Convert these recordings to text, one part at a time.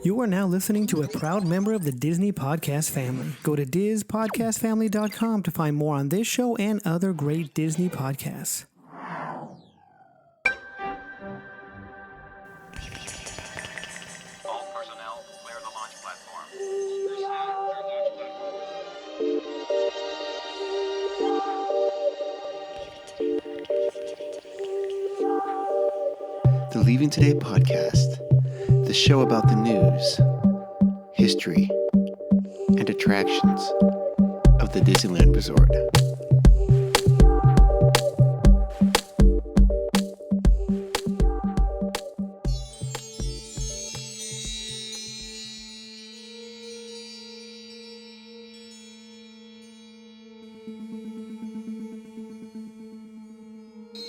You are now listening to a proud member of the Disney Podcast family. Go to DizPodcastFamily.com to find more on this show and other great Disney podcasts. All personnel, clear the launch platform. The Leaving Today podcast, the show about the news, history, and attractions of the Disneyland Resort.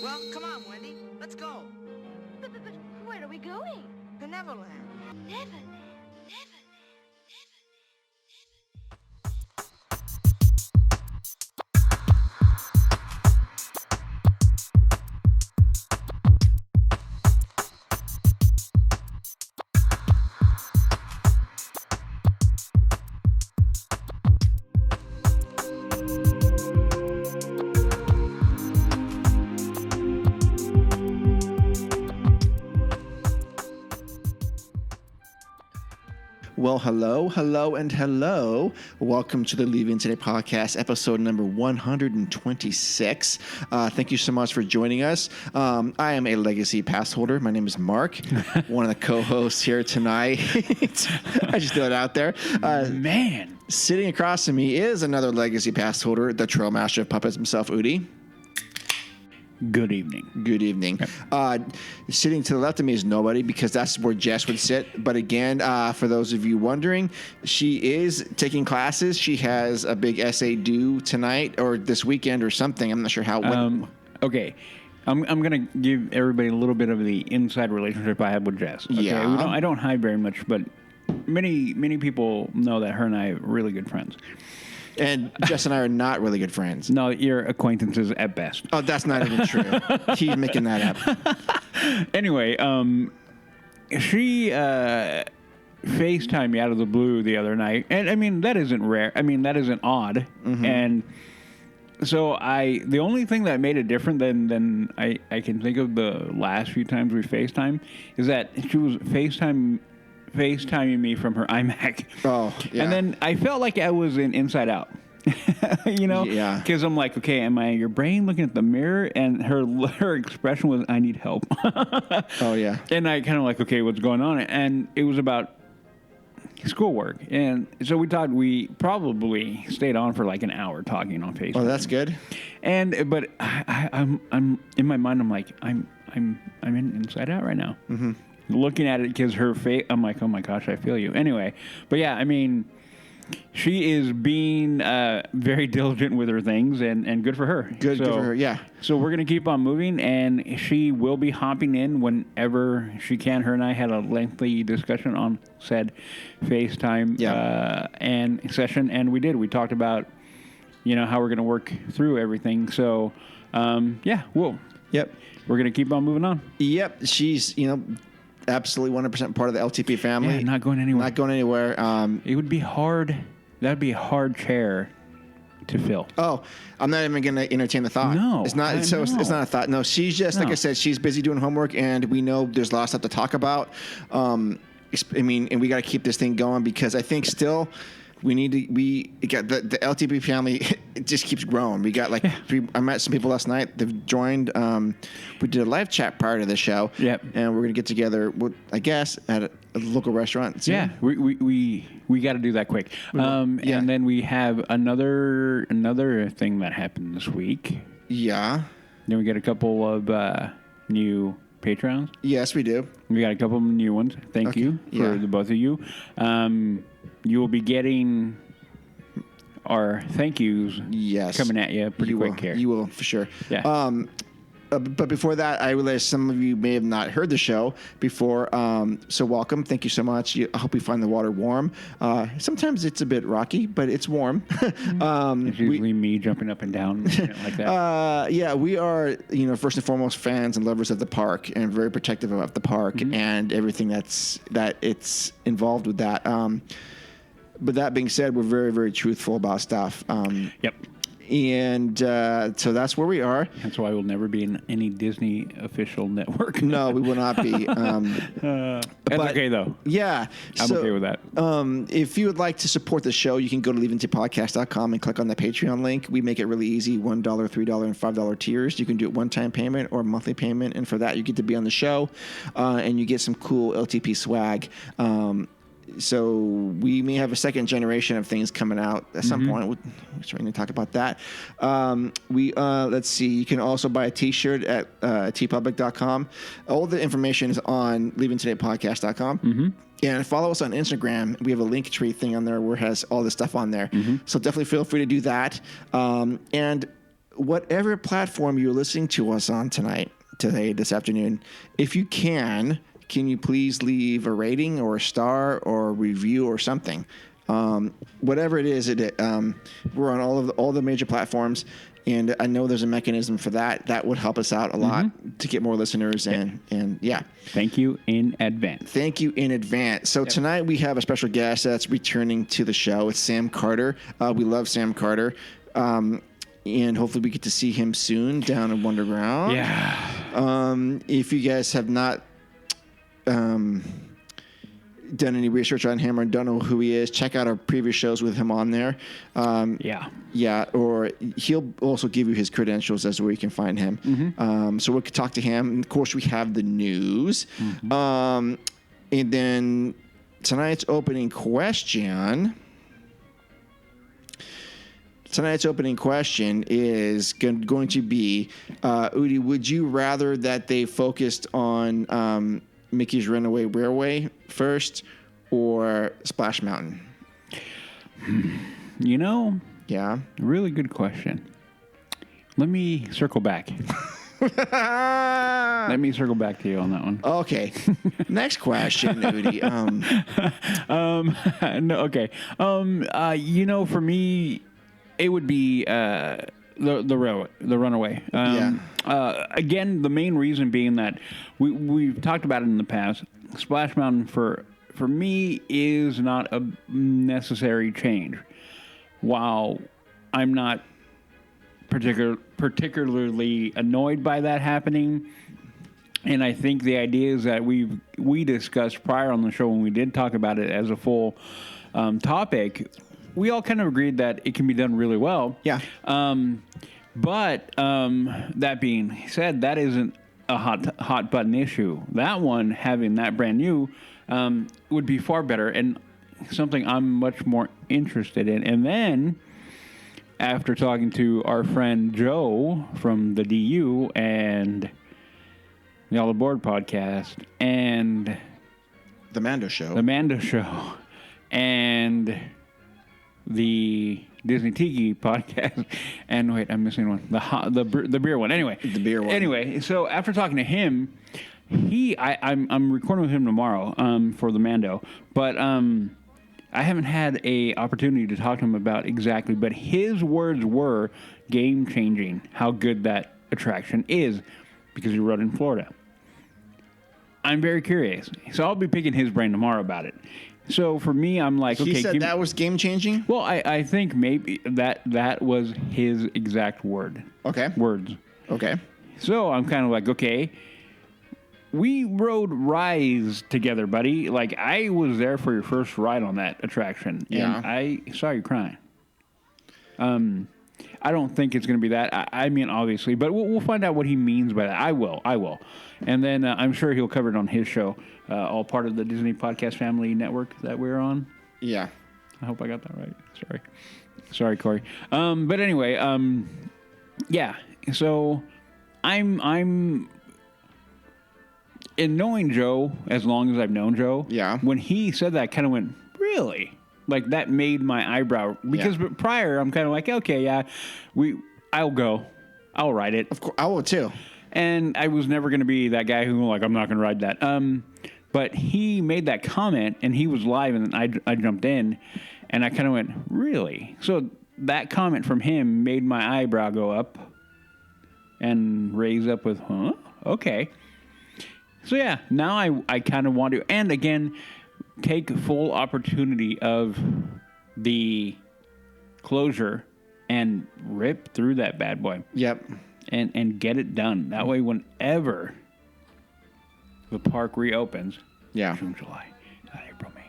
Well, come on, Wendy. Let's go. But where are we going? To Neverland. Neverland. Well, hello, and hello. Welcome to the Leaving Today podcast, episode number 126. Thank you so much for joining us. I am a legacy pass holder. My name is Mark, one of the co-hosts here tonight. I just threw it out there. Man. Sitting across from me is another legacy pass holder, the Trail Master of Puppets himself, Udi. Good evening. Good evening. Sitting to the left of me is nobody because that's where Jess would sit. But again, for those of you wondering, she is taking classes. She has a big essay due tonight or this weekend or something. I'm not sure how. Okay. I'm going to give everybody a little bit of the inside relationship I have with Jess. Okay? Yeah. I don't hide very much, but many people know that her and I are really good friends. And Jess and I are not really good friends. No, you're acquaintances at best. Oh, that's not even true. He's making that up. Anyway, she FaceTimed me out of the blue the other night. And, I mean, that isn't rare. I mean, that isn't odd. Mm-hmm. And so the only thing that made it different than I can think of the last few times we FaceTime is that she was FaceTiming me from her iMac. Oh, yeah. And then I felt like I was in Inside Out. You know? Yeah. Because I'm like, okay, am I your brain looking at the mirror? And her expression was, I need help. Oh, yeah. And I kind of like, okay, what's going on? And it was about schoolwork. And so we probably stayed on for like an hour talking on Facebook. Oh, that's good. But I'm in my mind, I'm like, I'm in Inside Out right now. Mm-hmm. Looking at it because her face, I'm like, oh my gosh, I feel you. Anyway, but yeah, I mean, she is being very diligent with her things, and good for her. Good for her, yeah. So we're going to keep on moving, and she will be hopping in whenever she can. Her and I had a lengthy discussion on said FaceTime and session, and we did. We talked about, how we're going to work through everything. So, we're going to keep on moving on. Yep, she's, absolutely 100% part of the LTP family. Yeah, not going anywhere. It would be hard. That'd be a hard chair to fill. Oh, I'm not even going to entertain the thought. No. It's not. It's not a thought. No, she's just, like I said, she's busy doing homework, and we know there's a lot of stuff to talk about. And we got to keep this thing going because I think still we got the LTP family. It just keeps growing. We got I met some people last night. They've joined. We did a live chat prior to the show. Yep. And we're gonna get together. I guess at a local restaurant. Soon. Yeah. We got to do that quick. And then we have another thing that happened this week. Yeah. Then we get a couple of new Patreons. Yes, we do. We got a couple of new ones. Thank you for the both of you. You will be getting our thank yous coming at you pretty quick here. You will, for sure. Yeah. But before that, I realize some of you may have not heard the show before. So welcome. Thank you so much. I hope you find the water warm. Sometimes it's a bit rocky, but it's warm. It's usually me jumping up and down like that. Yeah, we are, first and foremost fans and lovers of the park and very protective of the park and everything that it's involved with that. But that being said, we're very, very truthful about stuff. Yep. And so that's where we are. That's why we'll never be in any Disney official network. No, we will not be. That's okay, though. Yeah. I'm okay with that. If you would like to support the show, you can go to leavingtopodcast.com and click on the Patreon link. We make it really easy, $1, $3, and $5 tiers. You can do it one-time payment or monthly payment. And for that, you get to be on the show and you get some cool LTP swag. So we may have a second generation of things coming out at some point. We're trying to talk about that. Let's see. You can also buy a T-shirt at tpublic.com. All the information is on leavingtodaypodcast.com. And follow us on Instagram. We have a link tree thing on there where it has all this stuff on there. So definitely feel free to do that. And whatever platform you're listening to us on today, this afternoon, if you can you please leave a rating or a star or a review or something? Whatever it is, we're on all the major platforms, and I know there's a mechanism for that. That would help us out a lot to get more listeners, and yeah. Thank you in advance. Thank you in advance. So tonight we have a special guest that's returning to the show. It's Sam Carter. We love Sam Carter. And hopefully we get to see him soon down in Wonderground. Yeah. If you guys have not done any research on him or don't know who he is, check out our previous shows with him on there. Yeah, or he'll also give you his credentials as to where you can find him. So we could talk to him. And of course, we have the news. And then tonight's opening question is going to be, Udi, would you rather that they focused on Mickey's Runaway Railway first or Splash Mountain? Yeah. Really good question. Let me circle back. Let me circle back to you on that one. Okay. Next question, Udi. No, okay. For me, it would be the Runaway. Again, the main reason being that we've talked about it in the past. Splash Mountain for me is not a necessary change. While I'm not particularly annoyed by that happening, and I think the idea is that we discussed prior on the show when we did talk about it as a full topic. We all kind of agreed that it can be done really well. Yeah. But that being said, that isn't a hot button issue. That one, having that brand new, would be far better and something I'm much more interested in. And then, after talking to our friend Joe from the DU and the All Aboard podcast and The Mando Show, and the Disney Tiki podcast, and wait, I'm missing one. The beer one. Anyway, the beer one. Anyway, so after talking to him, I'm recording with him tomorrow for the Mando, but I haven't had a opportunity to talk to him about exactly. But his words were game changing. How good that attraction is because he rode in Florida. I'm very curious, so I'll be picking his brain tomorrow about it. So for me, I'm like, okay. He said that was game changing? Well, I think maybe that was his exact words. Okay. So I'm kind of like, okay, we rode Rise together, buddy. Like, I was there for your first ride on that attraction. Yeah. And I saw you crying. I don't think it's going to be that. I mean, obviously, but we'll find out what he means by that. I will. And then I'm sure he'll cover it on his show, all part of the Disney Podcast Family Network that we're on. Yeah. I hope I got that right. Sorry, Corey. But anyway, yeah. So I'm in knowing Joe, as long as I've known Joe. Yeah. When he said that, I kind of went, really? Like, that made my eyebrow, because prior I'm kind of like, okay, yeah, I'll go, I'll ride it. Of course, I will too. And I was never going to be that guy who, like, I'm not going to ride that. But he made that comment, and he was live, and I jumped in, and I kind of went, really? So that comment from him made my eyebrow go up and raise up with, huh? Okay. So, yeah, now I kind of want to, and again, take full opportunity of the closure and rip through that bad boy. Yep. And get it done. That way, whenever the park reopens, June, July, April, May.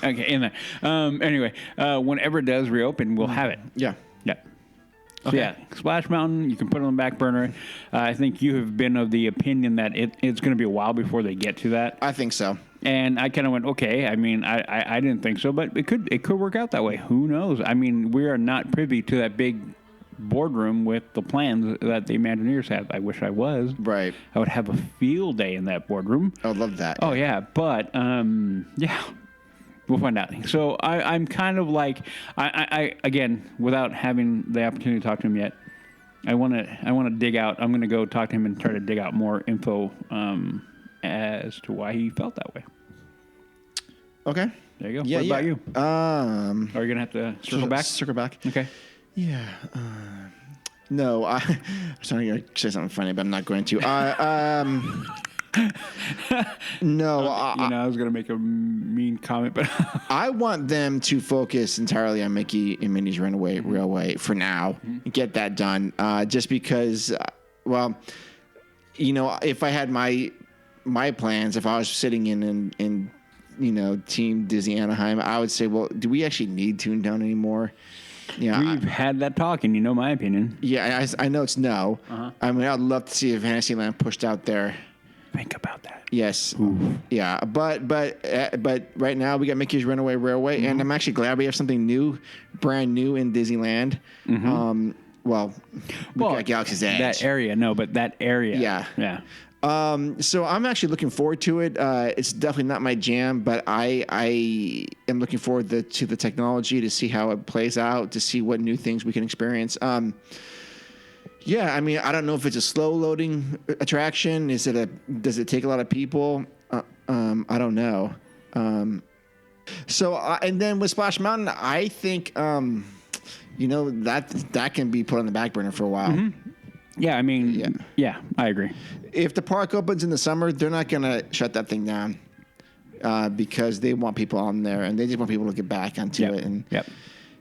Okay, in there. Anyway, whenever it does reopen, we'll have it. Yeah. Yep. So, Okay. yeah, Splash Mountain, you can put it on the back burner. I think you have been of the opinion that it's going to be a while before they get to that. I think so. And I kind of went, okay. I mean, I didn't think so, but it could work out that way. Who knows? I mean, we are not privy to that big boardroom with the plans that the Imagineers have. I wish I was. Right. I would have a field day in that boardroom. I would love that. Oh, yeah. But, yeah, we'll find out. So I'm kind of like, I again, without having the opportunity to talk to him yet, I want to dig out. I'm going to go talk to him and try to dig out more info as to why he felt that way. Okay. There you go. Yeah, What about you? Are you going to have to circle back? Circle back. Okay. Yeah. No, I was trying to say something funny, but I'm not going to. No. I was going to make a mean comment, but I want them to focus entirely on Mickey and Minnie's Runaway Railway for now. Get that done. Just because, if I had my plans, if I was sitting in Team Disney Anaheim, I would say, well, do we actually need Toontown anymore? Yeah, we've had that talk, and you know my opinion. Yeah, I know it's no. Uh-huh. I mean, I'd love to see if Fantasyland pushed out there. Think about that. Yes. Ooh. Yeah, but right now we got Mickey's Runaway Railway, and I'm actually glad we have something new, brand new in Disneyland. We got Galaxy's Edge. That area, but that area. Yeah. So I'm actually looking forward to it. It's definitely not my jam, but I am looking forward to the technology to see how it plays out, to see what new things we can experience. Yeah, I mean, I don't know if it's a slow loading attraction. Does it take a lot of people? I don't know. And then with Splash Mountain, I think that can be put on the back burner for a while. Mm-hmm. Yeah, I mean, yeah, I agree. If the park opens in the summer, they're not going to shut that thing down because they want people on there and they just want people to get back onto it.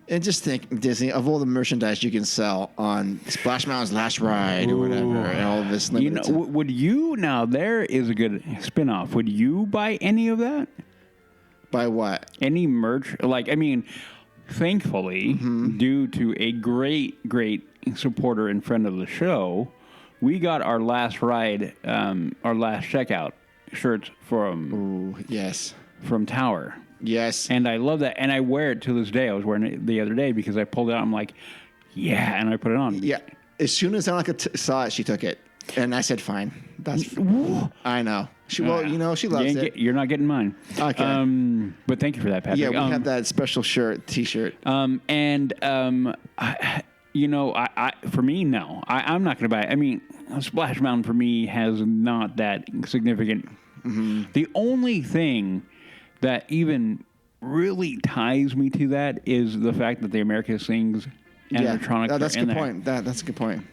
And just think, Disney, of all the merchandise you can sell on Splash Mountain's Last Ride or whatever, and all of this limited would you, now there is a good spinoff, would you buy any of that? Buy what? Any merch? Thankfully, due to a great supporter and friend of the show, we got our last ride, our last checkout shirts from Tower. Yes. And I love that. And I wear it to this day. I was wearing it the other day because I pulled it out. I'm like, yeah. And I put it on. Yeah. As soon as Annika saw it, she took it. And I said, fine. I know. She loves it. You're not getting mine. Okay. But thank you for that, Patrick. Yeah, we have that special T-shirt. For me, no. I'm not going to buy it. I mean, Splash Mountain for me has not that significant. The only thing that even really ties me to that is the fact that the America Sings animatronics are that's a in good there. point. That's a good point.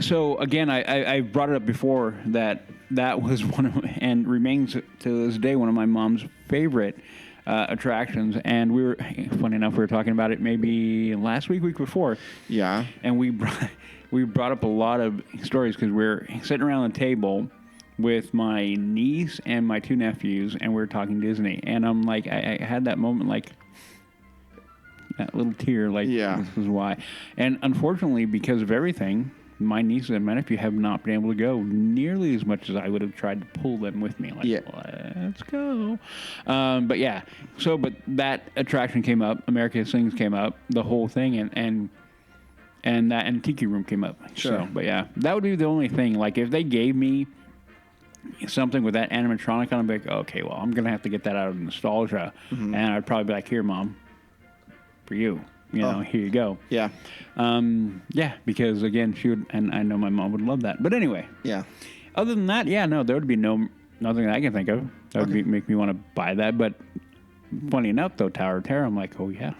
So again, I brought it up before that was one of, and remains to this day, one of my mom's favorite attractions. And funny enough, we were talking about it maybe last week before. Yeah. And we brought up a lot of stories because we're sitting around the table with my niece and my two nephews, and we're talking Disney. And I'm like, I had that moment, like that little tear, like, this is why. And unfortunately, because of everything, my niece and my nephew have not been able to go nearly as much as I would have tried to pull them with me. Like, let's go. But that attraction came up. America Sings came up. The whole thing, and that Tiki Room came up. Sure. So, but yeah, that would be the only thing. Like, if they gave me something with that animatronic on, I'd be like, okay, well, I'm going to have to get that out of nostalgia. And I'd probably be like, here, Mom, for you. here you go. Yeah. Yeah, because again, she would, and I know my mom would love that. But anyway, Yeah. other than that, yeah, no, there would be nothing that I can think of that would make me want to buy that. But funny enough, though, Tower of Terror, I'm like, oh yeah,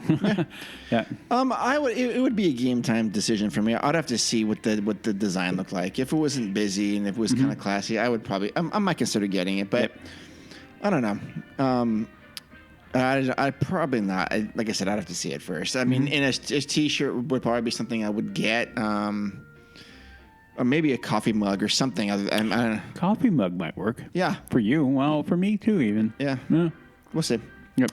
yeah. It would be a game time decision for me. I'd have to see what the design looked like. If it wasn't busy and if it was kind of classy, I would probably I might consider getting it, but I don't know. I probably not. Like I said, I'd have to see it first. I mean, in a T-shirt would probably be something I would get, or maybe a coffee mug or something. I don't know. Coffee mug might work. Yeah, For you, well, for me too, even. yeah, Yeah. we'll see. Yep.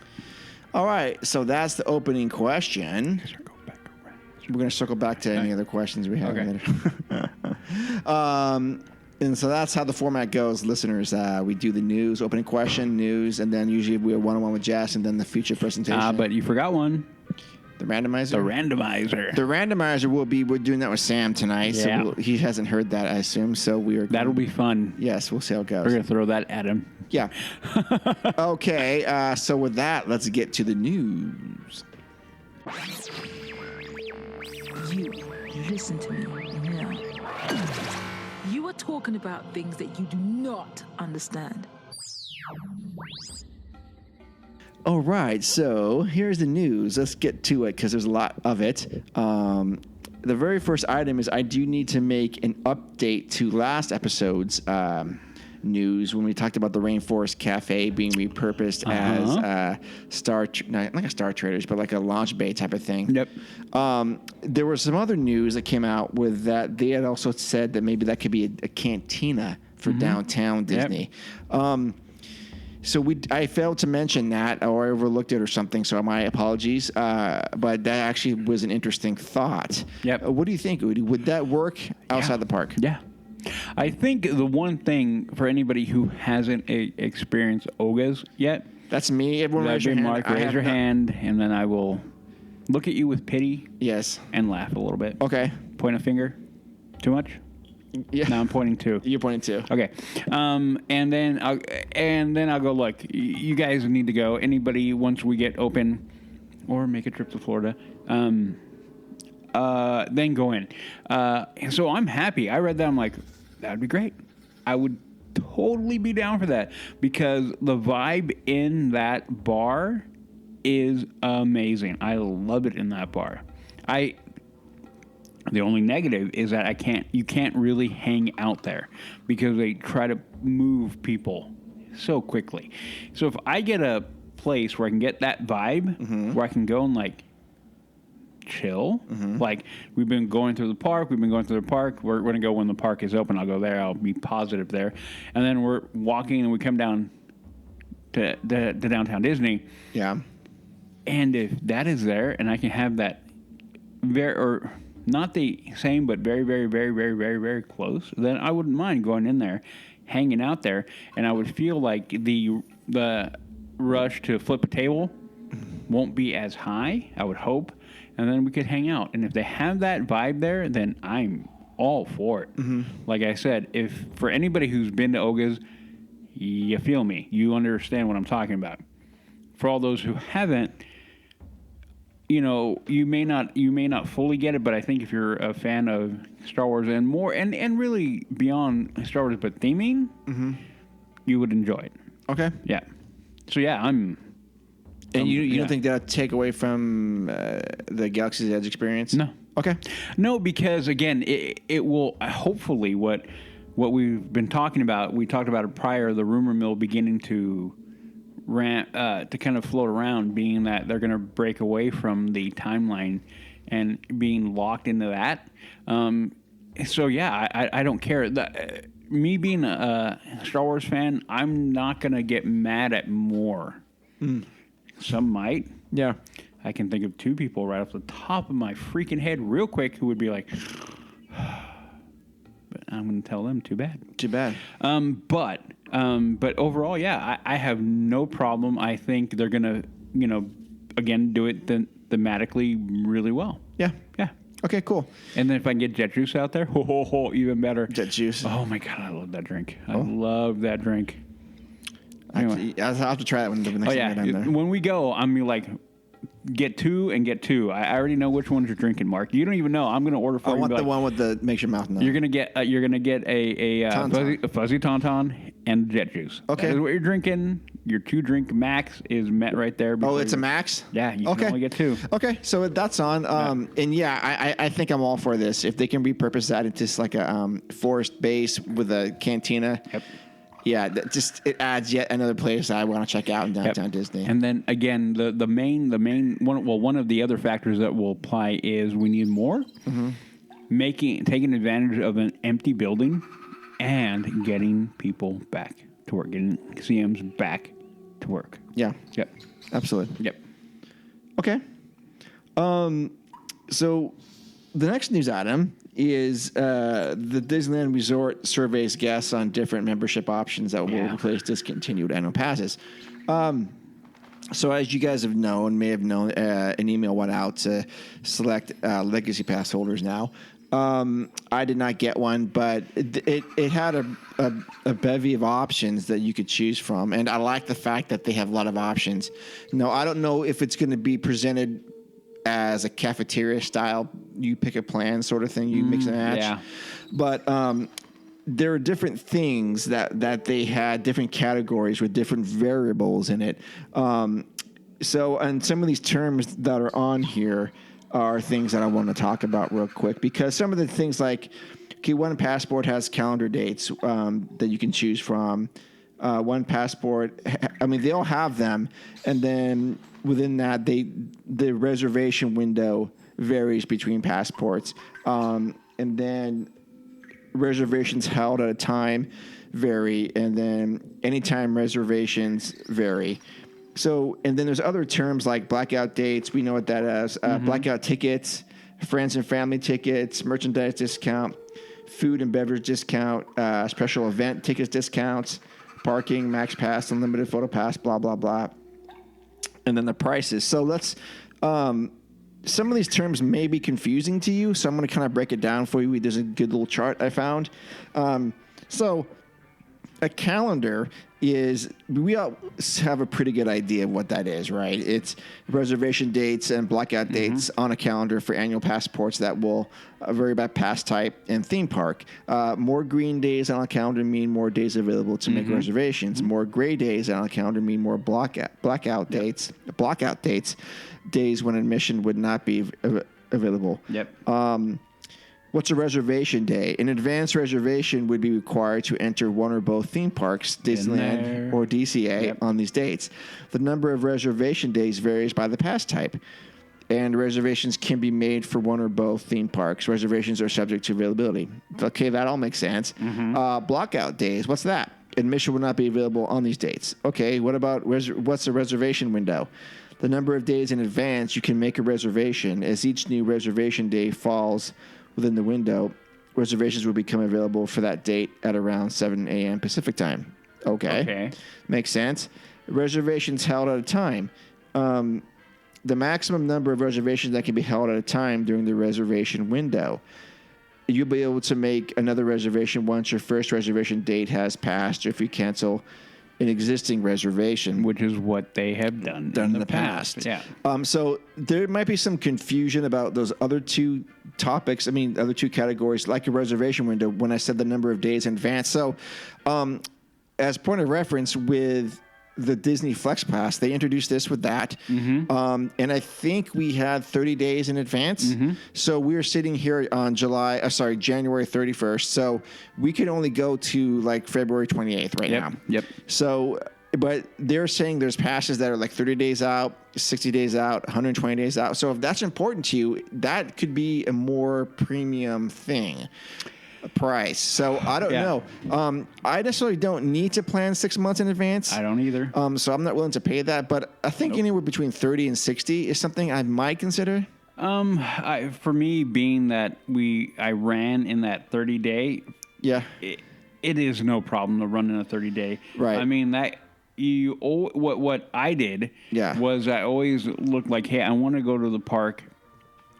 All right, so that's the opening question. Circle back around. We're going to circle back to any other questions we have Okay. later. And so that's how the format goes, listeners. We do the news, opening question, news, and then usually we're one-on-one with Jess, and then the feature presentation. But you forgot one. The randomizer? The randomizer. The randomizer we're doing that with Sam tonight. Yeah. So he hasn't heard that, I assume. So That'll be fun. Yes, we'll see how it goes. We're going to throw that at him. Yeah. Okay. So with that, let's get to the news. You listen to me now. You are talking about things that you do not understand. All right, so here's the news. Let's get to it because there's a lot of it. The very first item is I do need to make an update to last episode's news when we talked about the Rainforest Cafe being repurposed as not like a Star Traders, but like a launch bay type of thing. Yep. There was some other news that came out with that. They had also said that maybe that could be a cantina for downtown Disney. Yep. So I failed to mention that, or I overlooked it or something. So my apologies. But that actually was an interesting thought. Yep. What do you think, Udi? Would that work outside the park? Yeah. I think the one thing for anybody who hasn't experienced Oga's yet, That's me. Everyone raise your hand. Mark, I raise have your not- hand, and then I will look at you with pity Yes. and laugh a little bit. Okay. Point a finger. Too much? Yeah. No, I'm pointing two. You're pointing too. Okay, and then I'll go. Look, you guys need to go. Anybody once we get open, or make a trip to Florida, then go in. So I'm happy. I read that. I'm like, that'd be great. I would totally be down for that because the vibe in that bar is amazing. I love it in that bar. The only negative is that you can't really hang out there because they try to move people so quickly. So if I get a place where I can get that vibe, where I can go and like chill, like we've been going through the park, we're going to go when the park is open. I'll go there. I'll be positive there. And then we're walking and we come down to downtown Disney. Yeah. And if that is there and I can have that or not the same, but very, very, very, very, very, very close, then I wouldn't mind going in there, hanging out there, and I would feel like the rush to flip a table won't be as high, I would hope, and then we could hang out. And if they have that vibe there, then I'm all for it. Like I said, if for anybody who's been to Oga's, you feel me. You understand what I'm talking about. For all those who haven't, you may not fully get it, but I think if you're a fan of Star Wars and more, and really beyond Star Wars, but theming, you would enjoy it. Okay. Yeah. So yeah, And you don't think that'll take away from the Galaxy's Edge experience? No. Okay. No, because again, it will hopefully what we've been talking about. We talked about it prior. The rumor mill beginning to to kind of float around, being that they're going to break away from the timeline and being locked into that. So yeah, I don't care. Me being a Star Wars fan, I'm not going to get mad at more. Some might. Yeah. I can think of two people right off the top of my freaking head real quick who would be like, but I'm going to tell them too bad. Too bad. But overall, yeah, I have no problem. I think they're going to, again, do it thematically really well. Yeah. Yeah. Okay, cool. And then if I can get jet juice out there, even better. Jet juice. Oh, my God, I love that drink. I love that drink. Anyway. I'll have to try that when the next time I'm there. When we go, I'm like, get 2 and get 2. I already know which ones you're drinking, Mark. You don't even know. I'm going to order for I you. want the like, one with the makes your mouth numb. You're gonna get a fuzzy tauntaun and jet juice. Okay. That is what you're drinking. Your 2-drink max is met right there. Oh, it's a max? Yeah, you can only get 2. Okay, so that's on. And yeah, I think I'm all for this. If they can repurpose that into just like a forest base with a cantina. Yep. Yeah, it adds yet another place I want to check out in downtown Disney. And then again, the main one of the other factors that will apply is we need more. Taking advantage of an empty building and getting people back to work, getting CMs back to work. Yeah. Yep. Absolutely. Yep. Okay. So the next news item is the Disneyland Resort surveys guests on different membership options that will replace discontinued annual passes. So as you guys may have known, an email went out to select Legacy Pass holders now. I did not get one, but it had a bevy of options that you could choose from, and I like the fact that they have a lot of options. No, I don't know if it's going to be presented as a cafeteria style, you pick a plan sort of thing, you mix and match. Yeah. But there are different things that they had, different categories with different variables in it. So, and some of these terms that are on here are things that I want to talk about real quick, because some of the things like, okay, one passport has calendar dates that you can choose from. One passport, I mean, they all have them, and then within that, the reservation window varies between passports, and then reservations held at a time vary, and then anytime reservations vary. So, and then there's other terms like blackout dates. We know what that is. Blackout tickets, friends and family tickets, merchandise discount, food and beverage discount, special event tickets discounts, parking, max pass, unlimited photo pass, blah, blah, blah. And then the prices. So let's, some of these terms may be confusing to you, so I'm going to kind of break it down for you. There's a good little chart I found. So a calendar is, we all have a pretty good idea of what that is, right? It's reservation dates and blackout dates on a calendar for annual passports that will vary by pass type and theme park. More green days on a calendar mean more days available to make reservations. More gray days on a calendar mean more blackout dates, days when admission would not be available. Yep. What's a reservation day? An advance reservation would be required to enter one or both theme parks, Disneyland or DCA, on these dates. The number of reservation days varies by the pass type, and reservations can be made for one or both theme parks. Reservations are subject to availability. Okay, that all makes sense. Blockout days, what's that? Admission will not be available on these dates. Okay, what about what's a reservation window? The number of days in advance you can make a reservation. As each new reservation day falls within the window, reservations will become available for that date at around 7 a.m. Pacific time. Okay. Makes sense. Reservations held at a time. The maximum number of reservations that can be held at a time during the reservation window. You'll be able to make another reservation once your first reservation date has passed, or if you cancel an existing reservation, which is what they have done in the past. Yeah. So there might be some confusion about those other two topics. I mean, other two categories, like a reservation window, when I said the number of days in advance. So as point of reference, with the Disney Flex Pass, they introduced this with that. And I think we had 30 days in advance. So we were sitting here on January 31st. So we could only go to like February 28th right now. Yep. So, but they're saying there's passes that are like 30 days out, 60 days out, 120 days out. So if that's important to you, that could be a more premium thing. Price. So I don't know. I necessarily don't need to plan 6 months in advance. I don't either. So I'm not willing to pay that, but I think anywhere between 30 and 60 is something I might consider. For me, being that I ran in that 30-day, it is no problem to run in a 30-day. Right. I mean, what I did was I always looked like, hey, I want to go to the park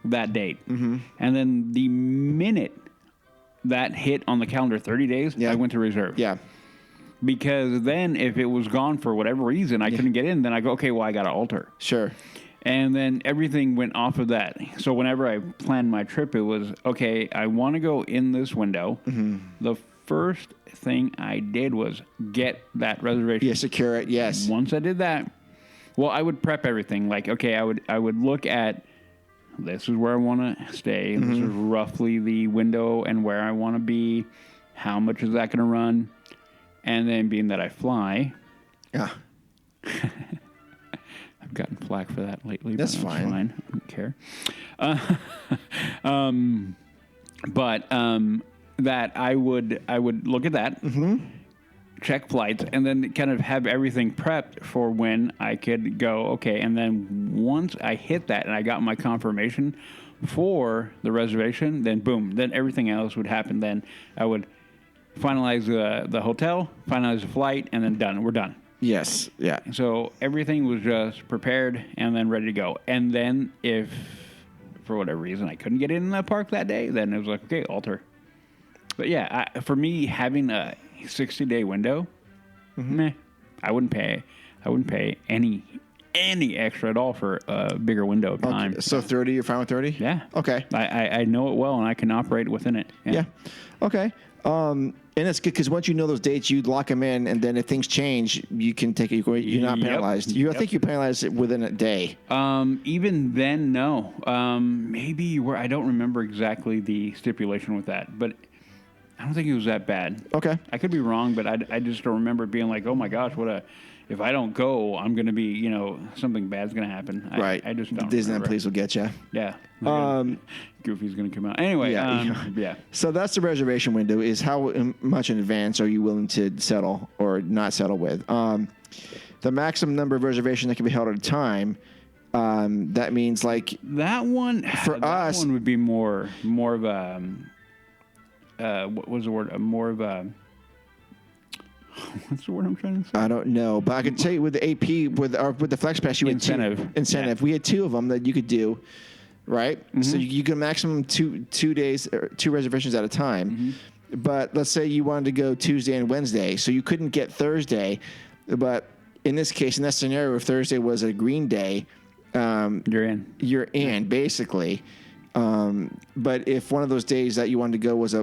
that date. And then the minute that hit on the calendar 30 days, I went to reserve. Yeah. Because then if it was gone for whatever reason, I couldn't get in, then I go, okay, well, I got to alter. Sure. And then everything went off of that. So whenever I planned my trip, it was, okay, I want to go in this window. The first thing I did was get that reservation. Yeah, secure it, yes. Once I did that, well, I would prep everything. Like, okay, I would look at, this is where I want to stay. This is roughly the window and where I want to be. How much is that going to run? And then being that I fly. Yeah. I've gotten flack for that lately. That's but fine. I don't care. That I would look at that, check flights, and then kind of have everything prepped for when I could go. Okay, and then once I hit that and I got my confirmation for the reservation, then boom, then everything else would happen. Then I would finalize the hotel, finalize the flight, and then done. We're done. Yes, yeah. So everything was just prepared and then ready to go. And then if, for whatever reason, I couldn't get in the park that day, then it was like, okay, alter. But yeah, for me, having a 60-day window, meh, I wouldn't pay any extra at all for a bigger window of time. Okay. So 30, you're fine with 30? Yeah. Okay. I know it well, and I can operate within it. Yeah. Okay. And it's good because once you know those dates, you lock them in, and then if things change, you can take it. You're not penalized. I think you penalized it within a day. Even then, no. Maybe where I don't remember exactly the stipulation with that, but I don't think it was that bad. Okay. I could be wrong, but I just don't remember it being like, oh my gosh, if I don't go, I'm going to be, something bad's going to happen. Right. I just don't Disneyland remember. police will get you. Yeah. Goofy's going to come out. Anyway, yeah. So that's the reservation window, is how much in advance are you willing to settle or not settle with. The maximum number of reservations that can be held at a time, that means like... That one, for that us, one would be more of a... what was the word? More of a... What's the word I'm trying to say? I don't know, but I can tell you with the AP, with the Flex Pass, you had incentive. Yeah. We had 2 of them that you could do, right? Mm-hmm. So you can maximum 2 days, or 2 reservations at a time. Mm-hmm. But let's say you wanted to go Tuesday and Wednesday, so you couldn't get Thursday. But in this case, in that scenario, if Thursday was a green day, you're in. You're in, basically. But if one of those days that you wanted to go was a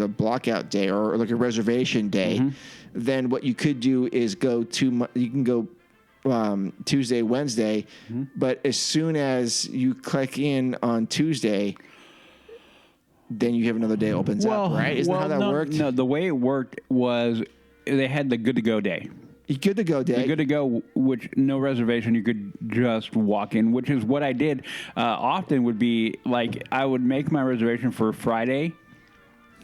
blockout day or like a reservation day, then what you could do is you can go Tuesday, Wednesday, but as soon as you click in on Tuesday, then you have another day opens up, right? Isn't that how that worked? No, the way it worked was they had the good to go day. Good to go day. The good to go, which no reservation, you could just walk in, which is what I did. Often would be like I would make my reservation for Friday,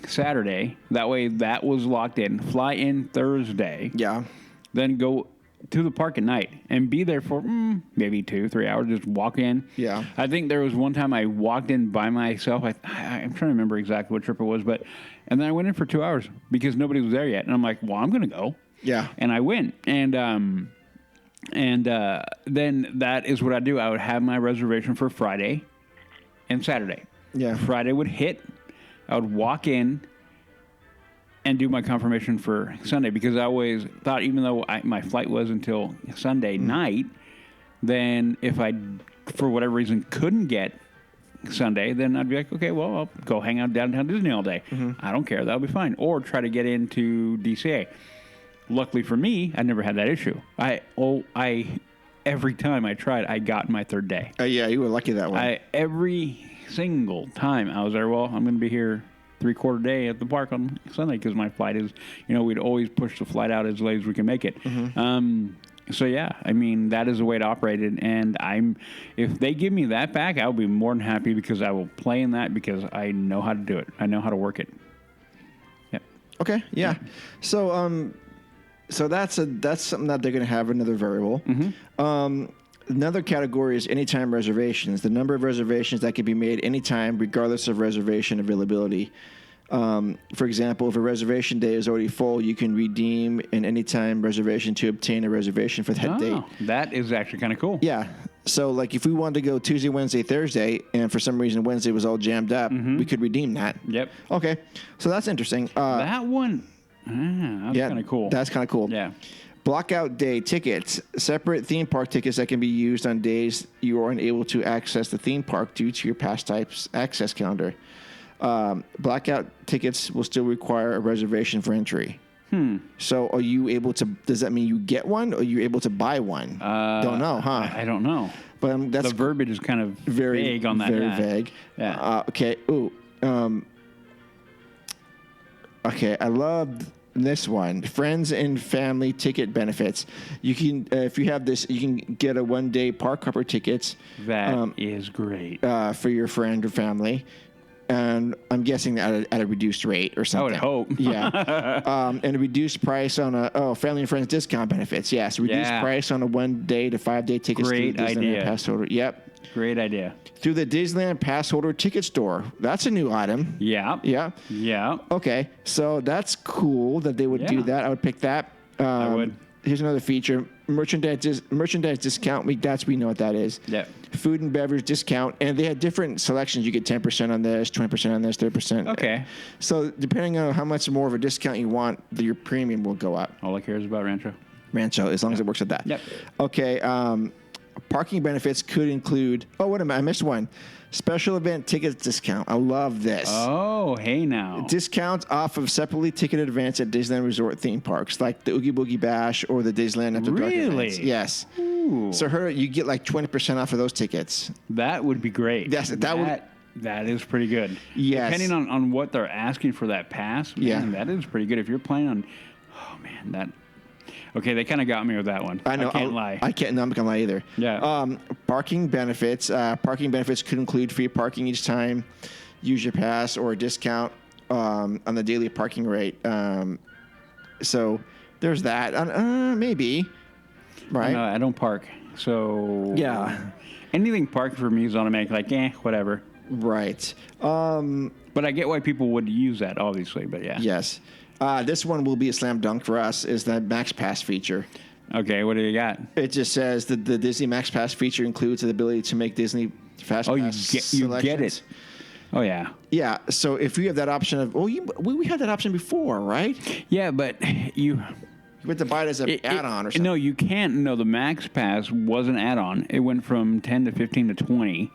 Saturday. That way that was locked in. Fly in Thursday. Yeah. Then go to the park at night and be there for maybe 2-3 hours. Just walk in. Yeah. I think there was one time I walked in by myself. I'm trying to remember exactly what trip it was, and then I went in for 2 hours because nobody was there yet. And I'm like, well, I'm going to go. Yeah. And I went. And then that is what I do. I would have my reservation for Friday and Saturday. Yeah. Friday would hit. I would walk in and do my confirmation for Sunday because I always thought, even though my flight was until Sunday night, then if I, for whatever reason, couldn't get Sunday, then I'd be like, okay, well, I'll go hang out downtown Disney all day. I don't care. That'll be fine. Or try to get into DCA. Luckily for me, I never had that issue. Every time I tried, I got my third day. Yeah, you were lucky that way. Every single time I was there, well, I'm going to be here 3/4 day at the park on Sunday because my flight is, we'd always push the flight out as late as we can make it. So yeah, I mean, that is the way to operate it. And if they give me that back, I'll be more than happy because I will play in that because I know how to do it. I know how to work it. Yeah. Okay. Yeah. So that's something that they're going to have another variable. Another category is anytime reservations. The number of reservations that can be made anytime, regardless of reservation availability. For example, if a reservation day is already full, you can redeem an anytime reservation to obtain a reservation for that date. That is actually kind of cool. Yeah. So, like, if we wanted to go Tuesday, Wednesday, Thursday, and for some reason Wednesday was all jammed up, we could redeem that. Yep. Okay. So that's interesting. That one, that's kind of cool. That's kind of cool. Yeah. Blockout day tickets, separate theme park tickets that can be used on days you are unable to access the theme park due to your pass type's access calendar. Blackout tickets will still require a reservation for entry. So are you able to, does that mean you get one or are you able to buy one? Don't know, huh? I don't know. But that's The verbiage is kind of very vague on that. Very yeah. vague. Yeah. Okay. Ooh. Okay. I love this one. Friends and family ticket benefits. You can, if you have this, you can get a 1-day park hopper tickets. That is great. For your friend or family. And I'm guessing at a reduced rate or something. I would hope. Yeah. And a reduced price on family and friends discount benefits. Yes. Reduced price on a 1-day to 5-day tickets. Great to the Disneyland idea. Pass holder. Yep. Great idea. Through the Disneyland Pass holder ticket store. That's a new item. Yeah. Yeah. Yeah. Okay. So that's cool that they would do Yeah. that. I would pick that. I would. Here's another feature. Merchandise discount week. We know what that is. Yeah. Food and beverage discount. And they had different selections. You get 10% on this, 20% on this, 30%. Okay. So depending on how much more of a discount you want, your premium will go up. All I care is about Rancho. Rancho, as long as it works with that. Yep. Okay. Parking benefits could include, wait a minute, I missed one. Special event tickets discount. I love this. Oh, hey now. Discounts off of separately ticketed events at Disneyland Resort theme parks, like the Oogie Boogie Bash or the Disneyland After Dark Really? events. Yes. Ooh. So you get like 20% off of those tickets. That would be great. That is pretty good. Yes. Depending on what they're asking for that pass, man, that is pretty good. If you're planning on, okay, they kind of got me with that one. I know. I can't lie. I'm not gonna lie either. Yeah. Parking benefits. Parking benefits could include free parking each time, use your pass, or a discount on the daily parking rate. So there's that. Maybe. Right. I don't park, so Yeah. anything parked for me is automatic. Like, whatever. Right. But I get why people would use that, obviously. But yeah. Yes. This one will be a slam dunk for us, is the Max Pass feature. Okay, what do you got? It just says that the Disney Max Pass feature includes the ability to make Disney Fast Pass you get it. selections. Oh yeah. Yeah. So if you have that option of, we had that option before, right? Yeah, but you had to buy it as an add-on or something. No, you can't. No, the Max Pass was an add-on. It went from 10 to 15 to 20,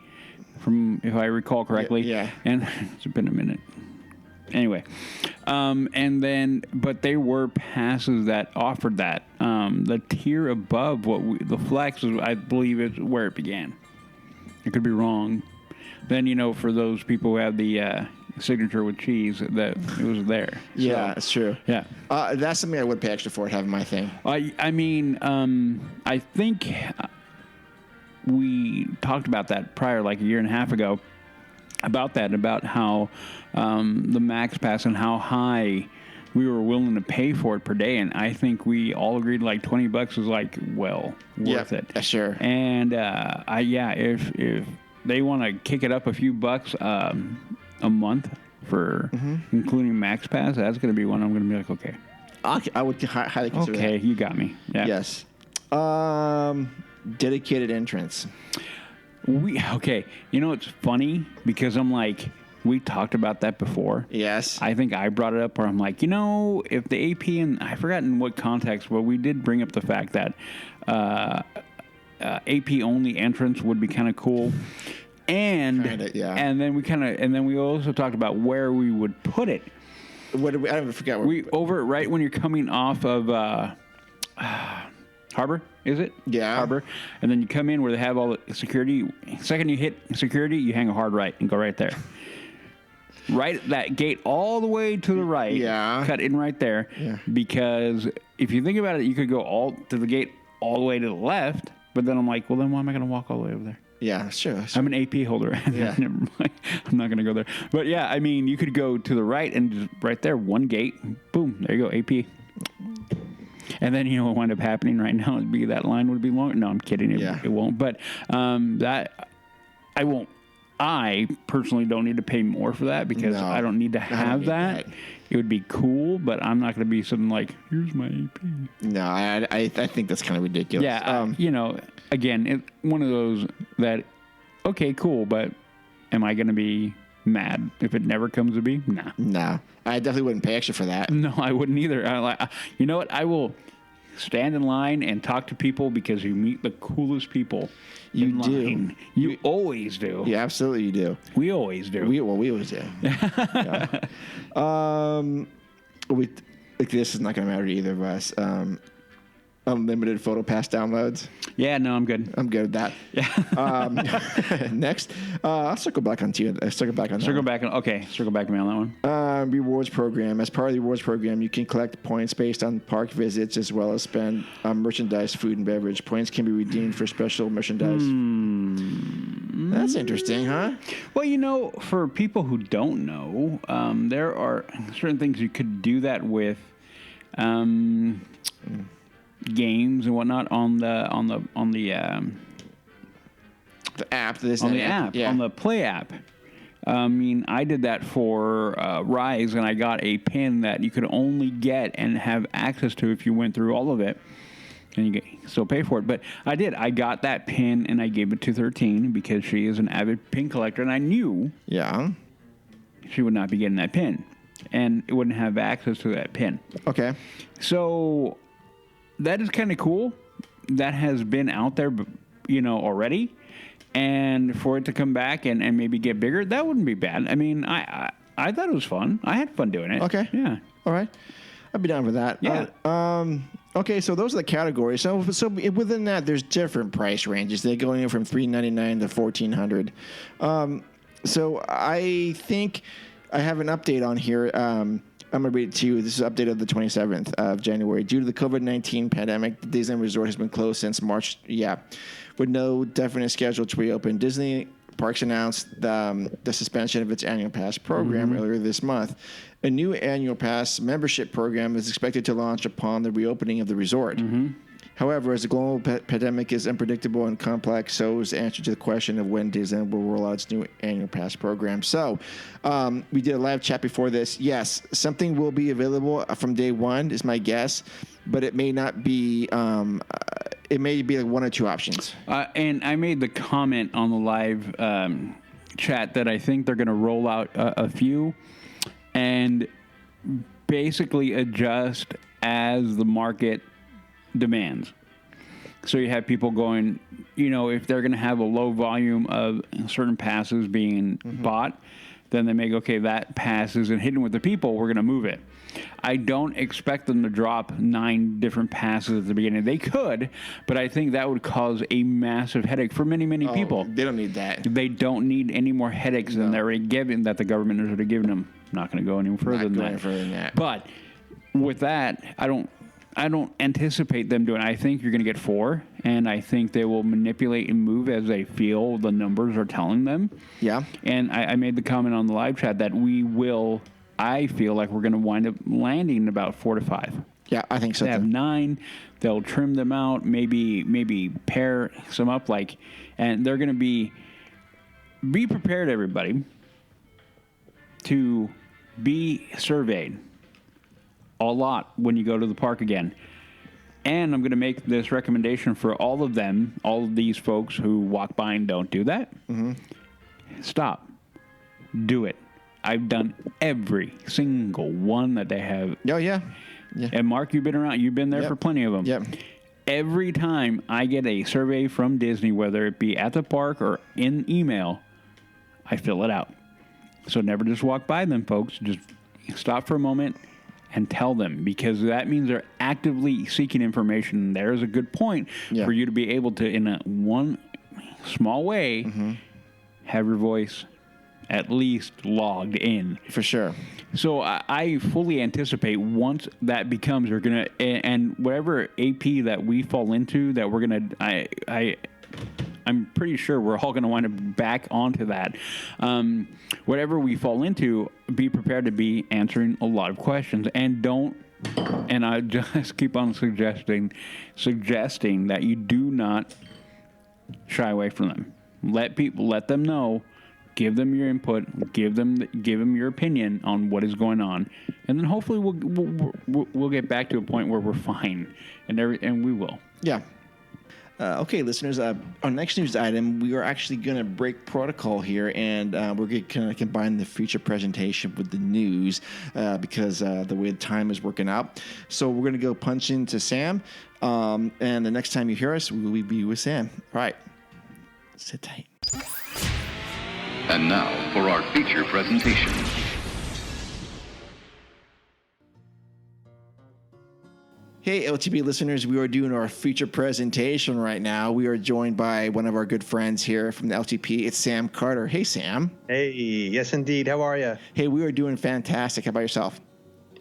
if I recall correctly. Yeah. And it's been a minute. Anyway, but they were passes that offered that. The tier above the Flex, I believe, is where it began. I could be wrong. Then, for those people who have the signature with cheese, that it was there. Yeah, it's true. Yeah. That's something I would pay extra for, having my thing. I think we talked about that prior, like a year and a half ago, about how the Max Pass and how high we were willing to pay for it per day, and I think we all agreed like $20 was worth it. Sure. And if they want to kick it up a few bucks a month for including Max Pass, that's going to be one I'm going to be like, okay. I would highly consider that. Okay, you got me. Yeah. Yes. Dedicated entrance. It's funny because I'm like, we talked about that before. Yes. I think I brought it up where I'm like, if the AP, and I forgot in what context, but we did bring up the fact that AP only entrance would be kind of cool. And and then we also talked about where we would put it. I don't forget where over right when you're coming off of Harbor, is it? Yeah. Harbor. And then you come in where they have all the security. Second you hit security, you hang a hard right and go right there. Right at that gate all the way to the right. Yeah. Cut in right there. Yeah. Because if you think about it, you could go all to the gate all the way to the left. But then I'm like, well, then why am I going to walk all the way over there? Yeah, sure. I'm an AP holder. Yeah. Never mind. I'm not going to go there. But yeah, you could go to the right and just right there, one gate, boom, there you go, AP. And then, what wound up happening right now would be that line would be longer. No, I'm kidding. It won't. But that I won't. I personally don't need to pay more for that because I don't need to have that. It would be cool, but I'm not going to be something like, here's my AP. No, I think that's kind of ridiculous. Yeah, again, it's one of those that, okay, cool, but am I going to be mad if it never comes to be? Nah. No, I definitely wouldn't pay extra for that. No, I wouldn't either. You know what? I will stand in line and talk to people because you meet the coolest people. You in do. line. You always do. Yeah, absolutely, you do. We always do. We always do. Yeah. This is not going to matter to either of us. Unlimited photo pass downloads. Yeah, no, I'm good. I'm good at that. Yeah. Next, I'll circle back on you. Circle back on Circle back to me on that one. Rewards program. As part of the rewards program, you can collect points based on park visits as well as spend on merchandise, food, and beverage. Points can be redeemed for special merchandise. That's interesting, huh? Well, for people who don't know, there are certain things you could do that with. Games and whatnot on the app. on the Play app. I did that for Rise, and I got a pin that you could only get and have access to if you went through all of it, and you still pay for it. But I did. I got that pin, and I gave it to 13 because she is an avid pin collector, and I knew she would not be getting that pin, and it wouldn't have access to that pin. Okay. So that is kind of cool. That has been out there, already. And for it to come back and maybe get bigger, that wouldn't be bad. I thought it was fun. I had fun doing it. Okay. Yeah. All right. I'd be down for that. Yeah. Okay, so those are the categories. So within that, there's different price ranges. They go anywhere from $399 to $1,400. So I think I have an update on here. I'm going to read it to you. This is an update of the 27th of January. Due to the COVID-19 pandemic, the Disneyland Resort has been closed since March, with no definite schedule to reopen. Disney Parks announced the suspension of its annual pass program earlier this month. A new annual pass membership program is expected to launch upon the reopening of the resort. However, as the global pandemic is unpredictable and complex, so is the answer to the question of when Disneyland will roll out its new annual pass program. So we did a live chat before this. Yes, something will be available from day one is my guess, but it may not be. It may be like one or two options. And I made the comment on the live chat that I think they're going to roll out a few and basically adjust as the market demands. So you have people going, if they're going to have a low volume of certain passes being bought, then they make, that pass isn't hidden with the people, we're going to move it. I don't expect them to drop 9 different passes at the beginning. They could, but I think that would cause a massive headache for many, many people. They don't need that. They don't need any more headaches than they're already given, that the government has already given them. I'm not going to go any further than that. But with that, I don't anticipate them doing it. I think you're going to get 4, and I think they will manipulate and move as they feel the numbers are telling them. Yeah. And I made the comment on the live chat that I feel like we're going to wind up landing about 4 to 5. Yeah, I think so. They have 9. They'll trim them out, maybe pair some up, and they're going to be prepared, everybody, to be surveyed a lot when you go to the park again. And I'm going to make this recommendation for all of these folks who walk by and don't do that. Stop. Do it. I've done every single one that they have. Oh, yeah. And Mark, you've been around. You've been there for plenty of them. Yep. Every time I get a survey from Disney, whether it be at the park or in email, I fill it out. So never just walk by them, folks. Just stop for a moment and tell them, because that means they're actively seeking information. There's a good point for you to be able to, in one small way, have your voice at least logged in. For sure. So I fully anticipate once that becomes, we're going to, and whatever AP that we fall into, that we're going to, I'm pretty sure we're all going to wind up back onto that. Whatever we fall into, be prepared to be answering a lot of questions, and I just keep on suggesting that you do not shy away from them. Let them know, give them your input, give them your opinion on what is going on, and then hopefully we'll get back to a point where we're fine, and we will. Yeah. Okay, listeners, our next news item, we are actually going to break protocol here, and we're going to kind of combine the feature presentation with the news because the way the time is working out. So we're going to go punch into Sam, and the next time you hear us, we will be with Sam. All right. Sit tight. And now for our feature presentation. Hey, LTP listeners, we are doing our feature presentation right now. We are joined by one of our good friends here from the LTP. It's Sam Carter. Hey, Sam. Hey, yes, indeed. How are you? Hey, we are doing fantastic. How about yourself?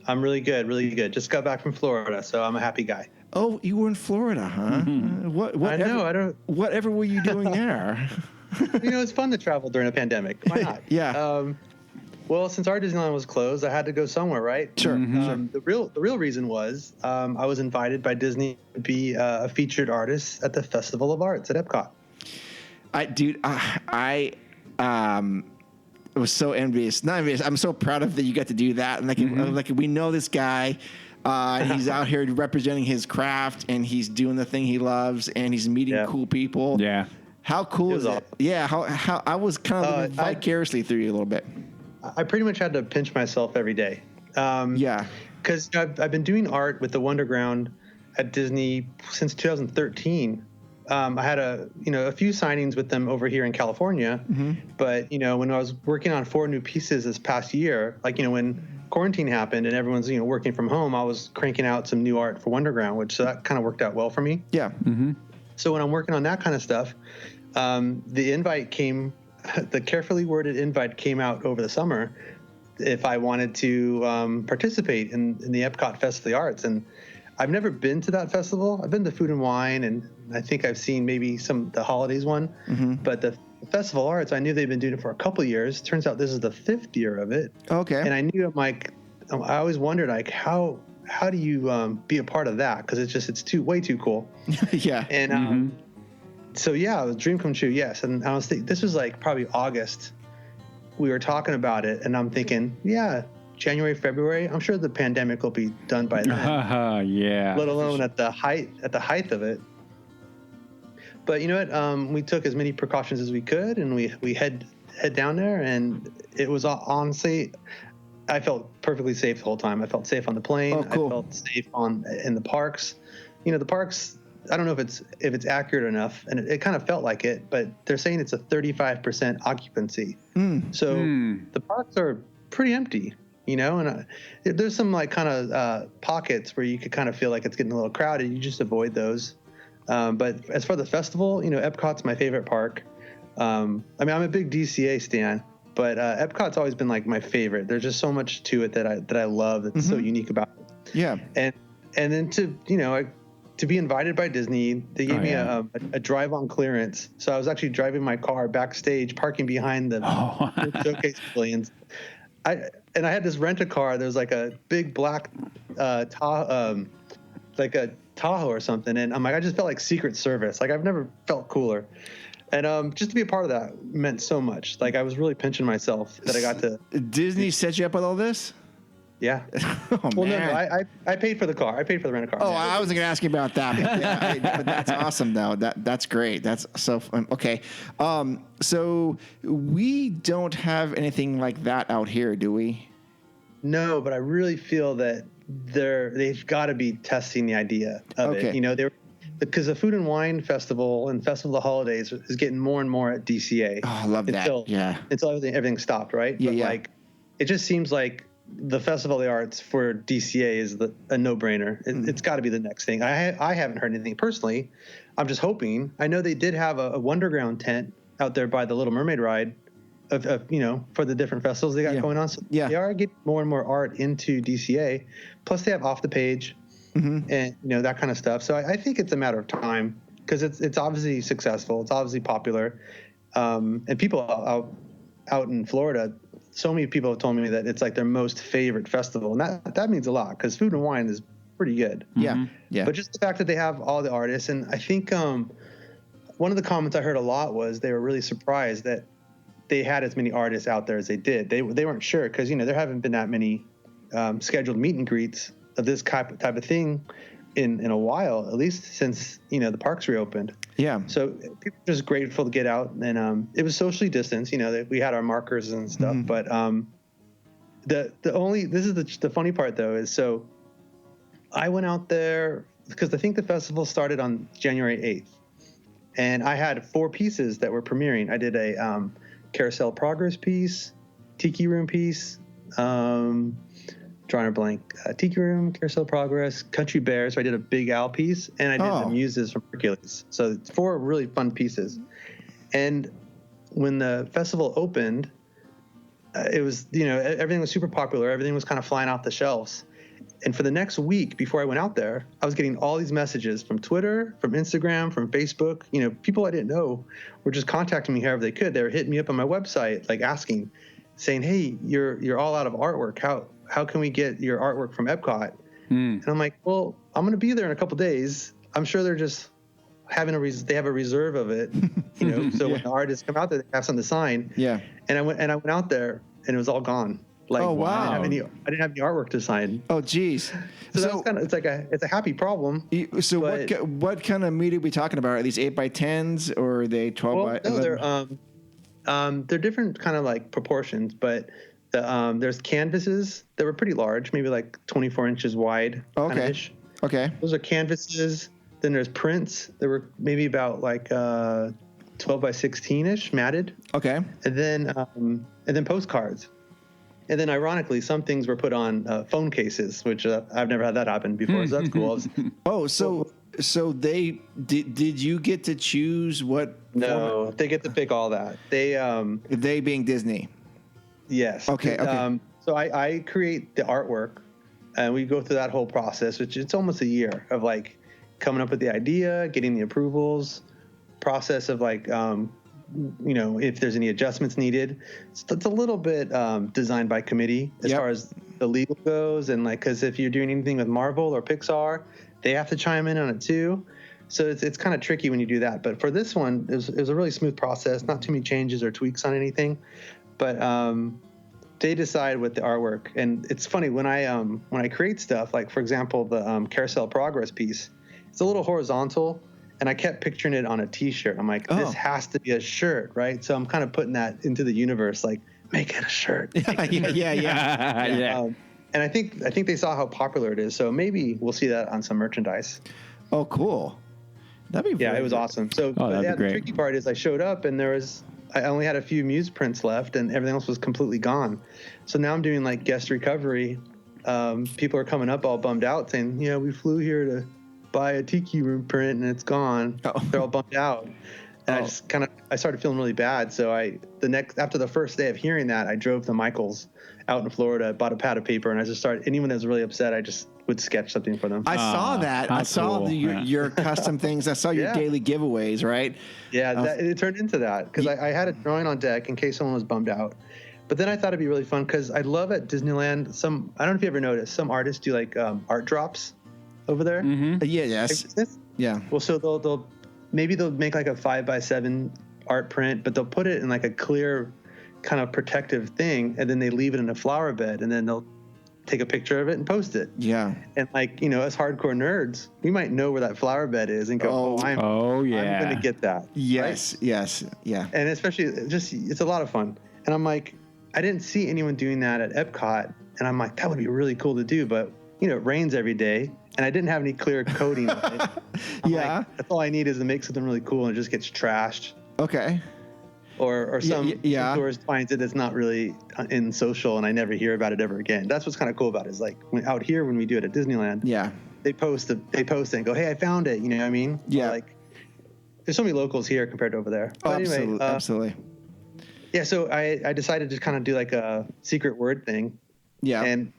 I'm really good, really good. Just got back from Florida, so I'm a happy guy. Oh, you were in Florida, huh? Whatever were you doing there? It's fun to travel during a pandemic. Why not? Yeah. Well, since our Disneyland was closed, I had to go somewhere, right? Sure. The real reason was I was invited by Disney to be a featured artist at the Festival of Arts at Epcot. I was so envious. Not envious. I'm so proud of that you got to do that. And like we know this guy. He's out here representing his craft, and he's doing the thing he loves, and he's meeting cool people. Yeah. How cool is it? Awesome. Yeah. How I was kind of living vicariously through you a little bit. I pretty much had to pinch myself every day. Yeah. Because I've been doing art with the Wonderground at Disney since 2013. I had a few signings with them over here in California, but when I was working on 4 new pieces this past year, when quarantine happened and everyone's working from home, I was cranking out some new art for Wonderground, which that kind of worked out well for me. Yeah. Mm-hmm. So when I'm working on that kind of stuff, the invite came. The carefully worded invite came out over the summer if I wanted to participate in the Epcot Festival of the Arts. And I've never been to that festival. I've been to Food and Wine, and I think I've seen maybe the holidays one. But the Festival of Arts, I knew they'd been doing it for a couple of years. Turns out this is the 5th year of it. Okay. And I knew I always wondered how do you be a part of that? Because it's way too cool. Yeah. And so yeah, it was a dream come true. Yes. And I was thinking, this was like probably August. We were talking about it, and I'm thinking, yeah, January, February, I'm sure the pandemic will be done by then. Yeah. Let alone at the height of it. But you know what? We took as many precautions as we could, and we head down there, and it was honestly, I felt perfectly safe the whole time. I felt safe on the plane. Oh, cool. I felt safe in the parks. The parks, I don't know if it's accurate enough, and it kind of felt like it, but they're saying it's a 35% occupancy. So the parks are pretty empty, and there's some kind of pockets where you could kind of feel like it's getting a little crowded. You just avoid those. But as for the festival, Epcot's my favorite park. I'm a big DCA stan, but Epcot's always been like my favorite. There's just so much to it that I love that's so unique about it. Yeah. And then to be invited by Disney, they gave me a drive-on clearance. So I was actually driving my car backstage, parking behind the showcase pavilions. I had this rent-a-car. There was like a big black Tahoe or something. And I'm like, I just felt like Secret Service. Like I've never felt cooler. And just to be a part of that meant so much. Like I was really pinching myself that I got to. Disney set you up with all this? Yeah. Oh, well, man. no, I paid for the car. I paid for the rent-a-car. Oh, I wasn't going to ask you about that. But that's awesome, though. That's great. That's so fun. Okay. So we don't have anything like that out here, do we? No, but I really feel that they've got to be testing the idea of it. Because the Food and Wine Festival and Festival of the Holidays is getting more and more at DCA. Oh, I love that. Until everything stopped, right? Yeah, but it just seems like the Festival of the Arts for DCA is a no-brainer. It's got to be the next thing. I haven't heard anything personally. I'm just hoping. I know they did have a Wonderground tent out there by the Little Mermaid ride, for the different festivals they got going on. So they are getting more and more art into DCA. Plus they have Off the Page, and that kind of stuff. So I think it's a matter of time because it's obviously successful. It's obviously popular, and people out in Florida. So many people have told me that it's like their most favorite festival, and that means a lot because Food and Wine is pretty good. Yeah. But just the fact that they have all the artists, and I think one of the comments I heard a lot was they were really surprised that they had as many artists out there as they did. They weren't sure because there haven't been that many scheduled meet and greets of this type of thing in a while, at least since the parks reopened. Yeah. So people are just grateful to get out, and it was socially distanced. We had our markers and stuff, but this is the funny part though is so I went out there because I think the festival started on January 8th, and I had 4 pieces that were premiering. I did a Carousel Progress piece, Tiki Room piece. Drawing a blank. Tiki Room, Carousel Progress, Country Bear. So I did a Big Owl piece, and I did the Muses from Hercules. So it's 4 really fun pieces. And when the festival opened, it was, everything was super popular. Everything was kind of flying off the shelves. And for the next week before I went out there, I was getting all these messages from Twitter, from Instagram, from Facebook. People I didn't know were just contacting me however they could. They were hitting me up on my website, like asking, saying, "Hey, you're all out of artwork. How can we get your artwork from Epcot?" And I'm like, "Well, I'm going to be there in a couple days. I'm sure they're just having they have a reserve of it, so when the artists come out there, they have something to sign." Yeah. And I went out there, and it was all gone. Like, oh wow! I didn't have any artwork to sign. Oh geez. So that's kind of it's a happy problem. So what kind of meat are we talking about? Are these 8x10s or are they 12 by? No, they're different kind of like proportions, but there's canvases that were pretty large, maybe like 24 inches wide. Okay. Okay. Those are canvases. Then there's prints that were maybe about like 12 by 16-ish, matted. Okay. And then postcards. And then, ironically, some things were put on phone cases, which I've never had that happen before. So that's cool. So they did you get to choose what? No, format? They get to pick all that. They being Disney. Yes. Okay. So I create the artwork, and we go through that whole process, which it's almost a year of like coming up with the idea, getting the approvals, process of like if there's any adjustments needed. It's a little bit designed by committee as far as the legal goes, and like because if you're doing anything with Marvel or Pixar, they have to chime in on it too. So it's kind of tricky when you do that. But for this one, it was a really smooth process, not too many changes or tweaks on anything. But they decide with the artwork, and it's funny when I create stuff, like for example the Carousel Progress piece, it's a little horizontal. And I kept picturing it on a T-shirt. I'm like, this has to be a shirt, right? So I'm kind of putting that into the universe, like, make it a shirt. Yeah. And I think they saw how popular it is, so maybe we'll see that on some merchandise. Oh, cool. That'd be it was awesome. So the tricky part is I showed up and I only had a few Muse prints left, and everything else was completely gone. So now I'm doing like guest recovery. People are coming up all bummed out, saying, we flew here to buy a Tiki Room print and it's gone. They're all bummed out. And I started feeling really bad. So after the first day of hearing that, I drove to Michael's out in Florida, bought a pad of paper, and I just started, anyone that was really upset, I just would sketch something for them. I saw that. I saw your custom things. I saw your daily giveaways, right? Yeah, it turned into that because I had a drawing on deck in case someone was bummed out. But then I thought it'd be really fun because I love at Disneyland, I don't know if you ever noticed, some artists do like art drops over there. Mm-hmm. Yes. Yeah. Well, so they'll make like a 5x7 art print, but they'll put it in like a clear kind of protective thing, and then they leave it in a flower bed, and then they'll take a picture of it and post it. Yeah. And like, as hardcore nerds, we might know where that flower bed is and go, I'm going to get that. Yes. Right? Yes. Yeah. And especially it's a lot of fun. And I'm like, I didn't see anyone doing that at Epcot. And I'm like, that would be really cool to do. But, it rains every day. And I didn't have any clear coating on it. Like, that's all I need is to make something really cool and it just gets trashed. Okay. Or some tourist finds it that's not really in social and I never hear about it ever again. That's what's kind of cool about it is like out here when we do it at Disneyland, they post it and go, hey, I found it. You know what I mean? Yeah. Or like there's so many locals here compared to over there. But anyway, absolutely. Yeah. So I decided to kind of do like a secret word thing. Yeah. And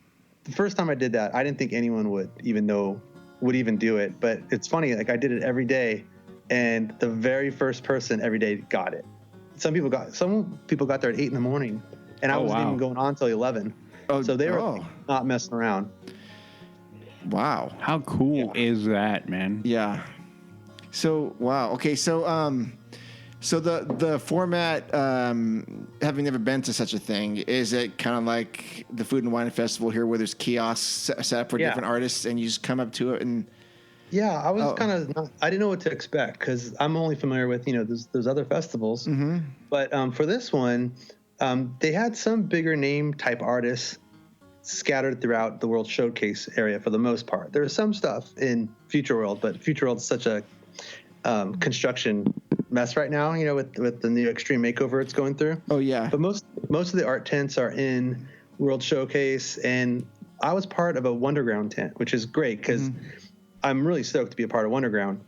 the first time I did that, I didn't think anyone would even do it. But it's funny, like I did it every day, and the very first person every day got it. Some people got there at 8 a.m, and I wasn't even going on till 11. So they were not messing around. Wow, how cool is that, man? Yeah. So wow. Okay. So the format, having never been to such a thing, is it kind of like the Food and Wine Festival here, where there's kiosks set up for different artists, and you just come up to it and Yeah, I was kind of I didn't know what to expect because I'm only familiar with those other festivals. Mm-hmm. But for this one, they had some bigger name type artists scattered throughout the World Showcase area for the most part. There was some stuff in Future World, but Future World's such a construction mess right now. With the new extreme makeover it's going through. Oh yeah. But most of the art tents are in World Showcase, and I was part of a Wonderground tent, which is great because I'm really stoked to be a part of Wonderground,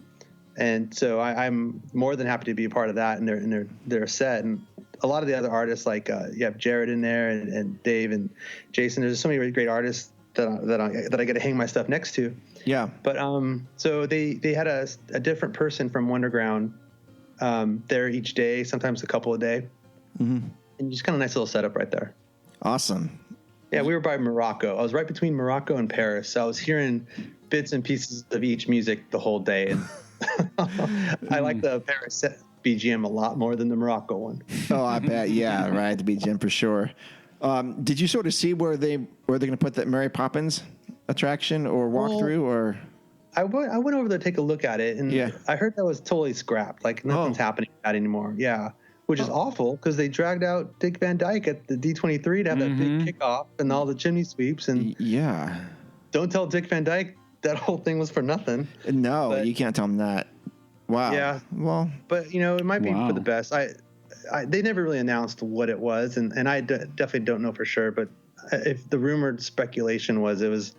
and so I'm more than happy to be a part of that and their set. And a lot of the other artists, like you have Jared in there and Dave and Jason. There's so many really great artists that I get to hang my stuff next to. Yeah. But so they had a different person from Wonderground there each day, sometimes a couple a day, and just kind of nice little setup right there. Awesome. Yeah, we were by Morocco. I was right between Morocco and Paris, so I was hearing bits and pieces of each music the whole day, and I like the Paris BGM a lot more than the Morocco one. Oh, I bet. Yeah, right. The BGM for sure. Did you sort of see where they're going to put that Mary Poppins attraction or walkthrough, or? I went over there to take a look at it, and yeah. I heard that was totally scrapped. Like nothing's happening with that anymore. Yeah. Which is awful because they dragged out Dick Van Dyke at the D23 to have that big kickoff and all the chimney sweeps. And yeah, don't tell Dick Van Dyke that whole thing was for nothing. No, but, you can't tell him that. Wow. Yeah. Well, but it might be for the best. They never really announced what it was, and I definitely don't know for sure. But if the rumored speculation was, it was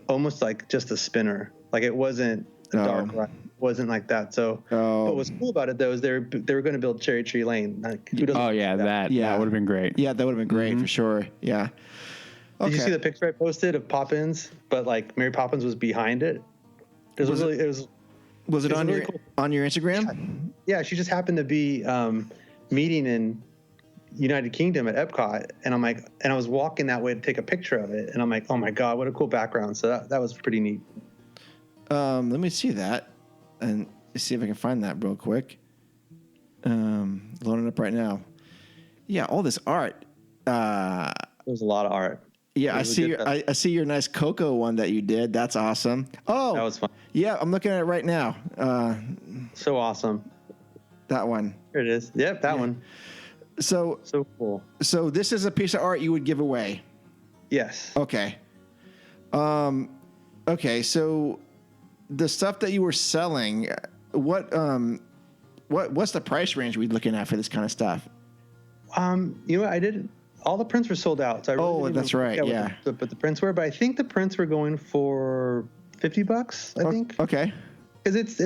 almost like just a spinner. Like it wasn't a dark ride. Wasn't like that. So what was cool about it though is they were going to build Cherry Tree Lane. Like, who doesn't that would have been great. Yeah, that would have been great for sure. Yeah. Did you see the picture I posted of Poppins? But like Mary Poppins was behind it. Was it on your cool. On your Instagram? Yeah, she just happened to be meeting in United Kingdom at Epcot, and I was walking that way to take a picture of it, and I'm like, oh my god, what a cool background. So that was pretty neat. Let me see that. And see if I can find that real quick. Loading up right now. Yeah, all this art. There's a lot of art. Yeah, I see your nice Coco one that you did. That's awesome. Oh, that was fun. Yeah, I'm looking at it right now. So awesome. That one. Here it is. Yep, that one. So cool. So this is a piece of art you would give away. Yes. Okay. Okay. So the stuff that you were selling, what's the price range we're looking at for this kind of stuff? I didn't. All the prints were sold out. So I really that's right. Yeah. But the prints were. But I think the prints were going for $50. I think. Okay. Because it's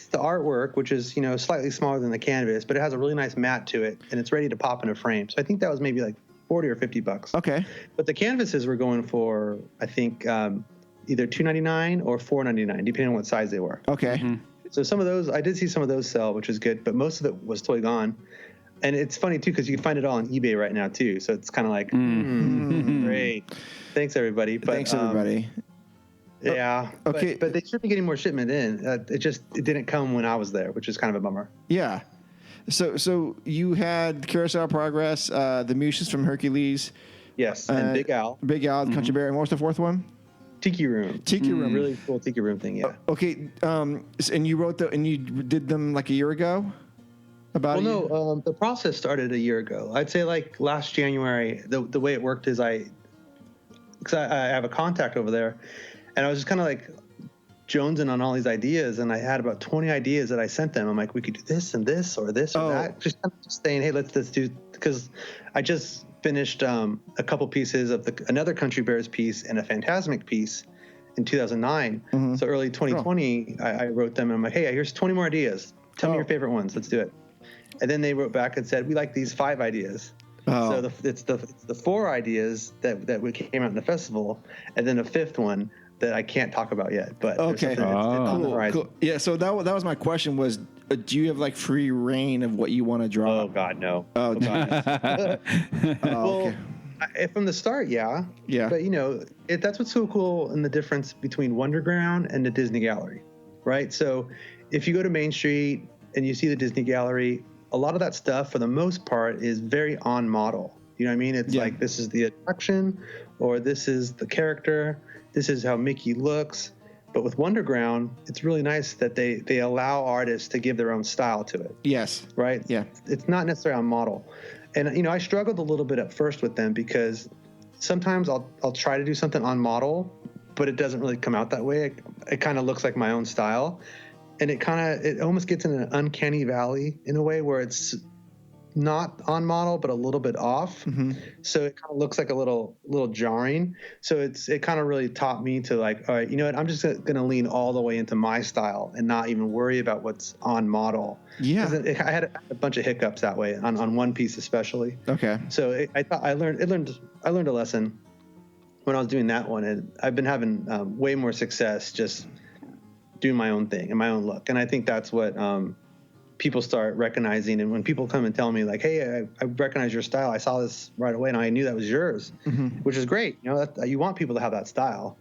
the artwork, which is slightly smaller than the canvas, but it has a really nice mat to it, and it's ready to pop in a frame. So I think that was maybe like $40 or $50. Okay. But the canvases were going for I think either $2.99 or $4.99, depending on what size they were. Okay. Mm-hmm. So some of those I did see some of those sell, which is good, but most of it was totally gone. And it's funny too because you can find it all on eBay right now too. So it's kind of like great. Thanks everybody. But, thanks everybody. Yeah. Okay. But they should be getting more shipment in. It didn't come when I was there, which is kind of a bummer. Yeah. So you had Carousel Progress, the Muses from Hercules. Yes. And Big Al. Big Al, Country Bear. And what was the fourth one? Tiki Room. Tiki Room. Really cool Tiki Room thing. Yeah. Okay. And you wrote and you did them like a year ago. The process started a year ago. I'd say like last January. The way it worked is because I have a contact over there. And I was just kind of like jonesing on all these ideas, and I had about 20 ideas that I sent them. I'm like, we could do this and this or this or that. Just kind of saying, hey, let's do, because I just finished a couple pieces of another Country Bears piece and a Phantasmic piece in 2009. Mm-hmm. So early 2020, I wrote them, and I'm like, hey, here's 20 more ideas. Tell me your favorite ones. Let's do it. And then they wrote back and said, we like these 5 ideas. So it's the 4 ideas that came out in the festival, and then a 5th one that I can't talk about yet, but okay, it's on the horizon. Cool. Yeah, so that was my question was, do you have like free reign of what you want to draw? Oh God, no. Oh, God. Well, from the start, yeah. But that's what's so cool in the difference between Wonderground and the Disney Gallery, right? So if you go to Main Street and you see the Disney Gallery, a lot of that stuff, for the most part, is very on model. You know what I mean? It's like, this is the attraction, or this is the character. This is how Mickey looks. But with Wonderground, it's really nice that they allow artists to give their own style to it. Yes. Right? Yeah. It's not necessarily on model. And, you know, I struggled a little bit at first with them because sometimes I'll try to do something on model, but it doesn't really come out that way. It kind of looks like my own style. And it almost gets in an uncanny valley in a way where it's not on model, but a little bit off. Mm-hmm. So it kind of looks like a little jarring. So it kind of really taught me to like, all right, you know what? I'm just going to lean all the way into my style and not even worry about what's on model. Yeah. I had a bunch of hiccups that way on one piece, especially. Okay. So I thought I learned a lesson when I was doing that one. And I've been having way more success just doing my own thing and my own look. And I think that's what, people start recognizing, and when people come and tell me like, hey, I recognize your style, I saw this right away and I knew that was yours, which is great. You know, you want people to have that style,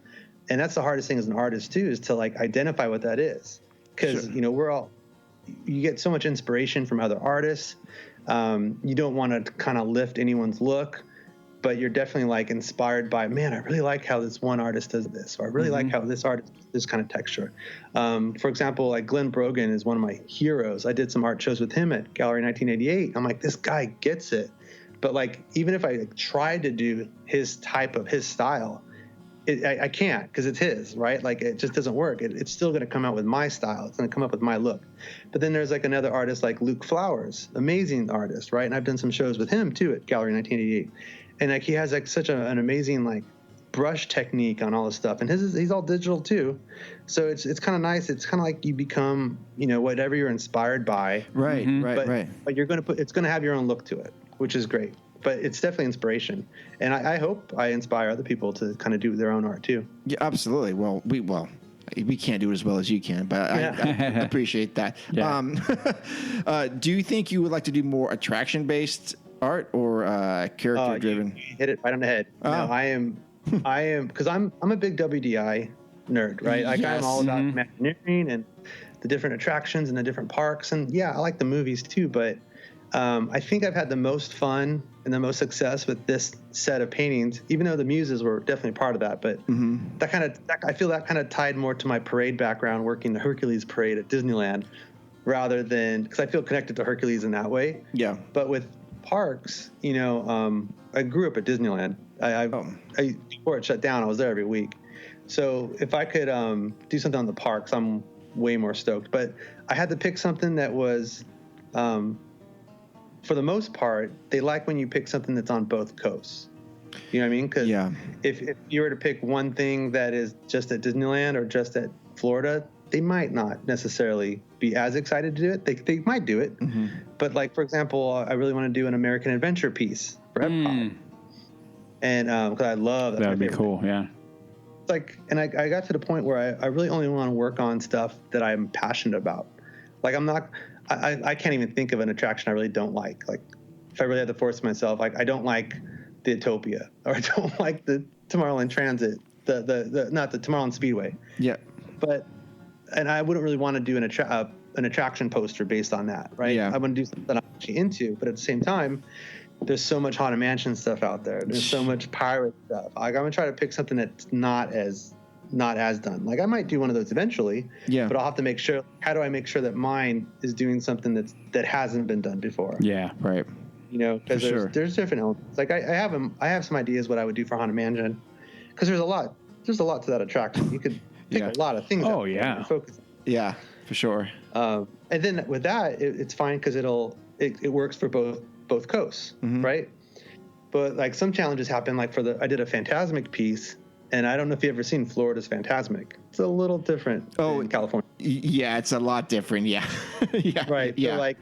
and that's the hardest thing as an artist too, is to like identify what that is, because you know, you get so much inspiration from other artists. You don't want to kind of lift anyone's look, but you're definitely like inspired by, man, I really like how this one artist does this, or I really like how this artist does this kind of texture. For example, like Glenn Brogan is one of my heroes. I did some art shows with him at Gallery 1988. I'm like, this guy gets it. But like, even if I tried to do his style, I can't, because it's his, right? Like, it just doesn't work. It's still going to come out with my style. It's going to come up with my look. But then there's like another artist like Luke Flowers, amazing artist, right? And I've done some shows with him too at Gallery 1988. And like, he has like such an amazing like brush technique on all this stuff, and he's all digital too. So it's kind of nice. It's kind of like you become, you know, whatever you're inspired by. Right, right. But you're it's going to have your own look to it, which is great. But it's definitely inspiration, and I hope I inspire other people to kind of do their own art too. Yeah, absolutely. Well, we can't do it as well as you can, but I appreciate that. Yeah. Do you think you would like to do more attraction-based art or character-driven? You hit it right on the head. No, I am, because I'm a big WDI nerd, right? Like, I'm all about Imagineering and the different attractions and the different parks, and yeah, I like the movies too. But I think I've had the most fun and the most success with this set of paintings, even though the muses were definitely part of that. But I feel that kind of tied more to my parade background, working the Hercules parade at Disneyland, rather than, because I feel connected to Hercules in that way. Yeah. But with parks, you know, I grew up at Disneyland. Before it shut down, I was there every week. So if I could do something on the parks, I'm way more stoked. But I had to pick something that was, for the most part, they like when you pick something that's on both coasts. You know what I mean? Because if you were to pick one thing that is just at Disneyland or just at Florida, they might not necessarily be as excited to do it. They might do it. But like, for example, I really want to do an American Adventure piece for Epcot. And because I love that. That would be cool, yeah. It's like, and I got to the point where I really only want to work on stuff that I'm passionate about. Like, I can't even think of an attraction I really don't like. Like, if I really had to force myself, like, I don't like the Utopia, or I don't like the Tomorrowland Transit, not the Tomorrowland Speedway. Yeah. And I wouldn't really want to do an attraction poster based on that, right? Yeah. I want to do something that I'm actually into, but at the same time, there's so much Haunted Mansion stuff out there. There's so much pirate stuff. Like, I'm gonna try to pick something that's not as done. Like, I might do one of those eventually. Yeah. But I'll have to make sure. How do I make sure that mine is doing something that hasn't been done before? Yeah. Right. You know, because there's different elements. Like, I have some ideas what I would do for Haunted Mansion, because there's a lot to that attraction. You could pick a lot of things. Oh yeah. Focus. Yeah, for sure. And then with that, it's fine because it works for both coasts, right? But like, some challenges happen. Like, I did a Phantasmic piece, and I don't know if you've ever seen Florida's Phantasmic. It's a little different in California. Yeah, it's a lot different. Yeah. Yeah. Right. Yeah. So like,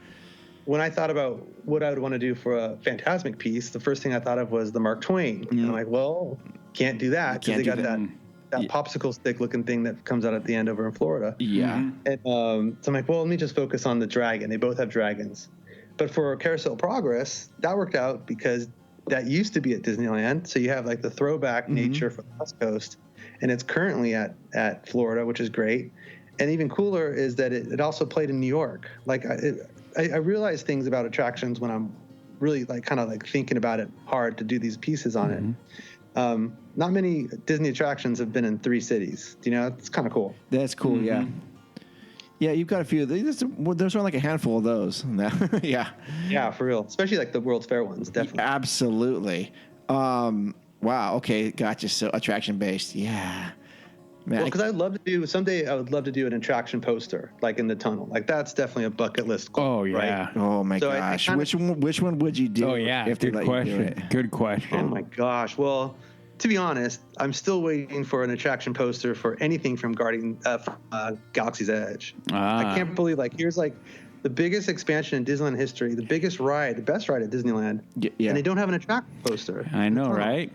when I thought about what I would want to do for a Phantasmic piece, the first thing I thought of was the Mark Twain. And I'm like, well, can't do that because they got that popsicle stick looking thing that comes out at the end over in Florida. Yeah. And so I'm like, well, let me just focus on the dragon. They both have dragons. But for Carousel Progress, that worked out because that used to be at Disneyland. So you have like the throwback nature for the West Coast, and it's currently at Florida, which is great. And even cooler is that it also played in New York. Like, I realize things about attractions when I'm really like kind of like thinking about it hard to do these pieces on it. Not many Disney attractions have been in 3 cities. You know, it's kind of cool. That's cool. Yeah. Yeah, you've got a few. There's only like a handful of those. Yeah. Yeah, for real. Especially like the World's Fair ones, definitely. Absolutely. Wow. Okay. Gotcha. So attraction based. Yeah. Man, Well, because I'd love to do someday. I would love to do an attraction poster, like in the tunnel. Like that's definitely a bucket list goal. Oh yeah. Right? oh my So I gosh. kinda- Which one would you do? Oh yeah. If they Good let you do question. it? Good question. Oh my gosh. Well, to be honest, I'm still waiting for an attraction poster for anything from Galaxy's Edge. I can't believe here's the biggest expansion in Disneyland history, the biggest ride, the best ride at Disneyland, Yeah. and they don't have an attraction poster. I know, right?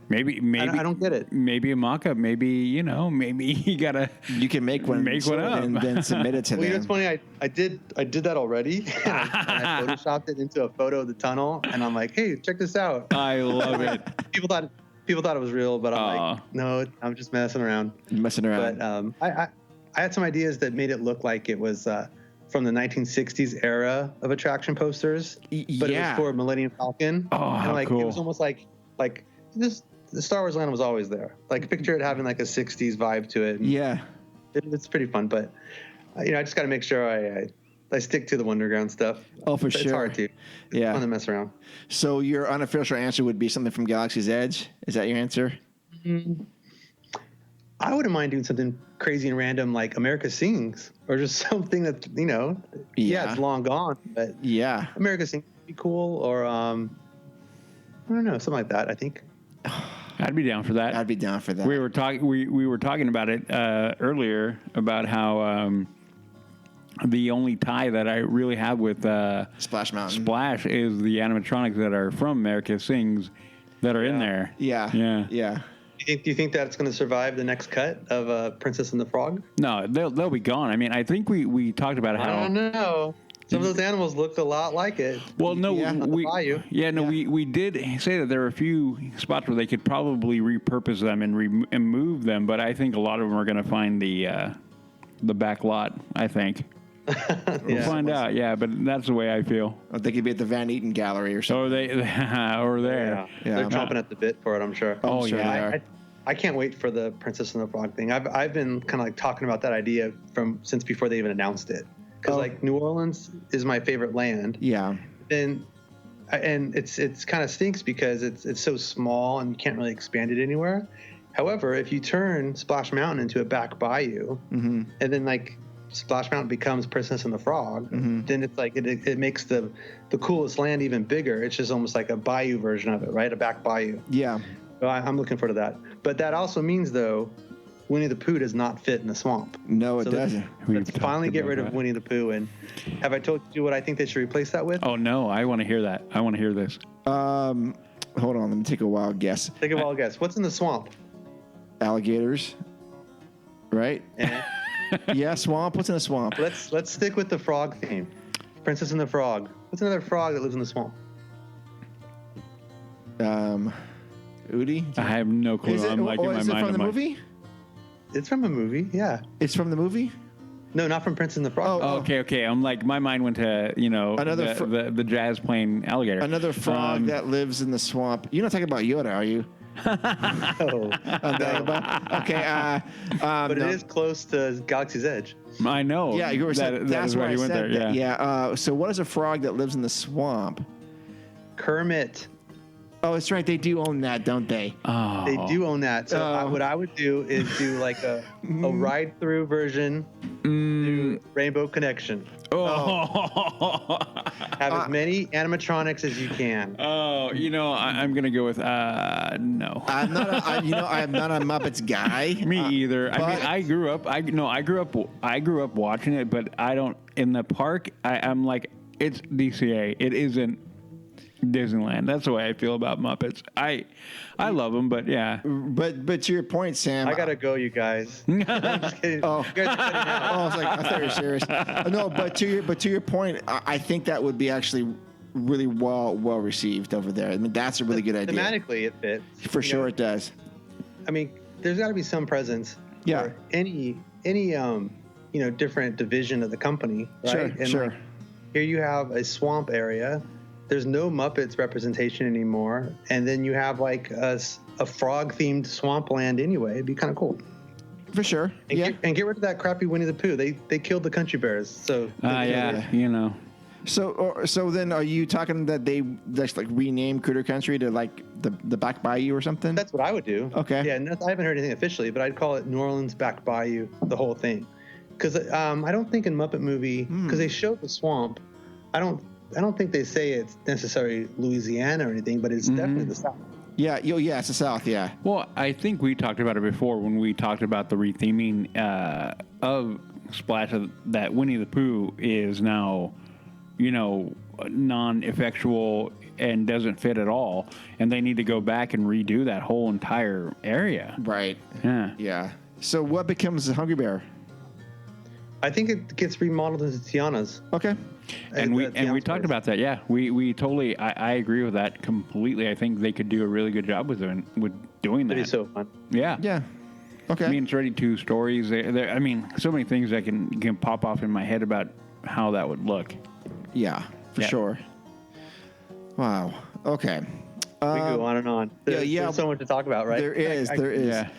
Maybe I don't get it. Maybe a mock-up. Maybe maybe you gotta. You can make one up. and then submit it to Well, you know, them. it's funny. I did that already. and I photoshopped it into a photo of the tunnel, and I'm like, hey, check this out. I love it. People thought it was real, but I'm Aw. like, no, I'm just messing around. Messing around. But I had some ideas that made it look like it was from the 1960s era of attraction posters, but it was for Millennium Falcon. Oh, and how It cool. was almost like this. The Star Wars land was always there. Like picture it having like a 60s vibe to it. And Yeah. it's pretty fun, but I just got to make sure I stick to the Wonderground stuff. Oh, for It's sure. hard to. It's Yeah. fun to mess around. So your unofficial answer would be something from Galaxy's Edge? Is that your answer? I wouldn't mind doing something crazy and random like America Sings, or just something that Yeah. it's long gone, but Yeah. America Sings would be cool, or I don't know, something like that. I think. I'd be down for that. I'd be down for that. We were talking. We were talking about it earlier about how the only tie that I really have with Splash Mountain. Splash is the animatronics that are from America Sings that are in there. Yeah. Yeah. Yeah. Do you think that's going to survive the next cut of Princess and the Frog? No, they'll be gone. I mean, I think we talked about how. I don't know. Some of those animals looked a lot like it. Well, no, Yeah. we did say that there are a few spots where they could probably repurpose them and move them, but I think a lot of them are going to find the back lot. I think we'll find out. Yeah, but that's the way I feel. Or they could be at the Van Eaton Gallery or So something. or there. Yeah. They're chomping at the bit for it, I'm sure. Oh, sure yeah. they are. I can't wait for the Princess and the Frog thing. I've been kind of like talking about that idea since before they even announced it. Because like New Orleans is my favorite land. Yeah. And it's kind of stinks because it's so small and you can't really expand it anywhere. However, if you turn Splash Mountain into a back bayou, and then like Splash Mountain becomes Princess and the Frog, then it's like it makes the coolest land even bigger. It's just almost like a bayou version of it, right? A back bayou. Yeah. So I'm looking forward to that. But that also means though, Winnie the Pooh does not fit in the swamp. No, it So doesn't. Let's finally get rid of that. Winnie the Pooh. And have I told you what I think they should replace that with? Oh no, I want to hear that. I want to hear this. Hold on. Let me take a wild guess. Take a wild guess. What's in the swamp? Alligators. Right? Eh. Yeah, swamp. What's in a swamp? Let's stick with the frog theme. Princess and the Frog. What's another frog that lives in the swamp? Udi? I have no clue. Is it, I'm like in my is it mind. from the I'm like, movie? It's from a movie, yeah. It's from the movie? No, not from Princess and the Frog. Oh. Okay. I'm like, my mind went to Another the jazz playing alligator. Another frog that lives in the swamp. You're not talking about Yoda, are you? Oh. Okay. But no. it is close to Galaxy's Edge. I know. Yeah, you were saying that that's is why why he I went said there. that. Yeah. Yeah. So what is a frog that lives in the swamp? Kermit. Oh, that's right. They do own that, don't they? Oh. They do own that. So what I would do is do like a ride-through version to Rainbow Connection. Oh. Have as many animatronics as you can. I'm gonna go with no. I'm not. I'm not a Muppets guy. Me either. I mean, but- I grew up watching it, but I don't in the park. I'm like, it's DCA. It isn't Disneyland. That's the way I feel about Muppets. I love them, but yeah. But to your point, Sam. I gotta go, you guys. I'm just kidding. Oh. You guys are cutting out. Oh, I was like, I thought you were serious. No, but to your point, I think that would be actually really well received over there. I mean, that's a really good idea. Thematically, it fits. For sure, it does. I mean, there's got to be some presence Yeah. for any different division of the company, right? Sure, And sure. like, here you have a swamp area, there's no Muppets representation anymore, and then you have like a frog-themed swampland anyway. It'd be kind of cool. For sure. And Yeah. get rid of that crappy Winnie the Pooh. They killed the country bears. So Yeah, you know. So then, are you talking that they just like rename Critter Country to like the Back Bayou or something? That's what I would do. Okay. Yeah, and I haven't heard anything officially, but I'd call it New Orleans Back Bayou, the whole thing, because I don't think in Muppet movie, because they showed the swamp, I don't think they say it's necessarily Louisiana or anything, but it's definitely the South. Yeah. Yeah. It's the South. Yeah. Well, I think we talked about it before when we talked about the retheming of Splash, that Winnie the Pooh is now, you know, non-effectual and doesn't fit at all, and they need to go back and redo that whole entire area. Right. Yeah. Yeah. So what becomes the Hungry Bear? I think it gets remodeled into Tiana's. Okay. And we Tiana's talked place. about that. Yeah, we totally. I agree with that completely. I think they could do a really good job with doing that. It'd be so fun. Yeah. Yeah. Okay. I mean, it's already 2 stories. I mean, so many things that can pop off in my head about how that would look. Yeah. For Yeah. sure. Wow. Okay. We go on and on. There's so much to talk about, right? There is. Yeah.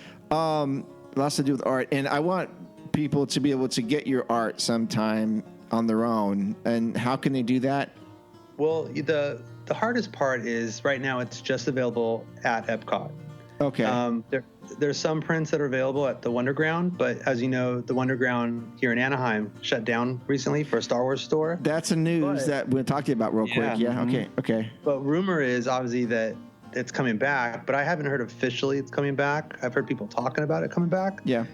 Lots to do with art, and I want people to be able to get your art sometime on their own. And how can they do that? Well, the hardest part is right now it's just available at Epcot. Okay. There's some prints that are available at the Wonderground, but as you know, the Wonderground here in Anaheim shut down recently for a Star Wars store. That's a news that we'll talk to you about real quick. Yeah. Okay. But rumor is obviously that it's coming back, but I haven't heard officially it's coming back. I've heard people talking about it coming back. Yeah.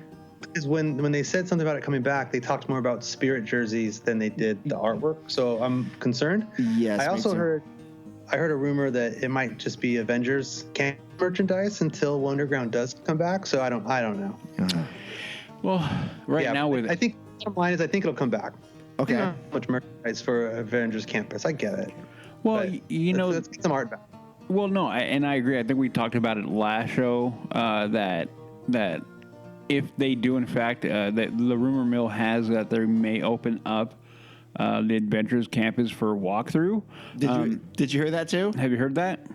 Because when they said something about it coming back, they talked more about Spirit jerseys than they did the artwork. So I'm concerned. Yes. I also heard a rumor that it might just be Avengers camp merchandise until Wonderground does come back. So I don't know. Well, now I think the bottom line is I think it'll come back. Okay. Not much merchandise for Avengers Campus. I get it. well, But you know, let's get some art back. well, no, I agree. I think we talked about it last show that if they do, in fact, that the rumor mill has that they may open up the Adventures Campus for walkthrough. Did you hear that too? Have you heard that?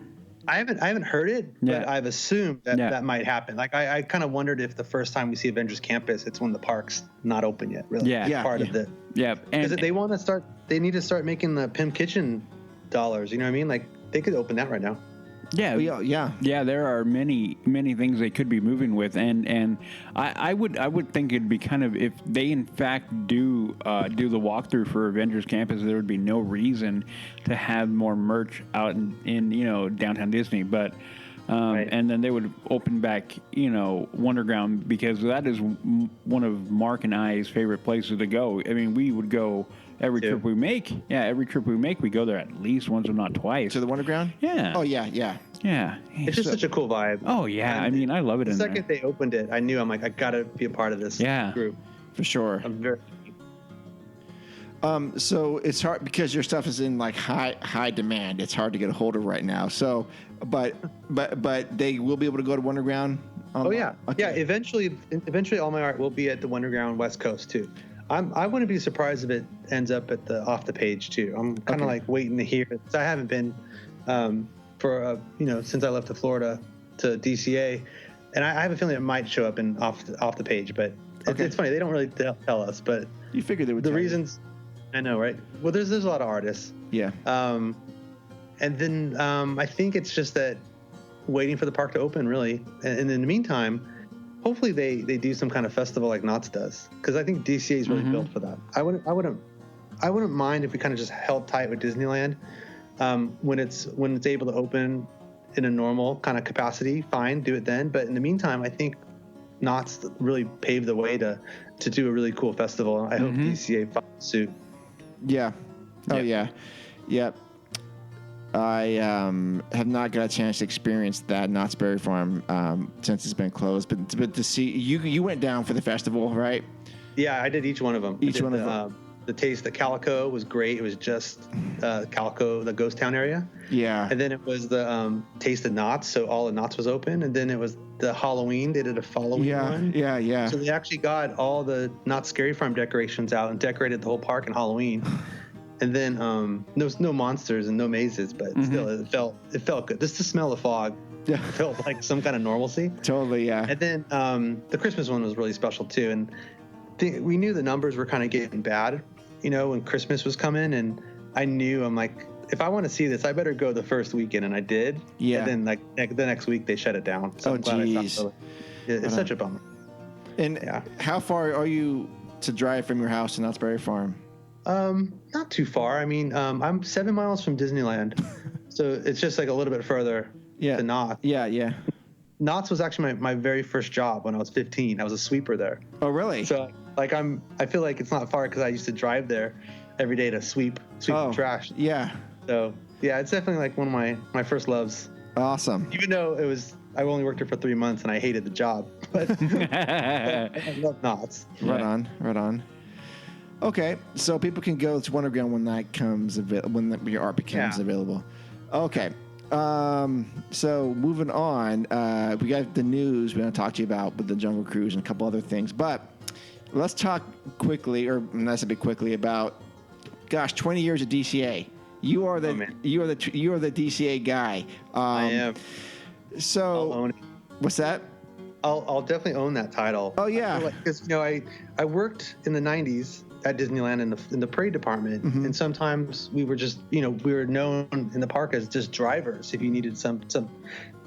I haven't heard it, but Yeah. I've assumed that Yeah. that might happen. Like I kind of wondered if the first time we see Avengers Campus, it's when the park's not open yet. Really, Yeah. It's part of the. Yeah, Because and they want to start. They need to start making the Pimp Kitchen dollars. You know what I mean? Like they could open that right now. yeah, there are many things they could be moving with, and I would think it'd be kind of, if they in fact do the walkthrough for Avengers Campus, there would be no reason to have more merch out in downtown Disney, but. Right. And then they would open back, Wonderground, because that is one of Mark and I's favorite places to go. I mean, we would go every trip we make. Yeah, every trip we make, we go there at least once, if not twice. To the Wonderground? Yeah. Oh yeah. Yeah. It's just such a cool vibe. Oh yeah, And I mean, I love it The in there. second they opened it, I knew I'm like, I gotta be a part of this group. For sure. I'm very. So it's hard because your stuff is in like high demand. It's hard to get a hold of right now. So, but they will be able to go to Wonderground. Oh yeah, Okay. yeah. Eventually, all my art will be at the Wonderground West Coast too. I wouldn't be surprised if it ends up at the off the page too. I'm kind of like waiting to hear. I haven't been for since I left to Florida to DCA, and I have a feeling it might show up in off the page. But it's funny, they don't really tell us. But You figured they would. the tell you. reasons, I know, right? Well, there's a lot of artists. Yeah. And then I think it's just that waiting for the park to open, really. And in the meantime, hopefully they do some kind of festival like Knott's does, because I think DCA is really built for that. I wouldn't mind if we kind of just held tight with Disneyland when it's able to open in a normal kind of capacity. Fine, do it then. But in the meantime, I think Knott's really paved the way to do a really cool festival. I hope DCA follows suit. Yeah. Oh yeah. Yep. I have not got a chance to experience that Knott's Berry Farm since it's been closed, but to see you went down for the festival, right? Yeah, I did each one of them. Each one of them. The taste at Calico was great. It was just Calico, the ghost town area. Yeah. And then it was the taste of Knott's, so all of Knott's was open. And then it was the Halloween. They did a Halloween one. Yeah. So they actually got all the Knott's Scary Farm decorations out and decorated the whole park in Halloween. And then there was no monsters and no mazes, but still it felt good. Just the smell of fog felt like some kind of normalcy. Totally, yeah. And then the Christmas one was really special too. And we knew the numbers were kind of getting bad, when Christmas was coming. And I knew, I'm like, if I want to see this, I better go the first weekend. And I did. Yeah. And then the next week they shut it down. So I'm glad I stopped. It's such a bummer. And how far are you to drive from your house to Knott's Berry Farm? Not too far. I mean, I'm 7 miles from Disneyland, so it's just like a little bit further to Knott's. Yeah. Knott's was actually my very first job when I was 15. I was a sweeper there. Oh, really? So like I feel like it's not far because I used to drive there every day to sweep the trash. Yeah. So yeah, it's definitely like one of my first loves. Awesome. Even though I only worked there for 3 months and I hated the job, but I love Knott's. Right on. Okay, so people can go to Wonderground when that comes when your art becomes available. Okay, so moving on, we got the news we're going to talk to you about with the Jungle Cruise and a couple other things, but let's talk quickly, or not a bit quickly, about 20 years of DCA. You are the DCA guy. I am. So I'll own it. What's that? I'll definitely own that title. Oh yeah, because I worked in the 90s at Disneyland in the parade department, and sometimes we were just we were known in the park as just drivers if you needed some to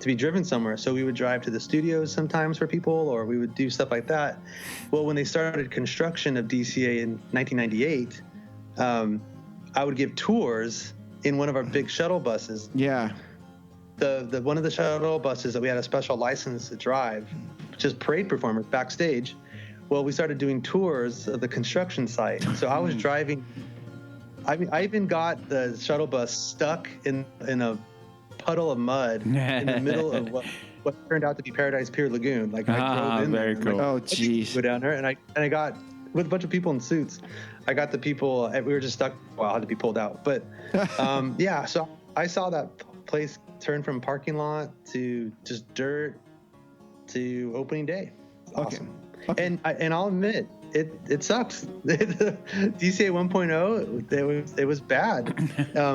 be driven somewhere. So we would drive to the studios sometimes for people, or we would do stuff like that. Well, when they started construction of DCA in 1998, I would give tours in one of our big shuttle buses. Yeah. The one of the shuttle buses that we had a special license to drive, just parade performers backstage. Well, we started doing tours of the construction site. So I was driving. I even got the shuttle bus stuck in a puddle of mud in the middle of what turned out to be Paradise Pier Lagoon. Like I drove in very there. Cool. Like, oh, jeez. Go down there, and I got with a bunch of people in suits. I got the people. We were just stuck. Well, I had to be pulled out. But yeah, so I saw that place turn from parking lot to just dirt to opening day. Awesome. Okay. And I'll admit it sucks. DCA 1.0 it was bad.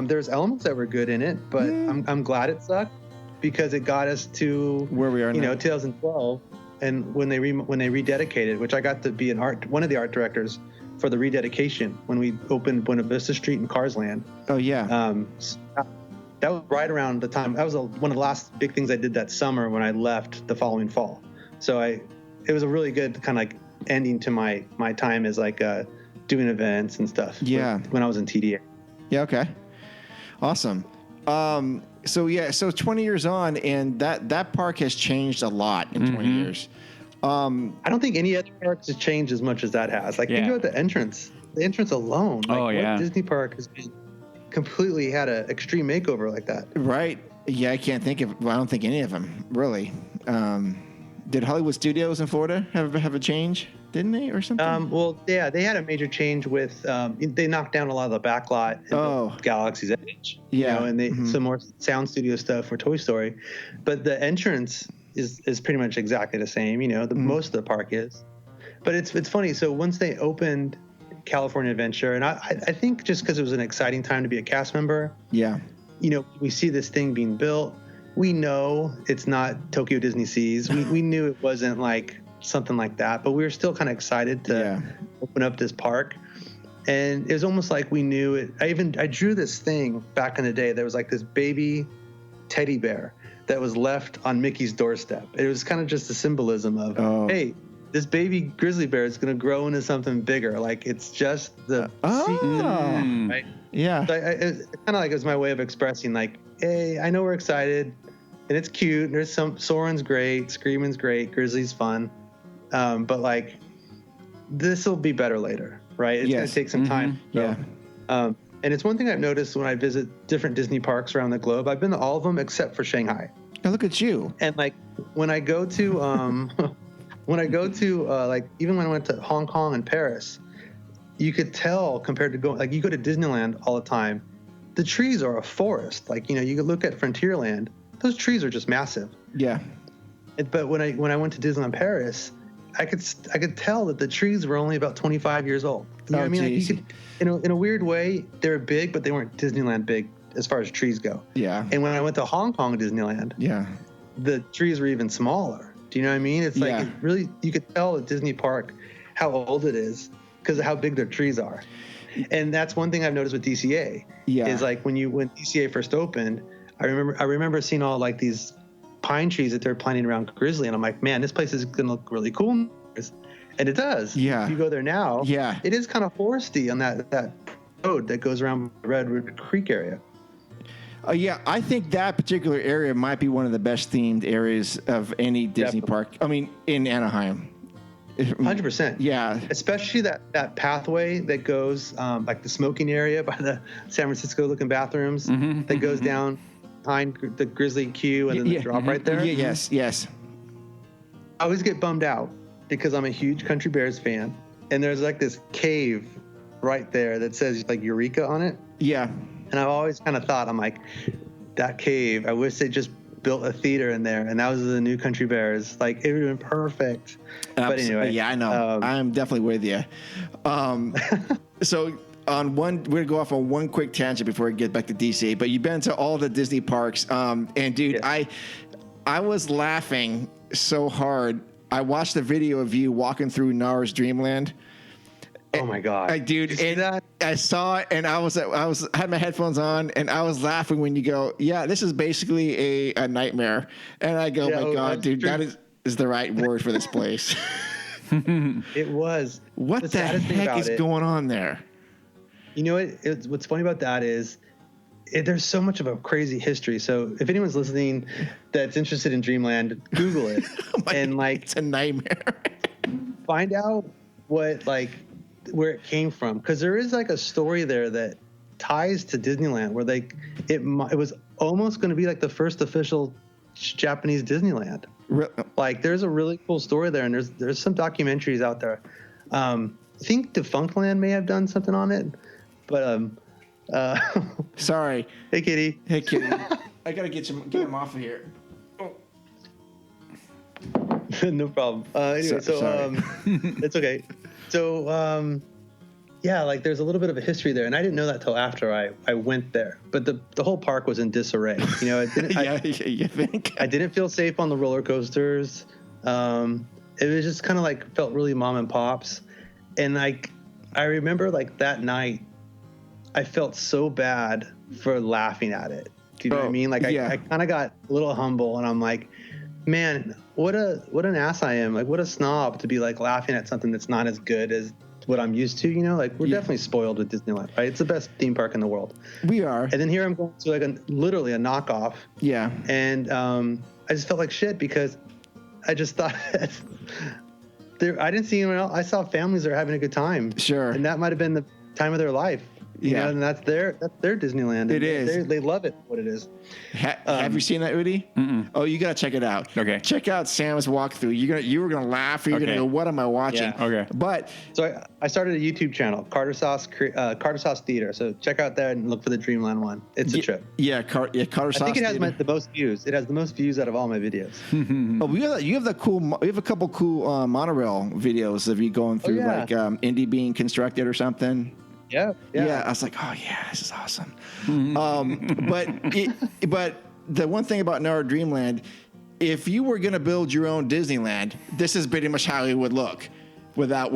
There's elements that were good in it, but I'm glad it sucked because it got us to where we are now. 2012, and when they rededicated, which I got to be one of the art directors for the rededication when we opened Buena Vista Street in Cars Land. Oh yeah. So that was right around the time. That was one of the last big things I did that summer when I left the following fall. So it was a really good kind of like ending to my time as like doing events and stuff. Yeah. When I was in TDA. Yeah. Okay. Awesome. So 20 years on, and that park has changed a lot in 20 years. I don't think any other park has changed as much as that has. Like think about the entrance. The entrance alone. Like, what Disney park has been completely had an extreme makeover like that. Right. Yeah, I can't think of. Well, I don't think any of them really. Did Hollywood Studios in Florida have a change? Didn't they, or something? Well, yeah, they had a major change with. They knocked down a lot of the backlot in Galaxy's Edge. Yeah, and some more sound studio stuff for Toy Story, but the entrance is pretty much exactly the same. Most of the park is, but it's funny. So once they opened California Adventure, and I think just because it was an exciting time to be a cast member. Yeah. We see this thing being built. We know it's not Tokyo Disney Seas. We knew it wasn't like something like that, but we were still kind of excited to open up this park. And it was almost like we knew it. I drew this thing back in the day. There was like this baby teddy bear that was left on Mickey's doorstep. It was kind of just a symbolism of, hey, this baby grizzly bear is going to grow into something bigger. Like it's just the seed, right? Yeah. So it's kind of like it was my way of expressing like, hey, I know we're excited and it's cute. There's Soarin's great, Screaming's great, Grizzly's fun. But like this will be better later, right? It's going to take some time. Yeah. And it's one thing I've noticed when I visit different Disney parks around the globe. I've been to all of them except for Shanghai. Oh, look at you. And like when I go to like even when I went to Hong Kong and Paris, you could tell compared to you go to Disneyland all the time, the trees are a forest. Like, you could look at Frontierland, those trees are just massive. Yeah. But when I went to Disneyland Paris, I could tell that the trees were only about 25 years old. You know what I mean? Like you could, in a weird way, they were big, but they weren't Disneyland big as far as trees go. Yeah. And when I went to Hong Kong Disneyland, the trees were even smaller. Do you know what I mean? It's like it really, you could tell at Disney Park how old it is because of how big their trees are. And that's one thing I've noticed with DCA. Yeah. Is like when DCA first opened, I remember seeing all like these pine trees that they're planting around Grizzly, and I'm like, man, this place is gonna look really cool. And it does. Yeah. If you go there now, it is kind of foresty on that road that goes around Redwood Creek area. I think that particular area might be one of the best themed areas of any Disney park. I mean, in Anaheim. 100%. Yeah. Especially that pathway that goes like the smoking area by the San Francisco looking bathrooms that goes down behind the Grizzly Q and then the drop right there. Yes. I always get bummed out because I'm a huge Country Bears fan, and there's like this cave right there that says like Eureka on it. Yeah. And I've always kind of thought, I'm like, that cave, I wish they just built a theater in there, and that was the new Country Bears. Like, it would have been perfect. But anyway. Yeah, I know. I'm definitely with you. So we're going to go off on one quick tangent before we get back to DC, but you've been to all the Disney parks. And dude, I was laughing so hard. I watched the video of you walking through Nara's Dreamland. Oh my God, dude! And I saw it, and I had my headphones on, and I was laughing when you go, "Yeah, this is basically a nightmare." And I go, "My God, dude, that is the right word for this place." It was. What the heck is going on there? You know what? What's funny about that is there's so much of a crazy history. So if anyone's listening that's interested in Dreamland, Google it, and like it's a nightmare. Find out what where it came from, because there is like a story there that ties to Disneyland where it was almost going to be like the first official Japanese Disneyland. Like there's a really cool story there, and there's some documentaries out there. I think Defunctland may have done something on it, but sorry. Hey kitty. I gotta get him off of here. No problem. Anyway, it's okay. So, like there's a little bit of a history there, and I didn't know that till after I went there. But the whole park was in disarray. You know, you think? I didn't feel safe on the roller coasters. It was just kind of felt really mom and pops. And I remember that night, I felt so bad for laughing at it. Do you know what I mean? I kind of got a little humble, and I'm like, man, what an ass I am. What a snob to be laughing at something that's not as good as what I'm used to, you know? We're definitely spoiled with Disneyland, right? It's the best theme park in the world. We are. And then here I'm going to literally a knockoff. Yeah. And I just felt like shit because I just thought I didn't see anyone else. I saw families that are having a good time. Sure. And that might have been the time of their life. You know, and that's their Disneyland. It is. They love it, what it is. Have you seen that, Udi? Mm-mm. Oh, you got to check it out. Okay. Check out Sam's walkthrough. You were going to laugh. You're going to go, what am I watching? Yeah. Okay. But so I started a YouTube channel, Carter Sauce Theater. So check out there and look for the Dreamland one. It's a trip. Yeah, Carter Sauce. I think it has the most views. It has the most views out of all my videos. You have a couple cool monorail videos of you going through Indy being constructed or something. Yeah. I was like, oh yeah, this is awesome. But the one thing about Nara Dreamland, if you were going to build your own Disneyland, this is pretty much how it would look, without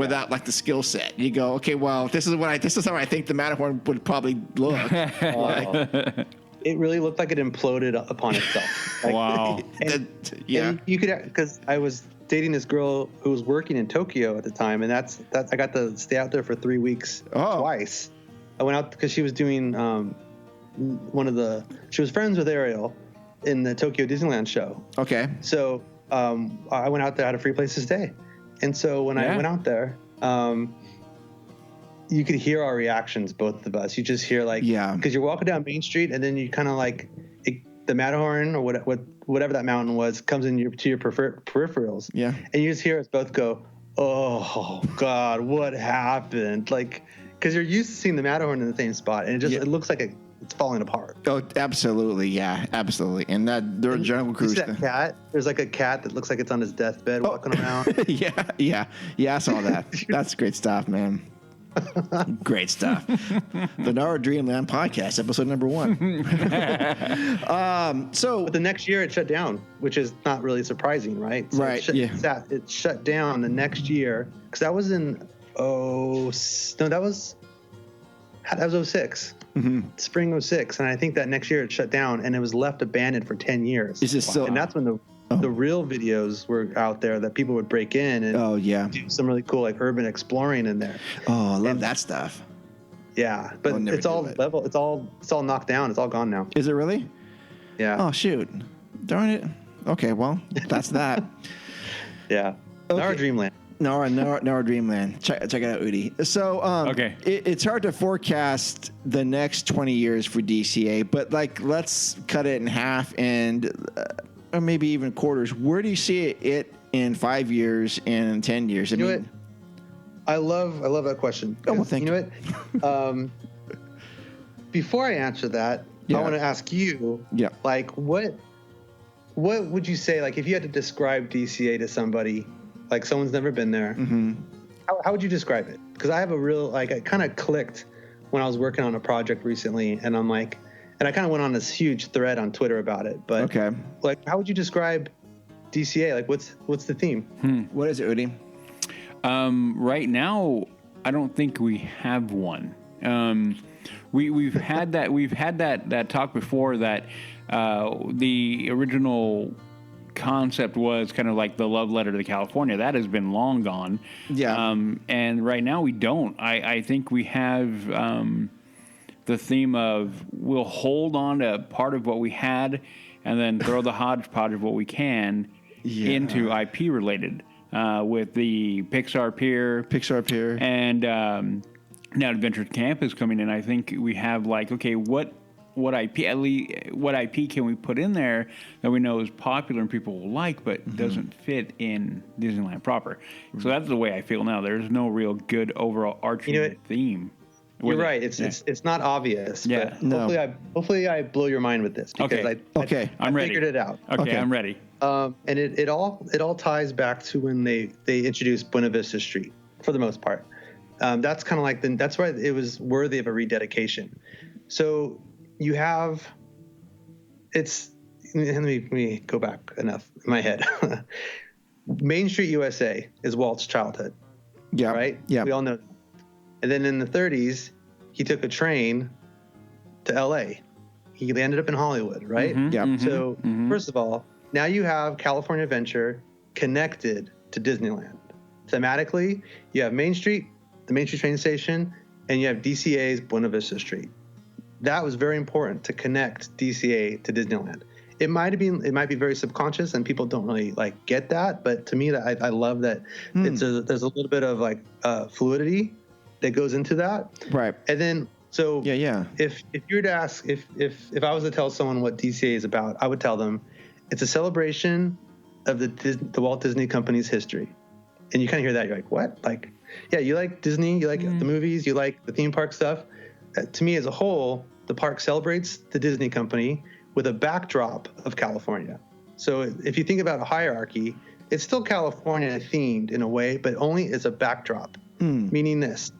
the skill set. You go, okay, well, this is how I think the Matterhorn would probably look. It really looked like it imploded upon itself. Wow. And you could, because I was dating this girl who was working in Tokyo at the time, and that's I got to stay out there for 3 weeks twice. I went out because she was doing she was friends with Ariel in the Tokyo Disneyland show. Okay. So I went out there, I had a free place to stay, and so when I went out there, you could hear our reactions, both of us. You just hear because you're walking down Main Street, and then you kind of the Matterhorn or whatever that mountain was comes to your peripherals. Yeah. And you just hear us both go, oh God, what happened? because you're used to seeing the Matterhorn in the same spot, and it looks like it's falling apart. Oh, absolutely, yeah, absolutely. And that their Jungle Cruise. That cat. There's like a cat that looks like it's on his deathbed walking around. yeah. I saw that. That's great stuff, man. Great stuff. The Nara Dreamland podcast, episode number 1. But the next year it shut down, which is not really surprising, right? So right. It shut down the next year because that was in that was 06. Mm-hmm. Spring 06, and I think that next year it shut down and it was left abandoned for 10 years. Is this still? And that's when the real videos were out there that people would break in and do some really cool like urban exploring in there. Oh, I love that stuff. Yeah, but it's all level. It's all knocked down. It's all gone now. Is it really? Yeah. Oh shoot! Darn it. Okay, well that's that. Yeah. Okay. Nara Dreamland. Nara Dreamland. Check it out, Udi. So, it's hard to forecast the next 20 years for DCA, but like, let's cut it in half and or maybe even quarters. Where do you see it in 5 years and in 10 years? What? I love that question. Oh, well, thank you. You know what? Before I answer that, I want to ask you, like, what would you say, like, if you had to describe DCA to somebody? Like someone's never been there. Mm-hmm. How would you describe it? Because I have a real, like, it kind of clicked when I was working on a project recently, and I'm like, and I kind of went on this huge thread on Twitter about it. But like, how would you describe DCA? Like, what's the theme? What is it, Udi? Right now, I don't think we have one. We've had that talk before that the original concept was kind of like the love letter to California. That has been long gone. Yeah. And right now we don't. I think we have the theme of we'll hold on to part of what we had and then throw the hodgepodge of what we can into IP related with the Pixar Pier. And now Adventure Camp is coming in. I think we have like, okay, what IP can we put in there that we know is popular and people will like, but doesn't fit in Disneyland proper? So that's the way I feel now. There's no real good overall arching theme. You're right. It's not obvious. Yeah. But hopefully I blow your mind with this because I'm ready. Figured it out. Okay, I'm ready. And it all ties back to when they introduced Buena Vista Street for the most part. That's kind of like that's why it was worthy of a rededication. So you have let me go back enough in my head. Main Street USA is Walt's childhood. Yeah. Right? Yeah. We all know that. And then in the 30s, he took a train to LA. He ended up in Hollywood, right? So first of all, now you have California Adventure connected to Disneyland. Thematically, you have Main Street, the Main Street train station, and you have DCA's Buena Vista Street. That was very important to connect DCA to Disneyland. It might be very subconscious and people don't really like get that, but to me, I love that there's a little bit of like fluidity that goes into that. Right. And then if you were to ask if I was to tell someone what DCA is about, I would tell them it's a celebration of the Walt Disney Company's history. And you kind of hear that, you're like, what? Like, yeah, you like Disney, you like the movies, you like the theme park stuff. To me, as a whole, the park celebrates the Disney Company with a backdrop of California. So if you think about a hierarchy, it's still California themed in a way, but only as a backdrop. Meaning this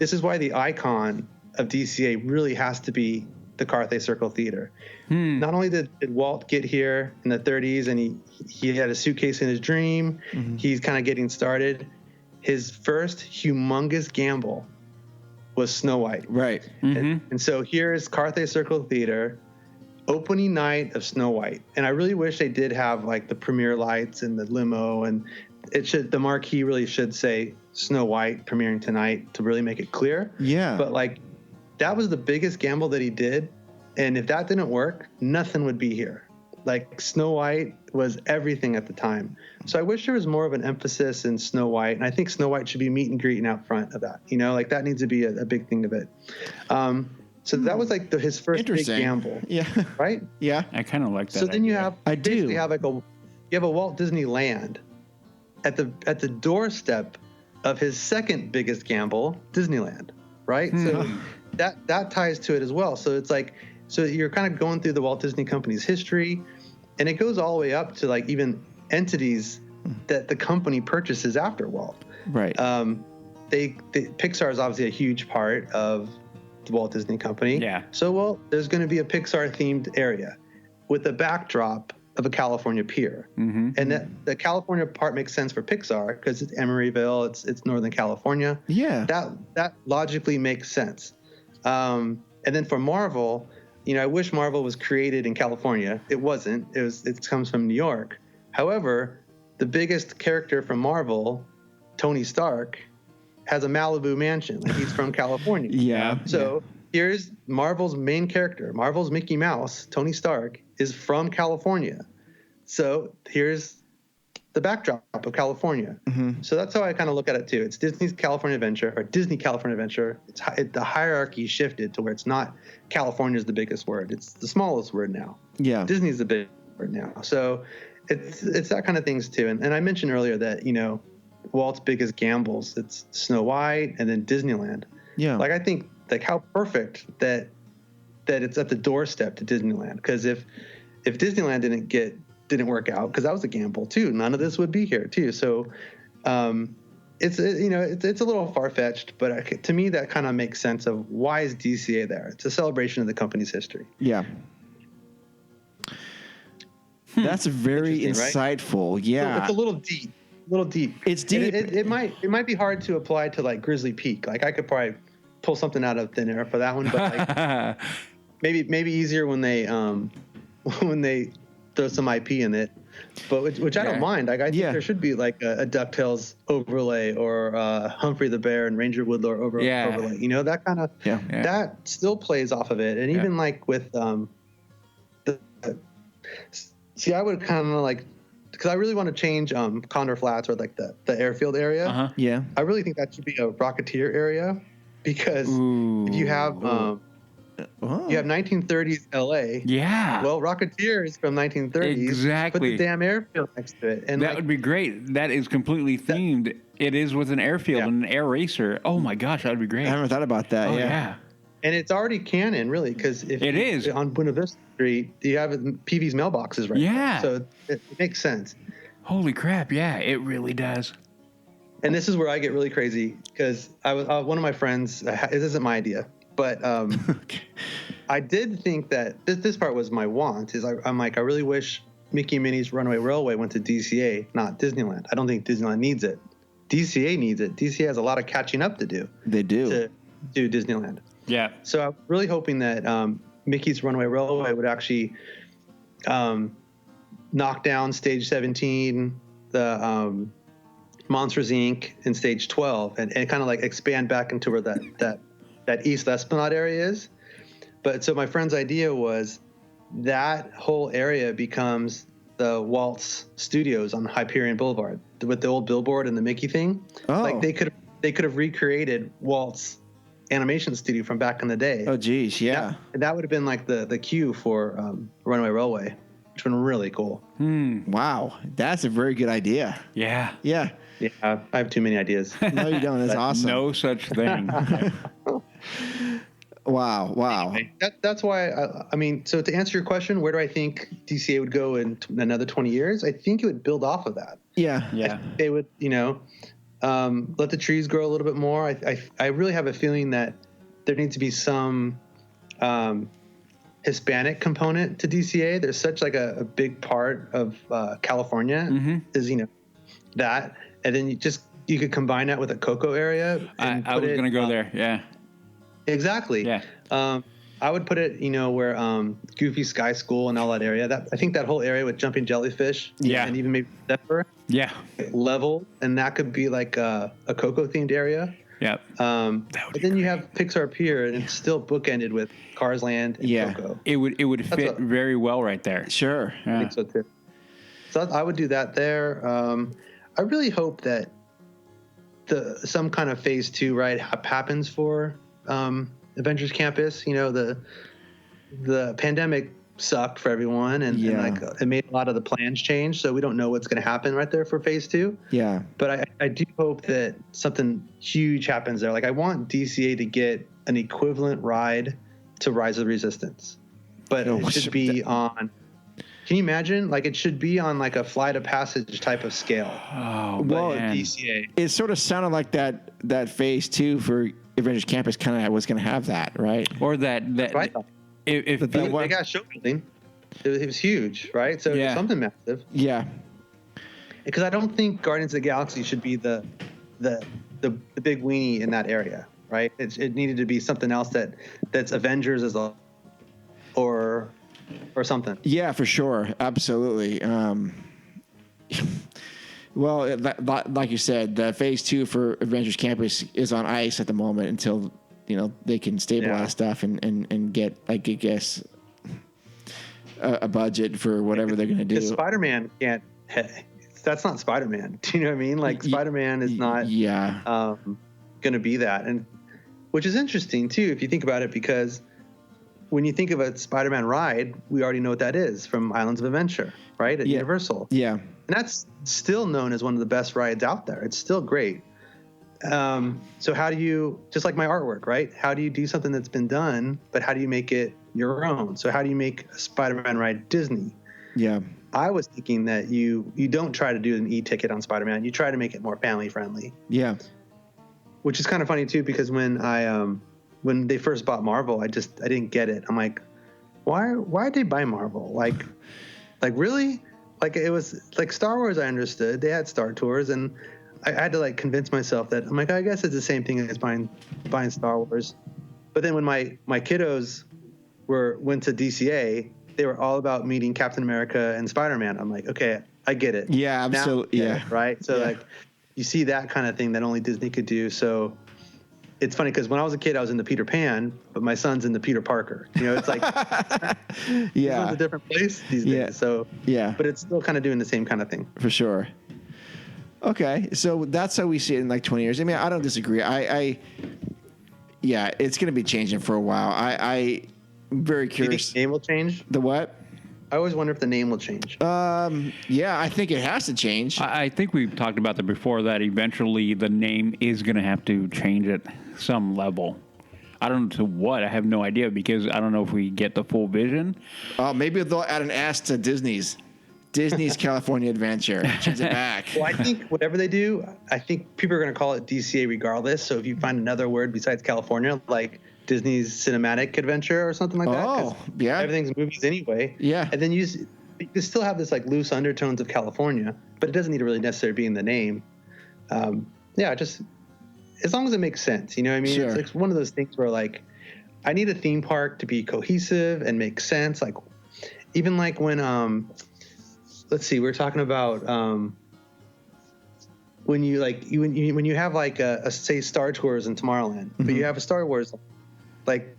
is why the icon of DCA really has to be the Carthay Circle Theater. Not only did Walt get here in the 30s and he had a suitcase in his dream, he's kind of getting started. His first humongous gamble was Snow White. Right. And so here is Carthay Circle Theater, opening night of Snow White. And I really wish they did have like the premiere lights and the limo, and the marquee really should say Snow White premiering tonight to really make it clear. Yeah. But like that was the biggest gamble that he did. And if that didn't work, nothing would be here. Like Snow White was everything at the time. So I wish there was more of an emphasis in Snow White. And I think Snow White should be meet and greeting out front of that. You know, like that needs to be a big thing of it. So that was like his first big gamble. Yeah. Right? Yeah. I kind of like that. So then you have you have like you have a Walt Disney Land at the doorstep of his second biggest gamble, Disneyland. right? So that ties to it as well. So it's like, so you're kind of going through the Walt Disney Company's history, and it goes all the way up to like even entities that the company purchases after Walt. Right. Pixar is obviously a huge part of the Walt Disney Company. Yeah. So, well, there's going to be a Pixar-themed area with a backdrop of a California pier. Mm-hmm. And that the California part makes sense for Pixar because it's Emeryville, it's Northern California. Yeah. That logically makes sense. And then for Marvel, I wish Marvel was created in California. It wasn't. It comes from New York. However, the biggest character from Marvel, Tony Stark, has a Malibu mansion. Like, he's from California. Yeah. So here's Marvel's main character. Marvel's Mickey Mouse, Tony Stark, is from California. So here's the backdrop of California. Mm-hmm. So that's how I kind of look at it too. It's Disney's California Adventure, or Disney California Adventure. The hierarchy shifted to where it's not California is the biggest word. It's the smallest word now. Yeah. Disney's the big word now. So it's that kind of things too. And I mentioned earlier that, Walt's biggest gambles, it's Snow White and then Disneyland. Yeah. Like, I think like how perfect that it's at the doorstep to Disneyland. Because if Disneyland didn't work out, because that was a gamble too, none of this would be here too. So it's a little far-fetched, but to me that kind of makes sense of why is DCA there. It's a celebration of the company's history. Yeah. That's very Right? insightful. Yeah. It's a little deep. It's deep. It might be hard to apply to like Grizzly Peak. Like, I could probably pull something out of thin air for that one, but like maybe easier when they throw some IP in it. But which I don't mind. Like, I think there should be like a DuckTales overlay or Humphrey the Bear and Ranger Woodlore overlay. That kind of that still plays off of it. And even like with I would kind of like, because I really want to change Condor Flats, or like the airfield area. Uh-huh. Yeah. I really think that should be a Rocketeer area, because if you have you have 1930s LA. Yeah. Well, Rocketeer is from 1930s. Exactly. Put the damn airfield next to it, and that would be great. That is completely themed. It is with an airfield and an air racer. Oh my gosh, that would be great. I haven't thought about that. Oh, yeah. And it's already canon, really, because if it is on Buena Vista Street, you have PV's mailboxes right there. So it makes sense. Holy crap! Yeah, it really does. And this is where I get really crazy, because I was one of my friends. This isn't my idea, but I did think that this part was my want. I'm like, I really wish Mickey and Minnie's Runaway Railway went to DCA, not Disneyland. I don't think Disneyland needs it. DCA needs it. DCA has a lot of catching up to do. They do. To do Disneyland. Yeah. So I'm really hoping that Mickey's Runaway Railway would actually knock down Stage 17, the Monsters Inc. in Stage 12, and kind of like expand back into where that East Esplanade area is. But so my friend's idea was that whole area becomes the Walt's Studios on Hyperion Boulevard with the old billboard and the Mickey thing. Oh. Like they could have recreated Walt's animation studio from back in the day. Oh, geez, yeah. That would have been like the cue for Runaway Railway, which would have been really cool. Wow, that's a very good idea. Yeah. Yeah. Yeah, I have too many ideas. No, you don't. That's awesome. No such thing. Wow. Anyway, that's why, I mean, so to answer your question, where do I think DCA would go in another 20 years? I think it would build off of that. Yeah. They would, let the trees grow a little bit more. I really have a feeling that there needs to be some Hispanic component to DCA. There's such like a big part of California is, that. And then you could combine that with a cocoa area. I was going to go there. Yeah. Exactly. Yeah. I would put it, where Goofy Sky School and all that area. I think that whole area with jumping jellyfish. Yeah. And even maybe Zephyr. Yeah. Level, and that could be like a cocoa themed area. Yeah. But then you have Pixar Pier, and it's still bookended with Cars Land and Coco. It would fit very well right there. Sure. Yeah. I think so too. So I would do that there. I really hope that some kind of phase 2 ride happens for Avengers Campus. The pandemic sucked for everyone, and like it made a lot of the plans change. So we don't know what's going to happen right there for phase 2. Yeah. But I do hope that something huge happens there. Like I want DCA to get an equivalent ride to Rise of the Resistance, but it should be on. Can you imagine? Like it should be on like a Flight of Passage type of scale. Oh, well, man. DCA. It sort of sounded like that phase 2 for Avengers Campus kind of was going to have that, right? Or that Right. if They got show building. It was huge, right? So it was something massive. Yeah. Because I don't think Guardians of the Galaxy should be the big weenie in that area, right? It needed to be something else that's Avengers as a or something. Yeah, for sure, absolutely. Well, like you said, the phase 2 for Avengers Campus is on ice at the moment until they can stabilize stuff and get, I guess, a budget for whatever they're going to do. Spider-Man can't. That's not Spider-Man. Do you know what I mean? Like Spider-Man is not. Going to be that, and which is interesting too if you think about it, because when you think of a Spider-Man ride, we already know what that is from Islands of Adventure, right? At Universal. Yeah. And that's still known as one of the best rides out there. It's still great. So how do you, just like my artwork, right? How do you do something that's been done, but how do you make it your own? So how do you make a Spider-Man ride Disney? Yeah. I was thinking that you don't try to do an e-ticket on Spider-Man. You try to make it more family friendly. Yeah. Which is kind of funny too, because when they first bought Marvel, I didn't get it. I'm like, why'd they buy Marvel? Like really? Like it was like Star Wars. I understood they had Star Tours, and I had to like convince myself that I'm like, I guess it's the same thing as buying Star Wars. But then when my kiddos went to DCA, they were all about meeting Captain America and Spider-Man. I'm like, okay, I get it. Yeah, absolutely. Yeah. Right. So like, you see that kind of thing that only Disney could do. So it's funny because when I was a kid, I was into Peter Pan, but my son's into Peter Parker. It's like, it's a different place these days. So but it's still kind of doing the same kind of thing. For sure. Okay, so that's how we see it in like 20 years. I mean, I don't disagree. It's going to be changing for a while. I'm very curious. Do you think the name will change? The what? I always wonder if the name will change. I think it has to change. I think we've talked about that before, that eventually the name is going to have to change at some level. I don't know to what. I have no idea, because I don't know if we get the full vision. Maybe they'll add an S to Disney's California Adventure. Change it back. Well, I think whatever they do, I think people are going to call it DCA regardless. So if you find another word besides California, like Disney's Cinematic Adventure or something like that. Oh, yeah. Everything's movies anyway. Yeah. And then you still have this like loose undertones of California, but it doesn't need to really necessarily be in the name. Just as long as it makes sense, you know what I mean? Sure. It's one of those things where like, I need a theme park to be cohesive and make sense. Like even like when, let's see, we were talking about, when you have like say Star Tours in Tomorrowland, but you have a Star Wars, like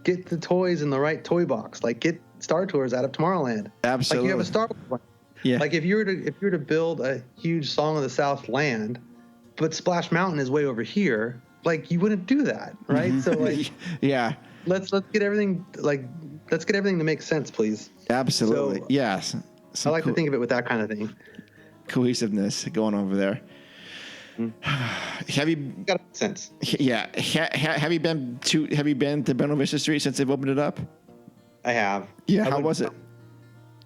get the toys in the right toy box, like get Star Tours out of Tomorrowland. Absolutely. Like you have a Star Wars one. Yeah. Like if you were to build a huge Song of the South land, but Splash Mountain is way over here, like you wouldn't do that, right? So like, let's get everything to make sense, please. Absolutely. So, yes. I like to think of it with that kind of thing. Cohesiveness going over there. Have you got sense? Yeah. Have you been to Buena Vista Street since they've opened it up? I have. Yeah. How was it?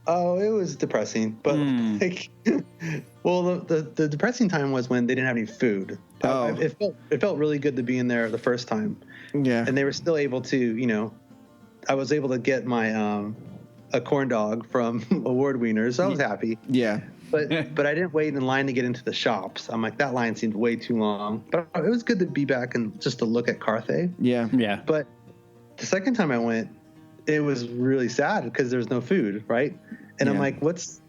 Oh, it was depressing, but the depressing time was when they didn't have any food. It felt really good to be in there the first time. Yeah. And they were still able to, I was able to get my a corn dog from Award Wieners, so I was happy. Yeah. But I didn't wait in line to get into the shops. I'm like, that line seemed way too long. But it was good to be back and just to look at Carthay. Yeah. Yeah. But the second time I went, it was really sad because there's no food, right? And I'm like, it's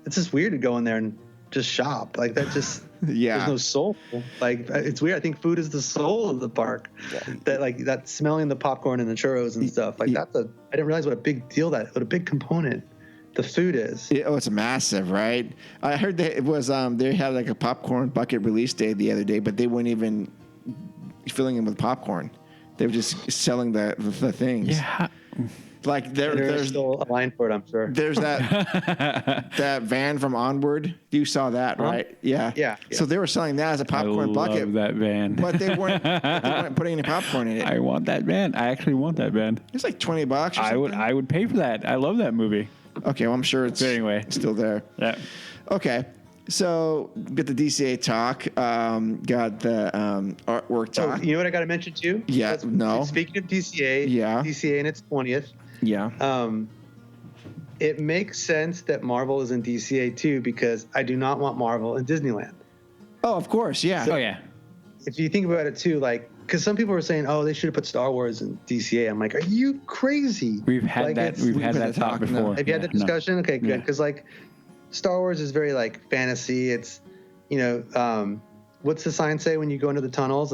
just weird to go in there and just shop. Like that just there's no soul. Like it's weird. I think food is the soul of the park. That like that smelling the popcorn and the churros and stuff. Like I didn't realize what a big deal what a big component the food is. It's massive, right? I heard that it was they had like a popcorn bucket release day the other day, but they weren't even filling them with popcorn. They were just selling the things. Yeah. Like There's there's still a line for it, I'm sure. there's that van from Onward. You saw that, right? Yeah. Yeah. So they were selling that as a popcorn I bucket. love that van. But they weren't putting any popcorn in it. I want that van. I actually want that van. It's like $20 or something. I would pay for that. I love that movie. Okay, well, I'm sure it's But anyway. still there. Yeah. Okay. So, get the DCA talk. Got the artwork So, talk. you know what I got to mention too? Yeah, That's- no. Speaking of DCA, Yeah. DCA in its 20th. Yeah. It makes sense that Marvel is in DCA too because I do not want Marvel in Disneyland. Oh, of course. Yeah. Oh, yeah. If you think about it too, like, because some people were saying, "Oh, they should have put Star Wars in DCA." I'm like, "Are you crazy?" We've had Like, that. it's- We've had had that the talk talk, before. no. Have you had that No. discussion? Okay, good. Yeah. Because like, Star Wars is very like fantasy. It's, what's the sign say when you go into the tunnels?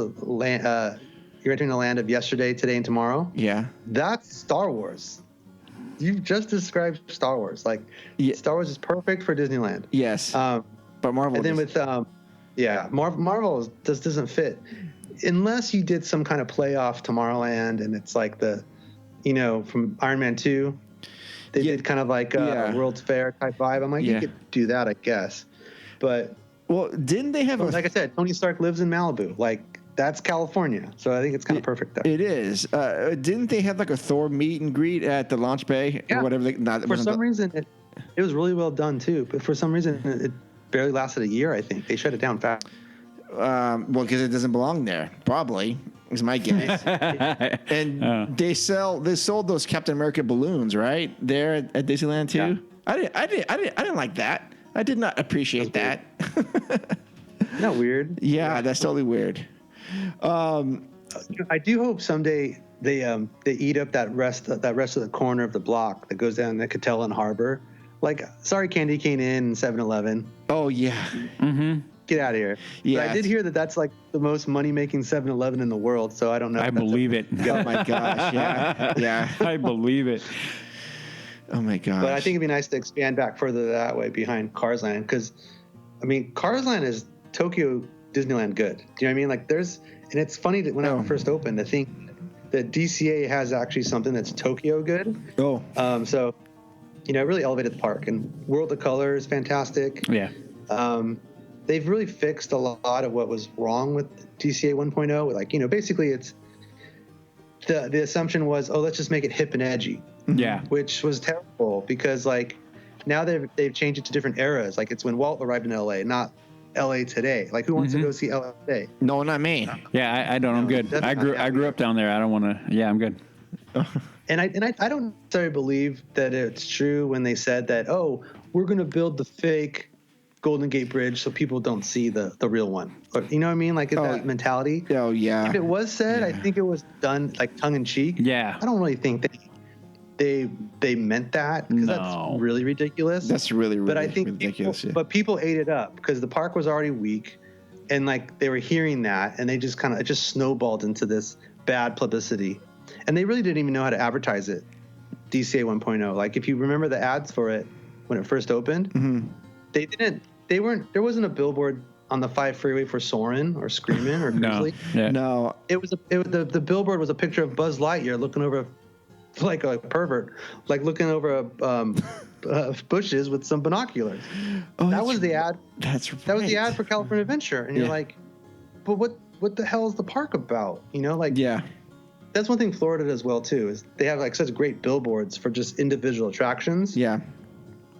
You're entering the land of yesterday, today, and tomorrow. Yeah. That's Star Wars. You've just described Star Wars. Like, Yeah. Star Wars is perfect for Disneyland. Yes. Um, but Marvel. and then just- with Marvel just doesn't fit unless you did some kind of playoff Tomorrowland, and it's like from Iron Man 2, they did kind of like a World's Fair type vibe. I'm like, Yeah. you could do that, I guess, but well, didn't they have a? like I said, Tony Stark lives in Malibu, like that's California, so I think it's kind of perfect there. It is. Didn't they have like a Thor meet and greet at the launch bay or whatever? For some reason, it was really well done too, but for some reason, it barely lasted a year. I think they shut it down fast. Well, because it doesn't belong there. Probably is my guess. And they sold those Captain America balloons right there at Disneyland too. Yeah. I didn't like that. I did not appreciate that. Isn't that weird? Yeah, that's totally weird. I do hope someday they eat up that rest of the corner of the block that goes down to Catellan Harbor. Like, sorry, Candy Cane Inn and 7-Eleven. Oh yeah. Mm-hmm. Get out of here. Yeah. But I did hear that that's like the most money-making 7-Eleven in the world. So I don't know. I believe it. Oh my gosh. Yeah. Yeah. I believe it. Oh my gosh. But I think it'd be nice to expand back further that way behind Cars Land, because I mean, Cars Land is Tokyo Disneyland good. Do you know what I mean? Like, and it's funny that when I first opened, I think that DCA has actually something that's Tokyo good. Oh. So, it really elevated the park, and World of Color is fantastic. Yeah. They've really fixed a lot of what was wrong with DCA 1.0. Like, basically it's the assumption was, let's just make it hip and edgy. Yeah. Which was terrible because like now they've changed it to different eras. Like it's when Walt arrived in LA, not LA today. Like who wants to go see LA today? No, not me. Yeah, I don't. I'm good. I grew up down there. I don't want to. Yeah, I'm good. And I don't necessarily believe that it's true when they said that, we're going to build the fake Golden Gate Bridge so people don't see the real one. Or, you know what I mean? Like that mentality. Oh yeah. If it was said, I think it was done like tongue in cheek. Yeah. I don't really think that they meant that because that's really ridiculous. That's really but I think ridiculous. people ate it up because the park was already weak, and like they were hearing that, and they just it just snowballed into this bad publicity, and they really didn't even know how to advertise it. DCA 1.0. Like if you remember the ads for it when it first opened, they didn't. They weren't. There wasn't a billboard on the 5 freeway for Soarin' or Screamin' or Grizzly. Yeah. No. The billboard was a picture of Buzz Lightyear looking over like a pervert, like looking over bushes with some binoculars. That was the ad. That's right. That was the ad for California Adventure, and you're like, but what the hell is the park about? That's one thing Florida does well too, is they have like such great billboards for just individual attractions. Yeah.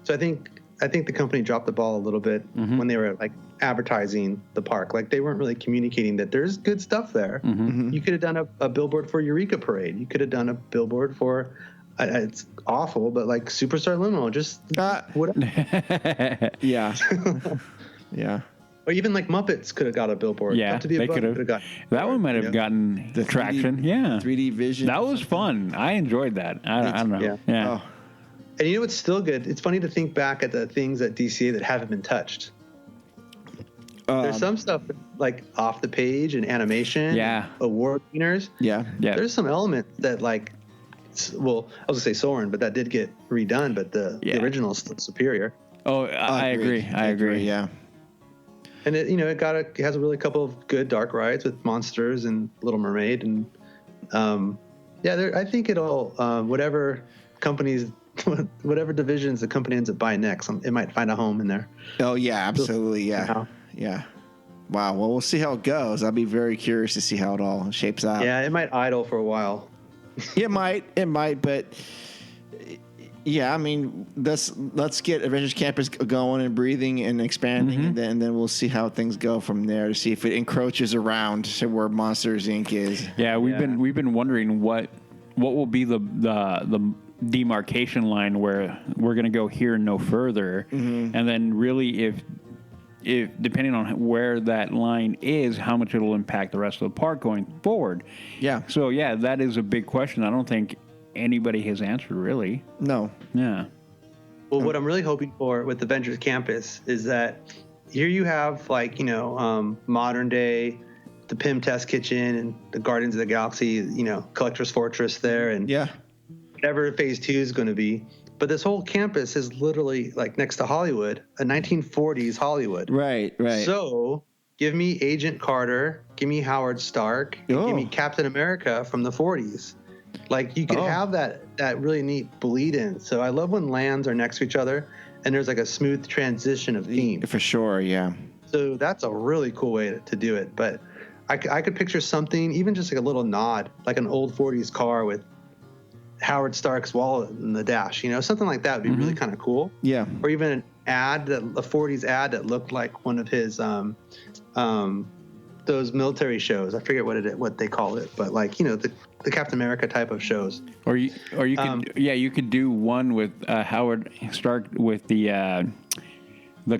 So I think the company dropped the ball a little bit when they were like advertising the park. Like they weren't really communicating that there's good stuff there. You could have done a billboard for Eureka Parade. You could have done a billboard for it's awful, but like Superstar Limo, just whatever. Yeah. Yeah. Or even like Muppets could have got a billboard. Yeah, they could have. That one might have gotten the traction. Yeah. 3D vision. That was fun. I enjoyed that. I don't know. Yeah. Oh. And you know what's still good? It's funny to think back at the things at DCA that haven't been touched. There's some stuff like off the page and animation. Yeah. Award winners. Yeah. Yeah. There's some elements that like, well, I was gonna say Soarin', but that did get redone. But the original is still superior. Oh, I agree. I agree. Yeah. And it has a really couple of good dark rides with Monsters and Little Mermaid, and I think it'll whatever divisions the company ends up buying next, it might find a home in there. Oh yeah, absolutely, yeah. Wow. Well, we'll see how it goes. I'll be very curious to see how it all shapes out. Yeah, it might idle for a while. It might, but yeah, I mean, let's get Avengers Campus going and breathing and expanding, and then we'll see how things go from there to see if it encroaches around to where Monsters Inc. is. Yeah, we've been wondering what will be the demarcation line where we're going to go here and no further, and then really if depending on where that line is, how much it'll impact the rest of the park going forward. Yeah. So yeah, that is a big question. I don't think anybody has answered really. No. Yeah. Well, what I'm really hoping for with Avengers Campus is that here you have modern day, the PIM Test Kitchen and the Guardians of the Galaxy, Collector's Fortress there, and whatever Phase 2 is going to be. But this whole campus is literally like next to Hollywood, a 1940s Hollywood. Right. So give me Agent Carter, give me Howard Stark, and give me Captain America from the 40s. Like you could have that really neat bleed in. So I love when lands are next to each other and there's like a smooth transition of theme. For sure, yeah. So that's a really cool way to do it. But I could picture something, even just like a little nod, like an old 40s car with Howard Stark's wallet in the dash, something like that would be really kind of cool. Yeah. Or even an ad, a 40s ad that looked like one of his those military shows. I forget what they call it, but like the Captain America type of shows. Or you could you could do one with Howard Stark with the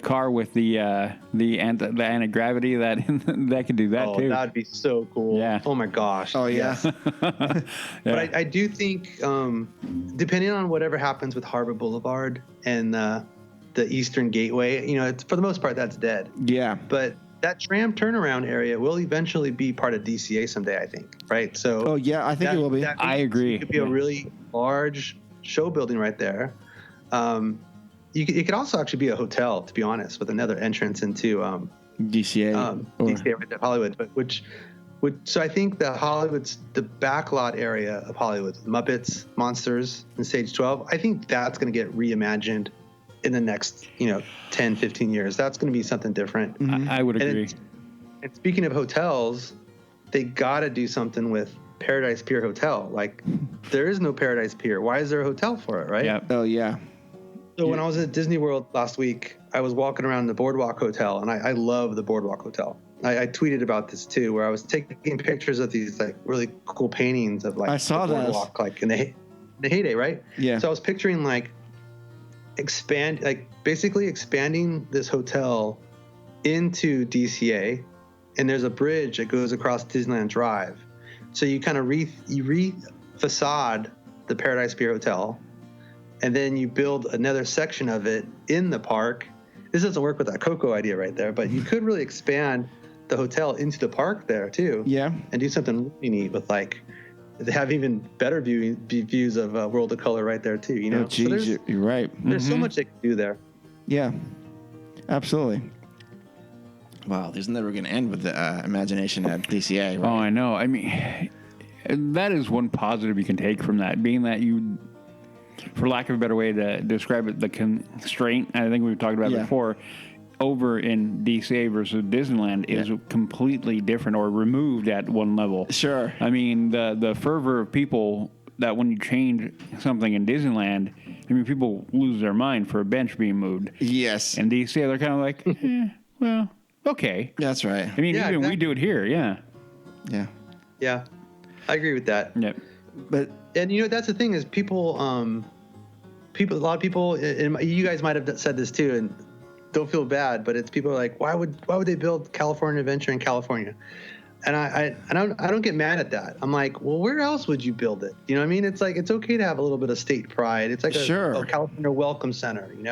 car with the anti-gravity that could do that too. Oh, that'd be so cool. Yeah. Oh my gosh. Oh yeah. Yes. But I do think depending on whatever happens with Harbor Boulevard and the Eastern Gateway, it's, for the most part that's dead. Yeah. But that tram turnaround area will eventually be part of DCA someday, I think. Right. So. Oh yeah, I think it will be. I agree. It could be a really large show building right there. It could also actually be a hotel, to be honest, with another entrance into DCA. DCA right there, Hollywood. But so I think the backlot area of Hollywood, Muppets, Monsters, and Stage 12, I think that's going to get reimagined in the next 10, 15 years. That's going to be something different. I would agree. And speaking of hotels, they got to do something with Paradise Pier Hotel. Like, there is no Paradise Pier. Why is there a hotel for it, right? Yeah. Oh yeah. So when I was at Disney World last week, I was walking around the Boardwalk Hotel, and I love the Boardwalk Hotel. I tweeted about this too, where I was taking pictures of these like really cool paintings of like I saw the those. Boardwalk, like in the heyday, right? Yeah. So I was picturing basically expanding this hotel into DCA, and there's a bridge that goes across Disneyland Drive. So you kind of re-facade the Paradise Pier Hotel, and then you build another section of it in the park. This doesn't work with that Coco idea right there, but you could really expand the hotel into the park there too. Yeah. And do something really neat with they have even better views of World of Color right there too. Oh, geez, so you're right. There's so much they can do there. Yeah. Absolutely. Wow, there's never going to end with the imagination at DCA. Right? Oh, I know. I mean, that is one positive you can take from that, being that you, for lack of a better way to describe it, the constraint, I think we've talked about it before, over in DCA versus Disneyland is completely different or removed at one level. Sure. I mean, the fervor of people that when you change something in Disneyland, I mean, people lose their mind for a bench being moved. Yes. And DCA, they're kind of like, well, okay. That's right. I mean, even we do it here, yeah. Yeah. Yeah, I agree with that. Yep. And that's the thing is people, a lot of people, and you guys might have said this too, and don't feel bad, but it's people are like, why would they build California Adventure in California? And I don't get mad at that. I'm like, well, where else would you build it? You know what I mean? It's like, it's okay to have a little bit of state pride. It's like a California Welcome Center, and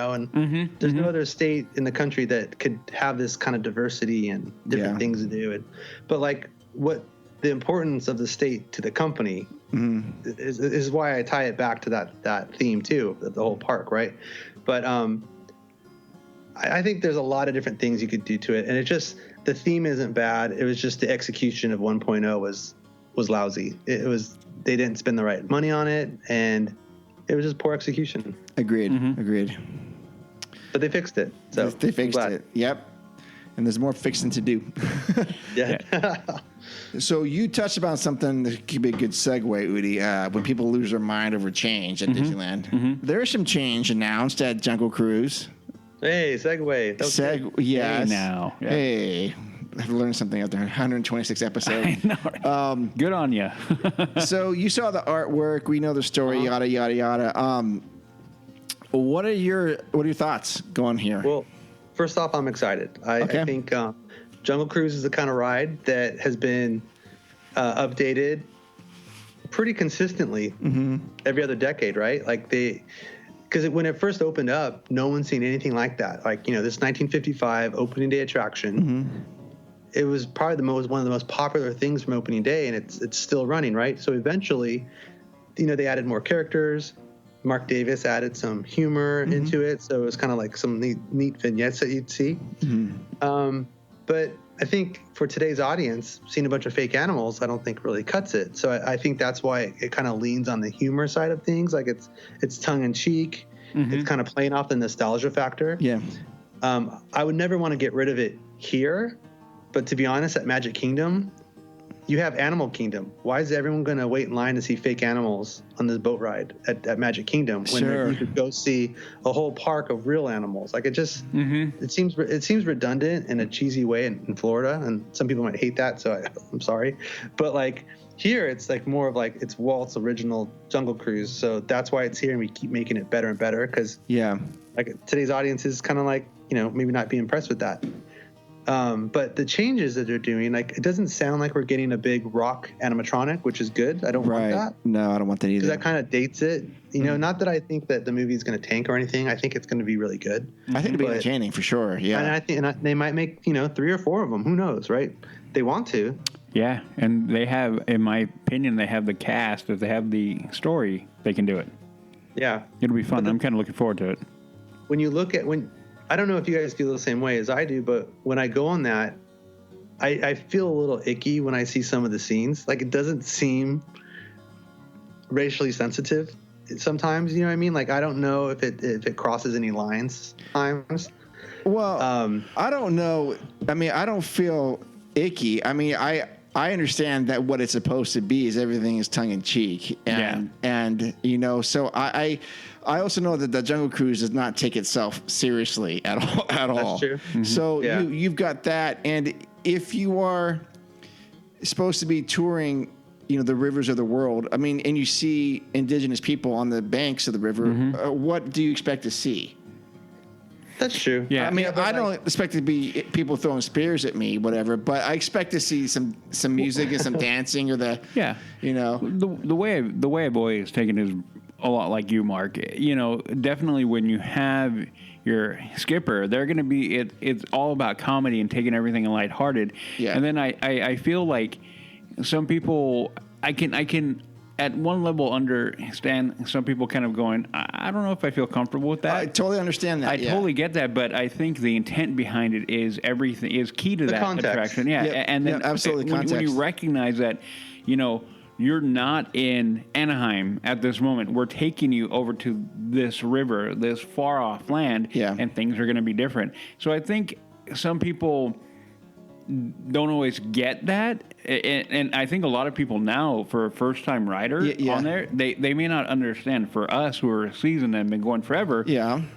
there's no other state in the country that could have this kind of diversity and different things to do. But like what the importance of the state to the company is why I tie it back to that theme too, the whole park, right? But I think there's a lot of different things you could do to it, and it just, the theme isn't bad. It was just the execution of 1.0 was lousy. They didn't spend the right money on it, and it was just poor execution. Agreed. Mm-hmm. Agreed. But they fixed it. So They fixed it. Yep. And there's more fixing to do. Yeah. So you touched about something that could be a good segue, Udi. When people lose their mind over change at Disneyland, there is some change announced at Jungle Cruise. Hey, segue. That was good. Yes. Hey now. Yeah. Hey. I've learned something out there. 126 episodes. I know. Good on you. So you saw the artwork. We know the story. Yada yada yada. What are your thoughts going here? Well, first off, I'm excited. I think Jungle Cruise is the kind of ride that has been updated pretty consistently every other decade, right? Like because when it first opened up, no one's seen anything like that. Like, this 1955 opening day attraction. It was probably one of the most popular things from opening day, and it's still running, right? So eventually, they added more characters. Mark Davis added some humor into it, so it was kind of like some neat vignettes that you'd see. But I think for today's audience, seeing a bunch of fake animals, I don't think really cuts it. So I think that's why it kind of leans on the humor side of things. Like it's tongue in cheek. It's kind of playing off the nostalgia factor. Yeah. I would never want to get rid of it here. But to be honest, at Magic Kingdom, you have Animal Kingdom. Why is everyone going to wait in line to see fake animals on this boat ride at Magic Kingdom when you could go see a whole park of real animals? Like it just it seems redundant in a cheesy way in Florida, and some people might hate that, so I'm sorry. But like here, it's like more of like it's Walt's original Jungle Cruise, so that's why it's here, and we keep making it better and better because like today's audience is kind of like maybe not be impressed with that. But the changes that they're doing, like it doesn't sound like we're getting a big rock animatronic, which is good. I don't want that. No, I don't want that either. Because that kind of dates it. Not that I think that the movie is going to tank or anything. I think it's going to be really good. I think it'll be entertaining for sure. Yeah. And I think they might make 3 or 4 of them. Who knows, right? They want to. Yeah, and they have, in my opinion, they have the cast. If they have the story, they can do it. Yeah. It'll be fun. I'm kind of looking forward to it. When you look at I don't know if you guys feel the same way as I do, but when I go on that, I feel a little icky when I see some of the scenes. Like it doesn't seem racially sensitive sometimes. You know what I mean? Like I don't know if it crosses any lines sometimes. Well, I don't know. I mean, I don't feel icky. I mean, I understand that what it's supposed to be is everything is tongue in cheek, and so I also know that the Jungle Cruise does not take itself seriously at all. That's true. So you've got that, and if you are supposed to be touring, the rivers of the world, I mean, and you see indigenous people on the banks of the river, what do you expect to see? That's true. Yeah. I mean, I don't expect to be people throwing spears at me, whatever, but I expect to see some music and some dancing or the way I've always taken is a lot like you, Mark. Definitely when you have your skipper, they're going to be it's all about comedy and taking everything lighthearted. Yeah. And then I feel like some people I can at one level understand some people kind of going, I don't know if I feel comfortable with that. I totally understand that. I totally get that, but I think the intent behind it is everything is key to that attraction. Yeah. Yep. And then absolutely when you recognize that, you're not in Anaheim at this moment. We're taking you over to this river, this far off land, and things are going to be different. So I think some people don't always get that, and I think a lot of people now, for a first-time rider on there, they may not understand. For us who are seasoned and been going forever,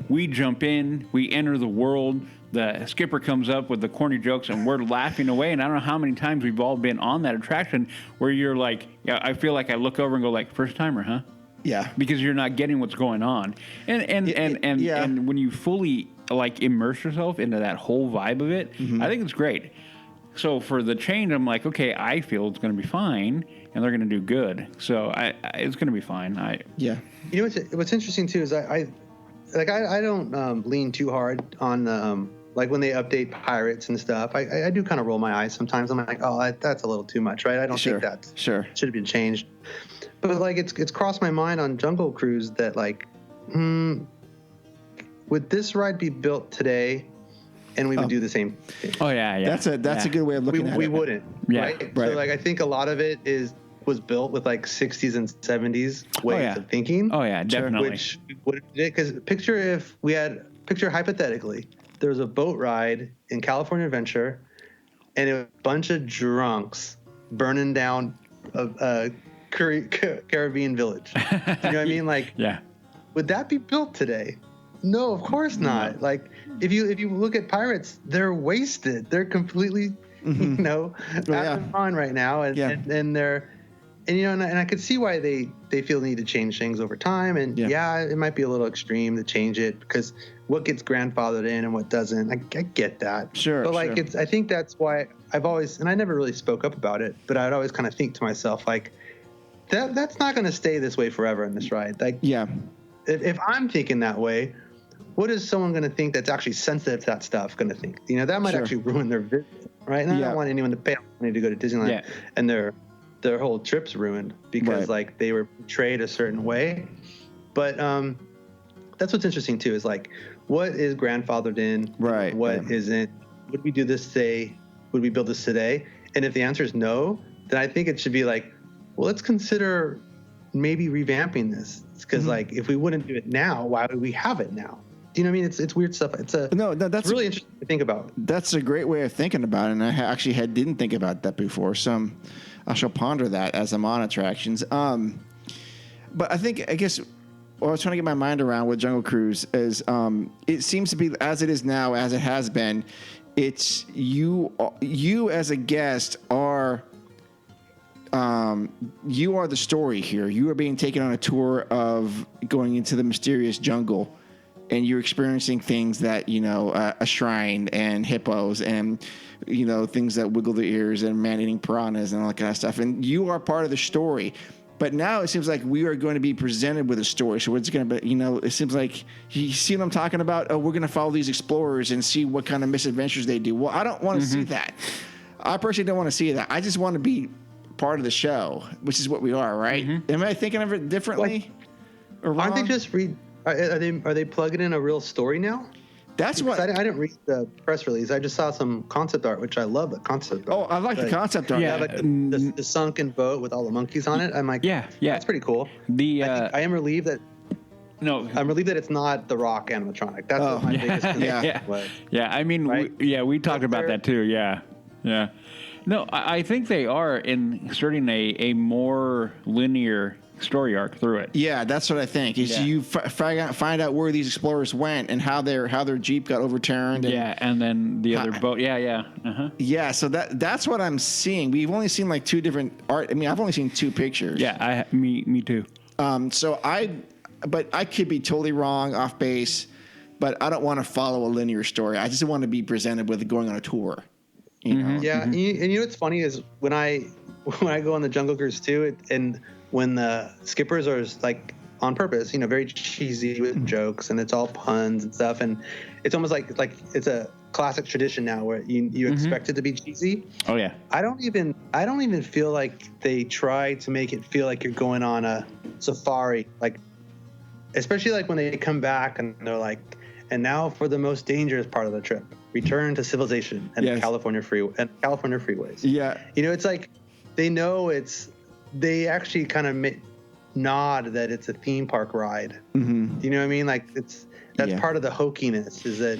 we jump in, we enter the world. The skipper comes up with the corny jokes, and we're laughing away. And I don't know how many times we've all been on that attraction where you're like, I feel like I look over and go like, first timer, huh? Yeah. Because you're not getting what's going on, and when you fully like immerse yourself into that whole vibe of it, I think it's great. So for the change, I'm like, okay, I feel it's going to be fine, and they're going to do good. So it's going to be fine. What's interesting too is I don't lean too hard on like when they update pirates and stuff. I do kind of roll my eyes sometimes. I'm like, oh, that's a little too much, right? I don't think that should have been changed. But like it's crossed my mind on Jungle Cruise that like, would this ride be built today? And we would do the same thing. Oh yeah. That's a good way of looking at it. We wouldn't. Right. So like I think a lot of it is was built with like 60s and 70s ways yeah. of thinking. Oh yeah, definitely. Which would, because picture hypothetically, there was a boat ride in California Adventure, and it was a bunch of drunks burning down a Caribbean village. You know what I mean? Like, yeah. Would that be built today? No, of course not. Like, if you look at pirates, they're wasted. They're completely, out of mind right now, and they're. And and I could see why they feel the need to change things over time. And it might be a little extreme to change it because what gets grandfathered in and what doesn't. I get that. Sure. But like I think that's why I've always, and I never really spoke up about it, but I'd always kind of think to myself like, that's not going to stay this way forever in this ride. Like if I'm thinking that way, what is someone going to think that's actually sensitive to that stuff going to think? That might actually ruin their visit, right? And I don't want anyone to pay money to go to Disneyland and their whole trip's ruined because like they were portrayed a certain way. But that's what's interesting too, is like what is grandfathered in, right? What isn't? Would we do this today? Would we build this today? And if the answer is no, then I think it should be like, well, let's consider maybe revamping this. Because like if we wouldn't do it now, why would we have it now? Do you know what I mean? It's weird stuff. That's it's really interesting to think about. That's a great way of thinking about it, and I actually didn't think about that before. So I shall ponder that as I'm on attractions. But I guess what I was trying to get my mind around with Jungle Cruise is it seems to be as it is now, as it has been. It's you as a guest are the story here. You are being taken on a tour of going into the mysterious jungle. And you're experiencing things that, a shrine and hippos and, things that wiggle their ears and man-eating piranhas and all that kind of stuff. And you are part of the story. But now it seems like we are going to be presented with a story. So it's going to be, it seems like, you see what I'm talking about? Oh, we're going to follow these explorers and see what kind of misadventures they do. Well, I don't want to see that. I personally don't want to see that. I just want to be part of the show, which is what we are, right? Am I thinking of it differently? Or wrong? Aren't they just Are they plugging in a real story now? That's because what I didn't read the press release. I just saw some concept art, which I love. The concept art. Oh, I like the concept art. Yeah, like the sunken boat with all the monkeys on it. I'm like, that's pretty cool. I am relieved that. No, I'm relieved that it's not the Rock animatronic. That's what my biggest concern was. Yeah, I mean, right? we talked about that too. Yeah. No, I think they are inserting a more linear story arc through it. Yeah, that's what I think. Is you find out where these explorers went and how their Jeep got overturned. And then the other boat. Yeah, so that's what I'm seeing. We've only seen like two different art. I mean, I've only seen two pictures. Yeah, me too. But I could be totally wrong, off base. But I don't want to follow a linear story. I just want to be presented with going on a tour. You know? Yeah, and what's funny is when I go on the Jungle Cruise too, and when the skippers are like on purpose, very cheesy with jokes and it's all puns and stuff, and it's almost like it's a classic tradition now where you expect it to be cheesy. Oh yeah. I don't even feel like they try to make it feel like you're going on a safari, like especially like when they come back and they're like, and now for the most dangerous part of the trip, return to civilization and the California freeways. Yeah. It's like they know they actually kind of nod that it's a theme park ride. Mm-hmm. You know what I mean? Like that's part of the hokiness is that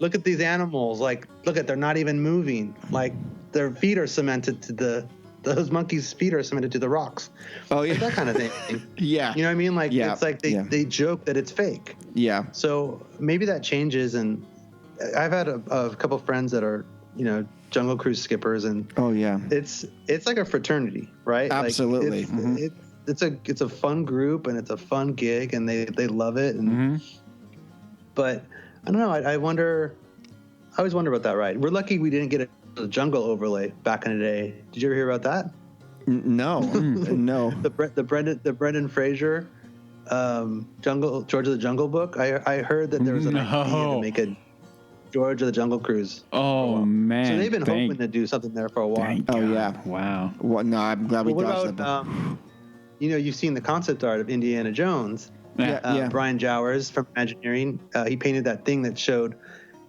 look at these animals, like they're not even moving. Like their feet are cemented to those monkeys' feet are cemented to the rocks. Oh yeah. Like that kind of thing. Yeah. You know what I mean? Like it's like they joke that it's fake. Yeah. So maybe that changes, and I've had a couple friends that are, Jungle Cruise skippers, and it's like a fraternity, right? Absolutely. Like it's a fun group and it's a fun gig and they love it. And but I don't know. I always wonder about that ride. We're lucky we didn't get a jungle overlay back in the day. Did you ever hear about that? No, no. The Brendan Fraser George of the Jungle book. I heard that there was an idea to make a George of the Jungle Cruise. Oh man! So they've been hoping to do something there for a while. Yeah! Wow. Well, no, I'm glad we dodged that. You've seen the concept art of Indiana Jones. Yeah. Brian Jowers from Imagineering. He painted that thing that showed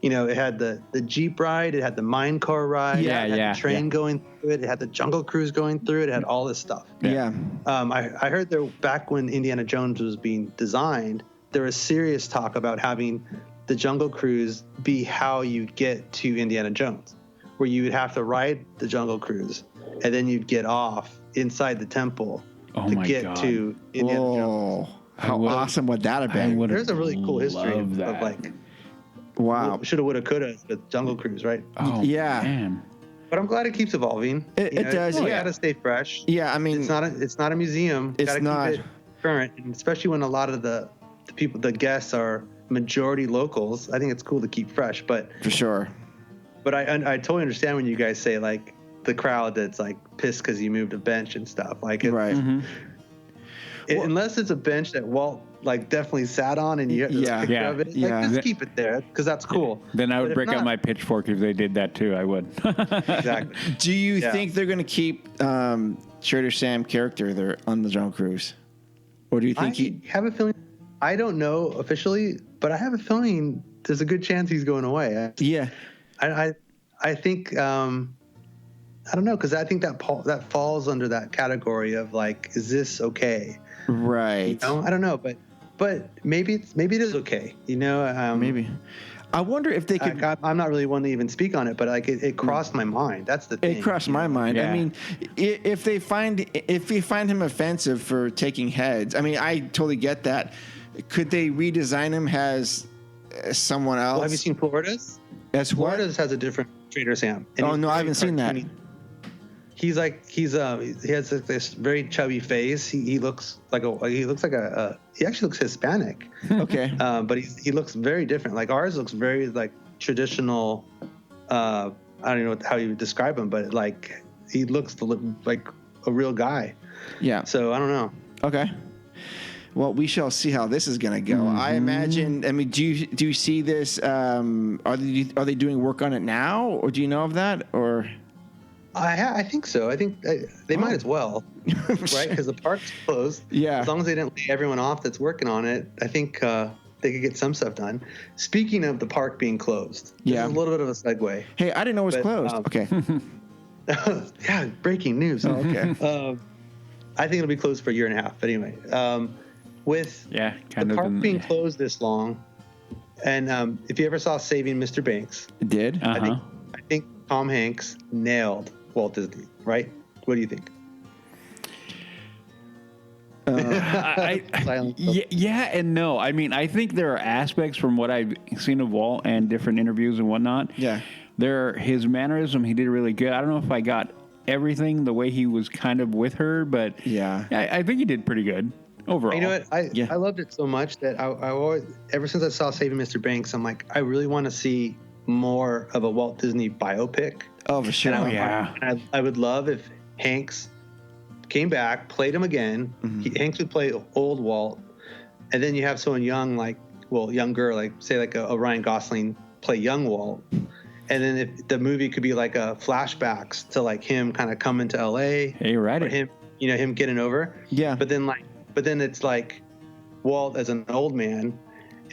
it had the Jeep ride, it had the mine car ride, Yeah, it had yeah, the train yeah. going through it, it had the Jungle Cruise going through it, it had all this stuff. Yeah. I heard there back when Indiana Jones was being designed, there was serious talk about having the Jungle Cruise be how you get to Indiana Jones, where you would have to ride the Jungle Cruise and then you'd get off inside the temple to my get God. to Indiana Jones. Whoa. How awesome would that have been? There's a really cool history of that. like Wow. shoulda, woulda, coulda with Jungle Cruise, right? Oh, Yeah. man. But I'm glad it keeps evolving. It does, You yeah. gotta stay fresh. Yeah, I mean, It's not a museum. It's Gotta not. keep it current, and especially when a lot of the people, the guests, are majority locals. I think it's cool to keep fresh. But for sure. I totally understand when you guys say like the crowd that's like pissed because you moved a bench and stuff. Like Right. unless it's a bench that Walt like definitely sat on and you have this Yeah. picture Yeah. of it, like Yeah. just keep it there because that's cool. Then I But would if break out not- my pitchfork if they did that too. I would. Exactly. Do you Yeah. think they're going to keep Trader Sam character there on the Jungle Cruise? Or do you think I have a feeling. I don't know officially, but I have a feeling there's a good chance he's going away. Yeah. I think I don't know because I think that falls under that category of like, is this okay? Right. I don't know, but maybe it is okay. Maybe. I wonder if they could. I'm not really one to even speak on it, but like it crossed my mind. That's the thing. It crossed my mind. Yeah. I mean, if you find him offensive for taking heads, I mean, I totally get that. Could they redesign him as someone else? Well, have you seen Florida's? As what? Florida's has a different Trader Sam. And Oh he's no, I very haven't seen that. cartoony. He has this very chubby face. He looks like he actually looks Hispanic. Okay. But he looks very different. Like ours looks very like traditional. I don't know how you would describe him, but like he looks like a real guy. Yeah. So I don't know. Okay. Well, we shall see how this is going to go. I imagine. I mean, do you see this? Are they doing work on it now, or do you know of that? Or I think so. I think they might as well, right? Because the park's closed. Yeah. As long as they didn't lay everyone off that's working on it, I think they could get some stuff done. Speaking of the park being closed, this Yeah. is a little bit of a segue. hey, I didn't know it was But, closed. Okay. Yeah, breaking news. Oh, okay. I think it'll be closed for a year and a half. But anyway, with Yeah, kind the of park in- being yeah. closed this long, and if you ever saw Saving Mr. Banks, It did. Uh-huh. I think Tom Hanks nailed Walt Disney, right? What do you think? Silence. Yeah and no. I mean, I think there are aspects from what I've seen of Walt and different interviews and whatnot. Yeah. His mannerism, he did really good. I don't know if I got everything the way he was kind of with her, but Yeah. I think he did pretty good overall. You know what? Yeah. I loved it so much that I always, ever since I saw Saving Mr. Banks, I'm like, I really want to see more of a Walt Disney biopic. Oh, for sure. And yeah. I would love if Hanks came back, played him again. Hanks would play old Walt, and then you have someone young, younger, like say like a Ryan Gosling play young Walt, and then if the movie could be like a flashbacks to like him kind of coming to LA, Hey, you're right. or him getting over. Yeah. But then it's like Walt as an old man,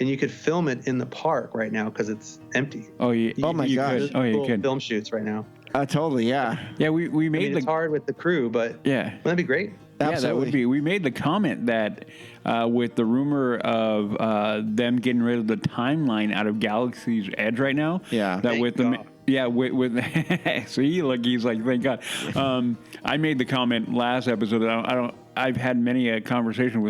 and you could film it in the park right now because it's empty. Oh, yeah. Oh, my you gosh. could. Oh, you Cool could. film shoots right now. Totally. Yeah. Yeah, we I made mean, it's hard with the crew, but Yeah. wouldn't that be great? Yeah, that Absolutely. would be. We made the comment that with the rumor of them getting rid of the timeline out of Galaxy's Edge right now. Yeah. That Thank with God. with see, look, he's like, thank God. I made the comment last episode that I've had many a conversation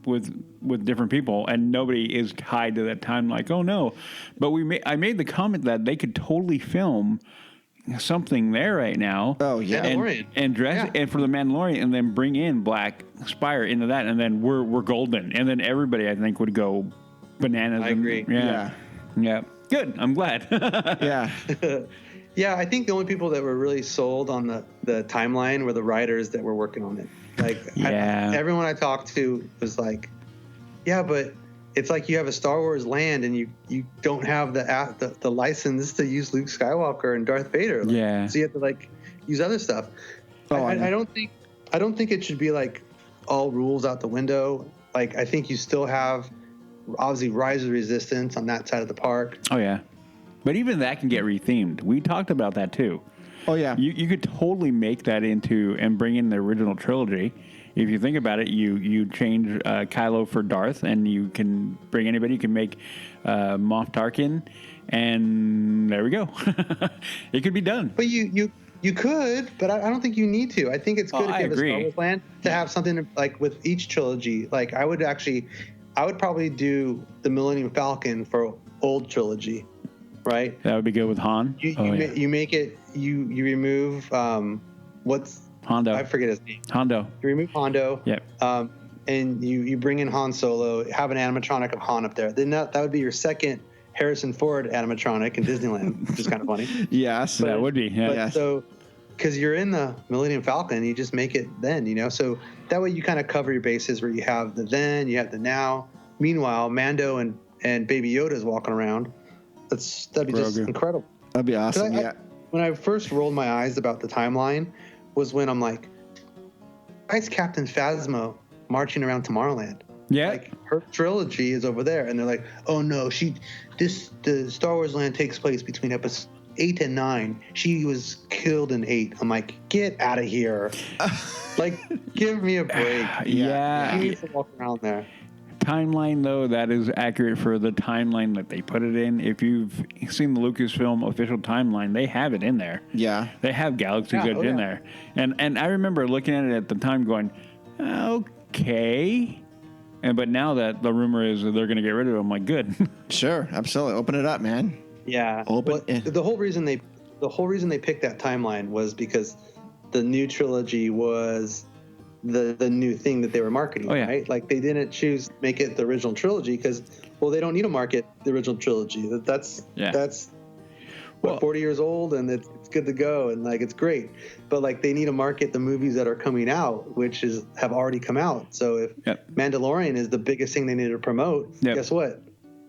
with different people, and nobody is tied to that time. Like, oh no, but I made the comment that they could totally film something there right now. Oh, yeah. Mandalorian. and dress Yeah. and for the Mandalorian, and then bring in Black Spire into that, and then we're golden, and then everybody I think would go bananas. I agree. Yeah. Good. I'm glad. Yeah. Yeah, I think the only people that were really sold on the timeline were the writers that were working on it. Like, Yeah. everyone I talked to was like, yeah, but it's like you have a Star Wars land and you don't have the license to use Luke Skywalker and Darth Vader. Like, Yeah. So you have to like use other stuff. Oh, I don't think it should be like all rules out the window. Like I think you still have obviously Rise of the Resistance on that side of the park. Oh yeah, but even that can get rethemed. We talked about that too. Oh yeah. You could totally make that into and bring in the original trilogy. If you think about it, you change Kylo for Darth, and you can bring anybody. You can make Moff Tarkin, and there we go. It could be done. But you could, but I don't think you need to. I think it's good if you have a Star Wars land to have something like with each trilogy. Like I would probably do the Millennium Falcon for old trilogy, right? That would be good with Han. You make it. You remove what's Hondo. I forget his name. Hondo. You remove Hondo. Yep. And you bring in Han Solo. Have an animatronic of Han up there. Then that would be your second Harrison Ford animatronic in Disneyland, which is kind of funny. Yes, that would be. Yeah. Yes. So, because you're in the Millennium Falcon, you just make it then, So that way you kind of cover your bases where you have the then, you have the now. Meanwhile, Mando and Baby Yoda is walking around. That'd be just incredible. That'd be awesome. When I first rolled my eyes about the timeline was when I'm like, why is Captain Phasma marching around Tomorrowland? Yeah. Like her trilogy is over there, and they're like, oh no, the Star Wars land takes place between episodes 8 and 9. She was killed in 8. I'm like, get out of here. Like, give me a break. Yeah. She needs to walk around there. Timeline, though, that is accurate for the timeline that they put it in. If you've seen the Lucasfilm official timeline, they have it in there. Yeah. They have Galaxy's Edge in there. And I remember looking at it at the time going, okay. But now that the rumor is that they're going to get rid of it, I'm like, good. Sure, absolutely. Open it up, man. Yeah. The whole reason they picked that timeline was because the new trilogy was the new thing that they were marketing, right? Like they didn't choose to make it the original trilogy because, well, they don't need to market the original trilogy. That's 40 years old and it's good to go and like it's great. But like they need to market the movies that are coming out, which have already come out. So if Mandalorian is the biggest thing they need to promote, guess what?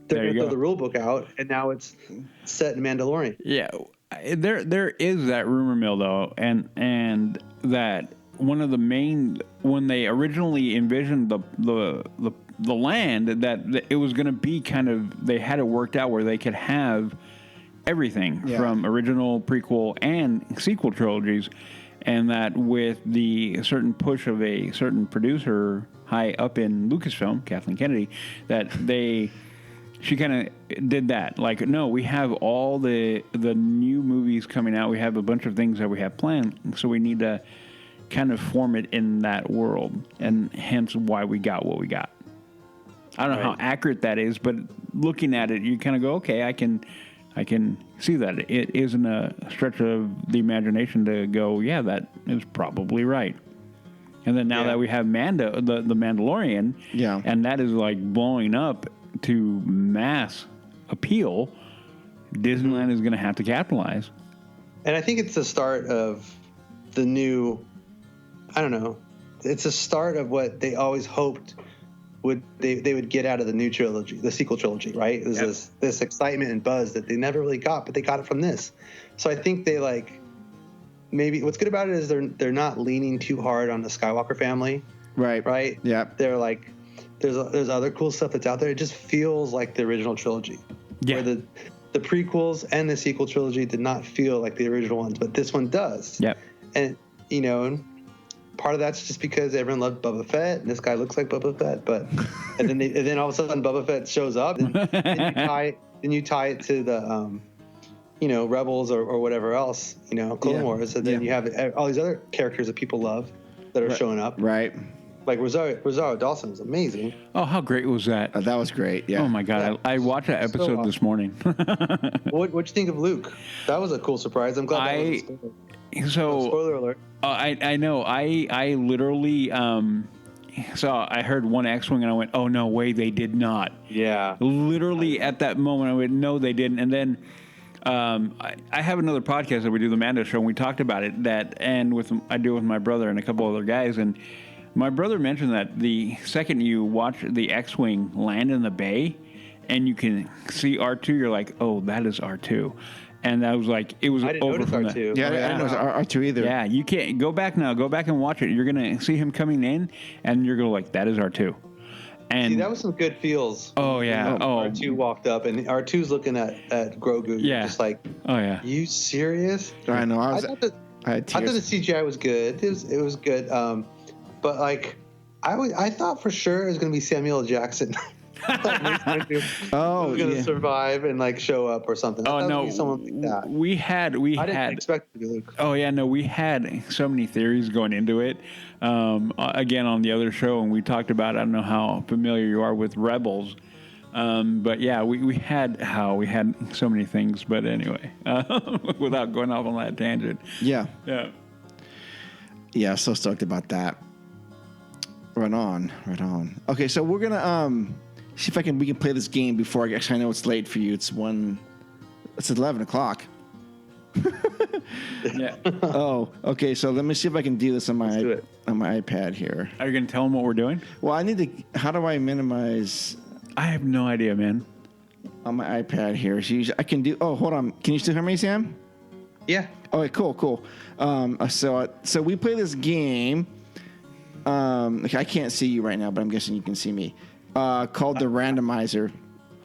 They're going to throw the rule book out, and now it's set in Mandalorian. Yeah, there is that rumor mill though, and that one of the main when they originally envisioned the land that it was going to be kind of they had it worked out where they could have everything from original, prequel, and sequel trilogies, and that with the certain push of a certain producer high up in Lucasfilm, Kathleen Kennedy, that she kind of did that. Like, no, we have all the new movies coming out. We have a bunch of things that we have planned, so we need to kind of form it in that world, and hence why we got what we got. I don't know how accurate that is, but looking at it, you kind of go, okay, I can see that. It isn't a stretch of the imagination to go, yeah, that is probably right. And then now that we have Mando, the Mandalorian, and that is like blowing up to mass appeal, Disneyland is going to have to capitalize. And I think it's the start of the new, I don't know, it's a start of what they always hoped they would get out of the new trilogy, the sequel trilogy, right? There's this excitement and buzz that they never really got, but they got it from this. So I think they maybe what's good about it is they're not leaning too hard on the Skywalker family. Right? Yeah. They're like, there's other cool stuff that's out there. It just feels like the original trilogy. Yeah. Where the prequels and the sequel trilogy did not feel like the original ones, but this one does. Yep. And, part of that's just because everyone loved Boba Fett, and this guy looks like Boba Fett. But and then all of a sudden Boba Fett shows up, and then you tie it to the Rebels or whatever else, Clone Wars, and then you have all these other characters that people love that are showing up. Right. Like Rosario Dawson was amazing. Oh, how great was that? That was great. Yeah. Oh my God, I watched that episode this morning. What'd you think of Luke? That was a cool surprise. I'm glad that wasn't spoiler. So spoiler alert. I know. I literally saw. I heard one X-wing and I went, "Oh no way, they did not." Yeah. Literally at that moment, I went, "No, they didn't." And then I have another podcast that we do, the Mando Show, and we talked about it. I do it with my brother and a couple other guys, and my brother mentioned that the second you watch the X-wing land in the bay, and you can see R2, you're like, "Oh, that is R2." And I was like, it was I didn't over notice from R2. Yeah, I didn't notice R2 either. Yeah, you can't go back now. Go back and watch it. You're gonna see him coming in, and you're gonna like, that is R2. And See, that was some good feels. oh yeah, oh R2 walked up, and R2's looking at Grogu. Yeah. Just like, oh yeah. you serious? I know. I thought the CGI was good. It was good. But like, I thought for sure it was going to be Samuel L. Jackson. Oh, was going to yeah. survive and like show up or something. I Oh thought it would no, be someone like that. I didn't expect it to be Luke. Oh yeah, no, we had so many theories going into it. Again, on the other show, and we talked about. I don't know how familiar you are with Rebels, but yeah, we had so many things. But anyway, without going off on that tangent. Yeah. Yeah. Yeah, so stoked about that. Right on. Okay, so we're gonna see if we can play this game before I know it's late for you. It's 11 o'clock. Yeah. Oh, okay. So let me see if I can do this on my do it. iPad here. Are you gonna tell them what we're doing? Well, I need to. How do I minimize I have no idea, man. on my iPad here? So I can do. Oh, hold on. Can you still hear me, Sam? Yeah. Okay, cool. So we play this game. Okay, I can't see you right now, but I'm guessing you can see me. Called the randomizer.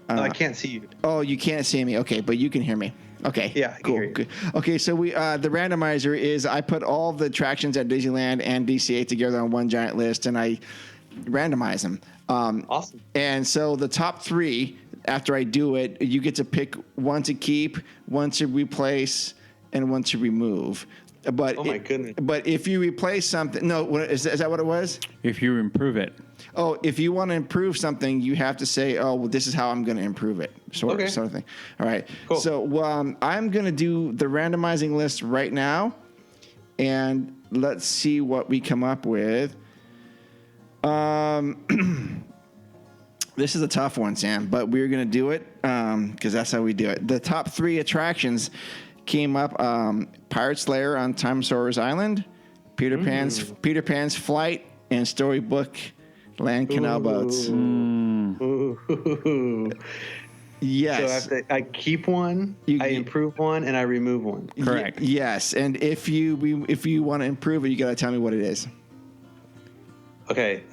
I can't see you. Oh, you can't see me. Okay, but you can hear me. Okay. Yeah, I can cool. hear you. Good. Okay, so the randomizer is I put all the attractions at Disneyland and DCA together on one giant list, and I randomize them. Awesome. And so the top 3, after I do it, you get to pick one to keep, one to replace, and one to remove. But Oh my goodness. But if you replace something, is that what it was? If you improve it. Oh, if you want to improve something, you have to say, "Oh, well, this is how I'm going to improve it," sort of thing. All right. Cool. So I'm going to do the randomizing list right now, and let's see what we come up with. This is a tough one, Sam, but we're going to do it because that's how we do it. The top 3 attractions came up: Pirate's Lair on Time Soarer's Island, Peter Pan's Flight, and Storybook Land Canal Boats. Ooh. Yes. So I keep one, I improve one, and I remove one. Correct. Yes, and if you want to improve it, you got to tell me what it is. Okay.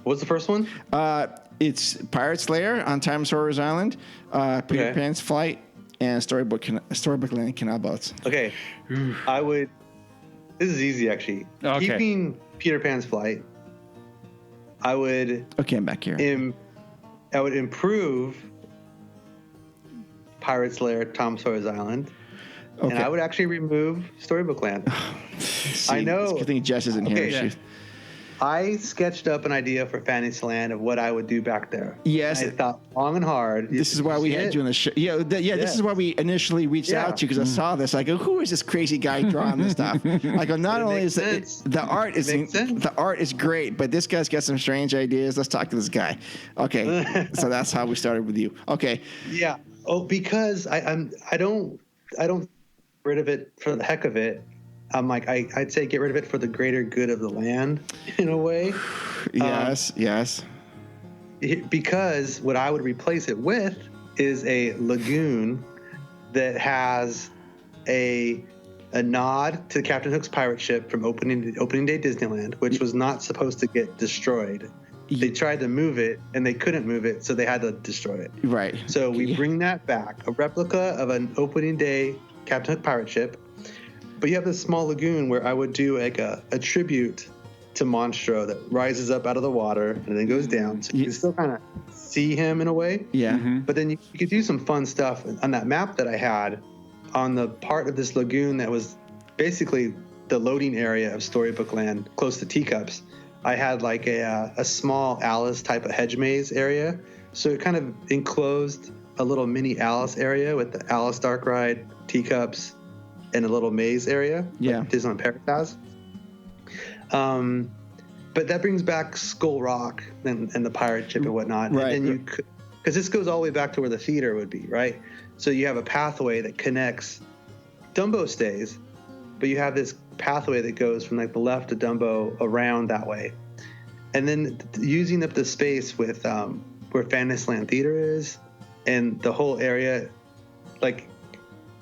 What's the first one? It's Pirate's Lair on Time Soarer's Island, Peter Pan's Flight, and Storybook Land Canal Boats. Okay. I would. This is easy, actually. Okay. Keeping Peter Pan's Flight, I would. Okay, I'm back here. I would improve Pirate's Lair, Tom Sawyer's Island, Okay. and I would actually remove Storybook Land. See, I know. It's a good thing Jess isn't here. Okay. She- I sketched up an idea for Fantasyland of what I would do back there. Yes. I thought long and hard. This is why we had you on the show. This is why we initially reached out to you, because I saw this. I go, who is this crazy guy drawing this stuff? I go, not only is the art is great, but this guy's got some strange ideas. Let's talk to this guy. Okay, so that's how we started with you. Okay. Yeah. Oh, because I don't get rid of it for the heck of it. I'm like, I'd say get rid of it for the greater good of the land, in a way. Yes. Because what I would replace it with is a lagoon that has a nod to Captain Hook's pirate ship from opening day Disneyland, which was not supposed to get destroyed. They tried to move it, and they couldn't move it, so they had to destroy it. Right. So we bring that back, a replica of an opening day Captain Hook pirate ship. But you have this small lagoon where I would do like a tribute to Monstro that rises up out of the water and then goes down. So you can still kind of see him in a way. Yeah. Mm-hmm. But then you could do some fun stuff on that map that I had on the part of this lagoon that was basically the loading area of Storybook Land, close to Teacups. I had like a small Alice type of hedge maze area. So it kind of enclosed a little mini Alice area with the Alice Dark Ride, Teacups, and a little maze area. Yeah. Like Disneyland Paris has. But that brings back Skull Rock and the pirate ship and whatnot. Right. And then you could, because this goes all the way back to where the theater would be, right? So you have a pathway that connects. Dumbo stays, but you have this pathway that goes from like the left of Dumbo around that way. And then using up the space with where Fantasyland Theater is and the whole area, like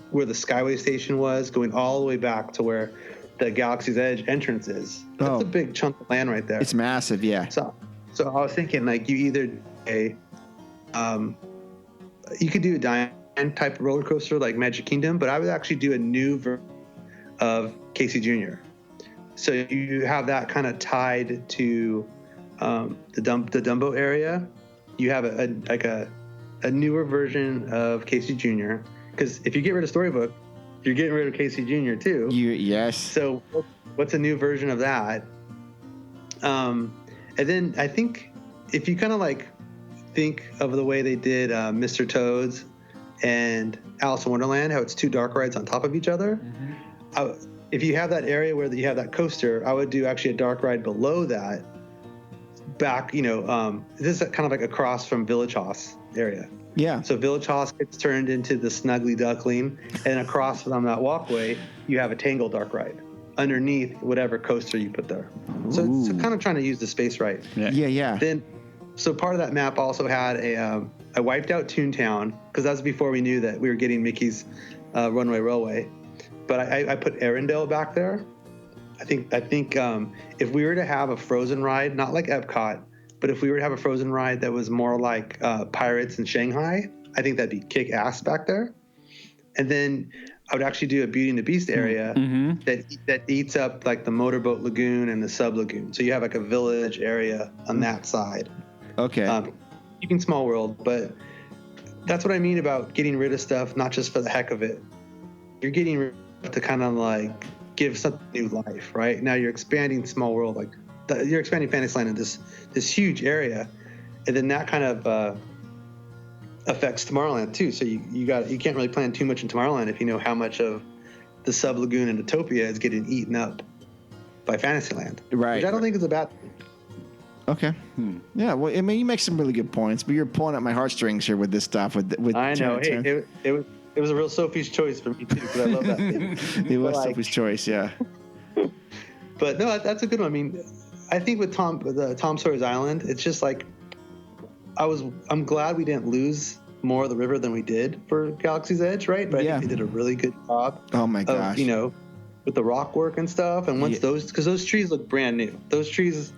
where the Skyway Station was, going all the way back to where the Galaxy's Edge entrance is. That's a big chunk of land right there. It's massive, yeah. So So I was thinking like you either you could do a Diamond type roller coaster like Magic Kingdom, but I would actually do a new version of Casey Jr. So you have that kind of tied to the Dumbo area. You have a newer version of Casey Jr. Because if you get rid of Storybook, you're getting rid of Casey Jr. too. Yes. So what's a new version of that? And then I think if you kind of like think of the way they did Mr. Toad's and Alice in Wonderland, how it's two dark rides on top of each other. If you have that area where you have that coaster, I would do actually a dark ride below that. Back, this is kind of like across from Village House area. Yeah. So Village House gets turned into the Snuggly Duckling, and across from that walkway, you have a Tangle dark ride underneath whatever coaster you put there. So it's kind of trying to use the space right. Yeah. Then, so part of that map also had I wiped out Toontown because that was before we knew that we were getting Mickey's Runaway Railway, but I put Arendelle back there. I think if we were to have a Frozen ride, not like Epcot, but if we were to have a Frozen ride that was more like Pirates in Shanghai, I think that'd be kick ass back there. And then I would actually do a Beauty and the Beast area that eats up like the Motorboat Lagoon and the Sub Lagoon. So you have like a village area on that side. Okay. Keeping Small World, but that's what I mean about getting rid of stuff, not just for the heck of it. You're getting rid of to kind of like give something new life, right? Now you're expanding Small World, like you're expanding Fantasyland in this huge area, and then that kind of affects Tomorrowland too. So you can't really plan too much in Tomorrowland if you know how much of the Sub Lagoon and Utopia is getting eaten up by Fantasyland, right? Which I don't think is a bad thing. Okay. Yeah. Well, I mean, you make some really good points, but you're pulling at my heartstrings here with this stuff. With I know. Hey, it was a real Sophie's choice for me too, because I love that thing. It was Sophie's choice, yeah. But no, that's a good one. I mean, I think with Tom Sawyer's Island, it's just like I'm glad we didn't lose more of the river than we did for Galaxy's Edge, right? But I think they did a really good job. Oh my gosh. With the rock work and stuff, and once those trees look brand new. Those trees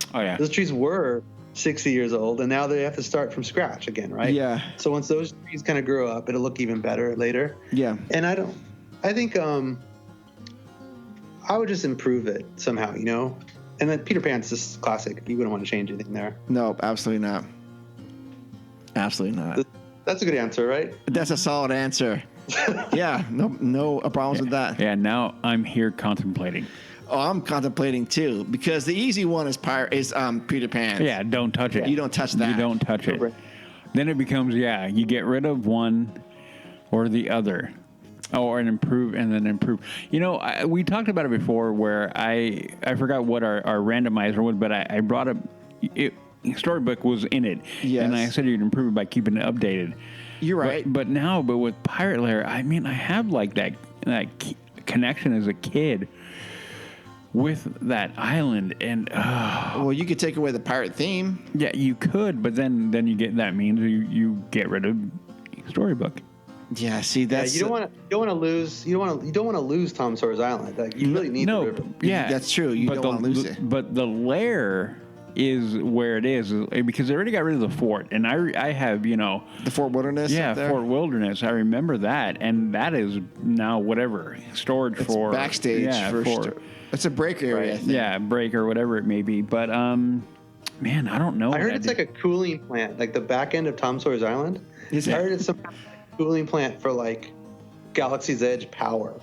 were 60 years old, and now they have to start from scratch again, right? Yeah. So once those trees kind of grow up, it'll look even better later. Yeah. And I think I would just improve it somehow, And then Peter Pan's just classic. You wouldn't want to change anything there. No, absolutely not. Absolutely not. That's a good answer, right? That's a solid answer. Yeah, no problems with that. Yeah, now I'm here contemplating. Oh, I'm contemplating too, because the easy one is Peter Pan. Yeah, don't touch it. You don't touch that. You don't touch it. Right. Then it becomes, you get rid of one or the other. Or improve and then improve. We talked about it before where I forgot what our randomizer was, but I brought up Storybook was in it. Yes. And I said you'd improve it by keeping it updated. You're right. But with Pirate Lair, I mean, I have like that connection as a kid with that island, and well, you could take away the pirate theme. Yeah, you could, but then you get that means you get rid of Storybook. Yeah, see, that's you don't want to lose Tom Sawyer's Island. Like you really need the river. Yeah, that's true. You don't want to lose it. But the lair is where it is because they already got rid of the fort, and I have the Fort Wilderness. Yeah, Fort Wilderness. I remember that, and that is now whatever storage it's for backstage. Yeah, it's a break area. Right. I think. Yeah, break or whatever it may be. But man, I don't know. I heard it's like a cooling plant, like the back end of Tom Sawyer's Island. I heard it's some cooling plant for like Galaxy's Edge power.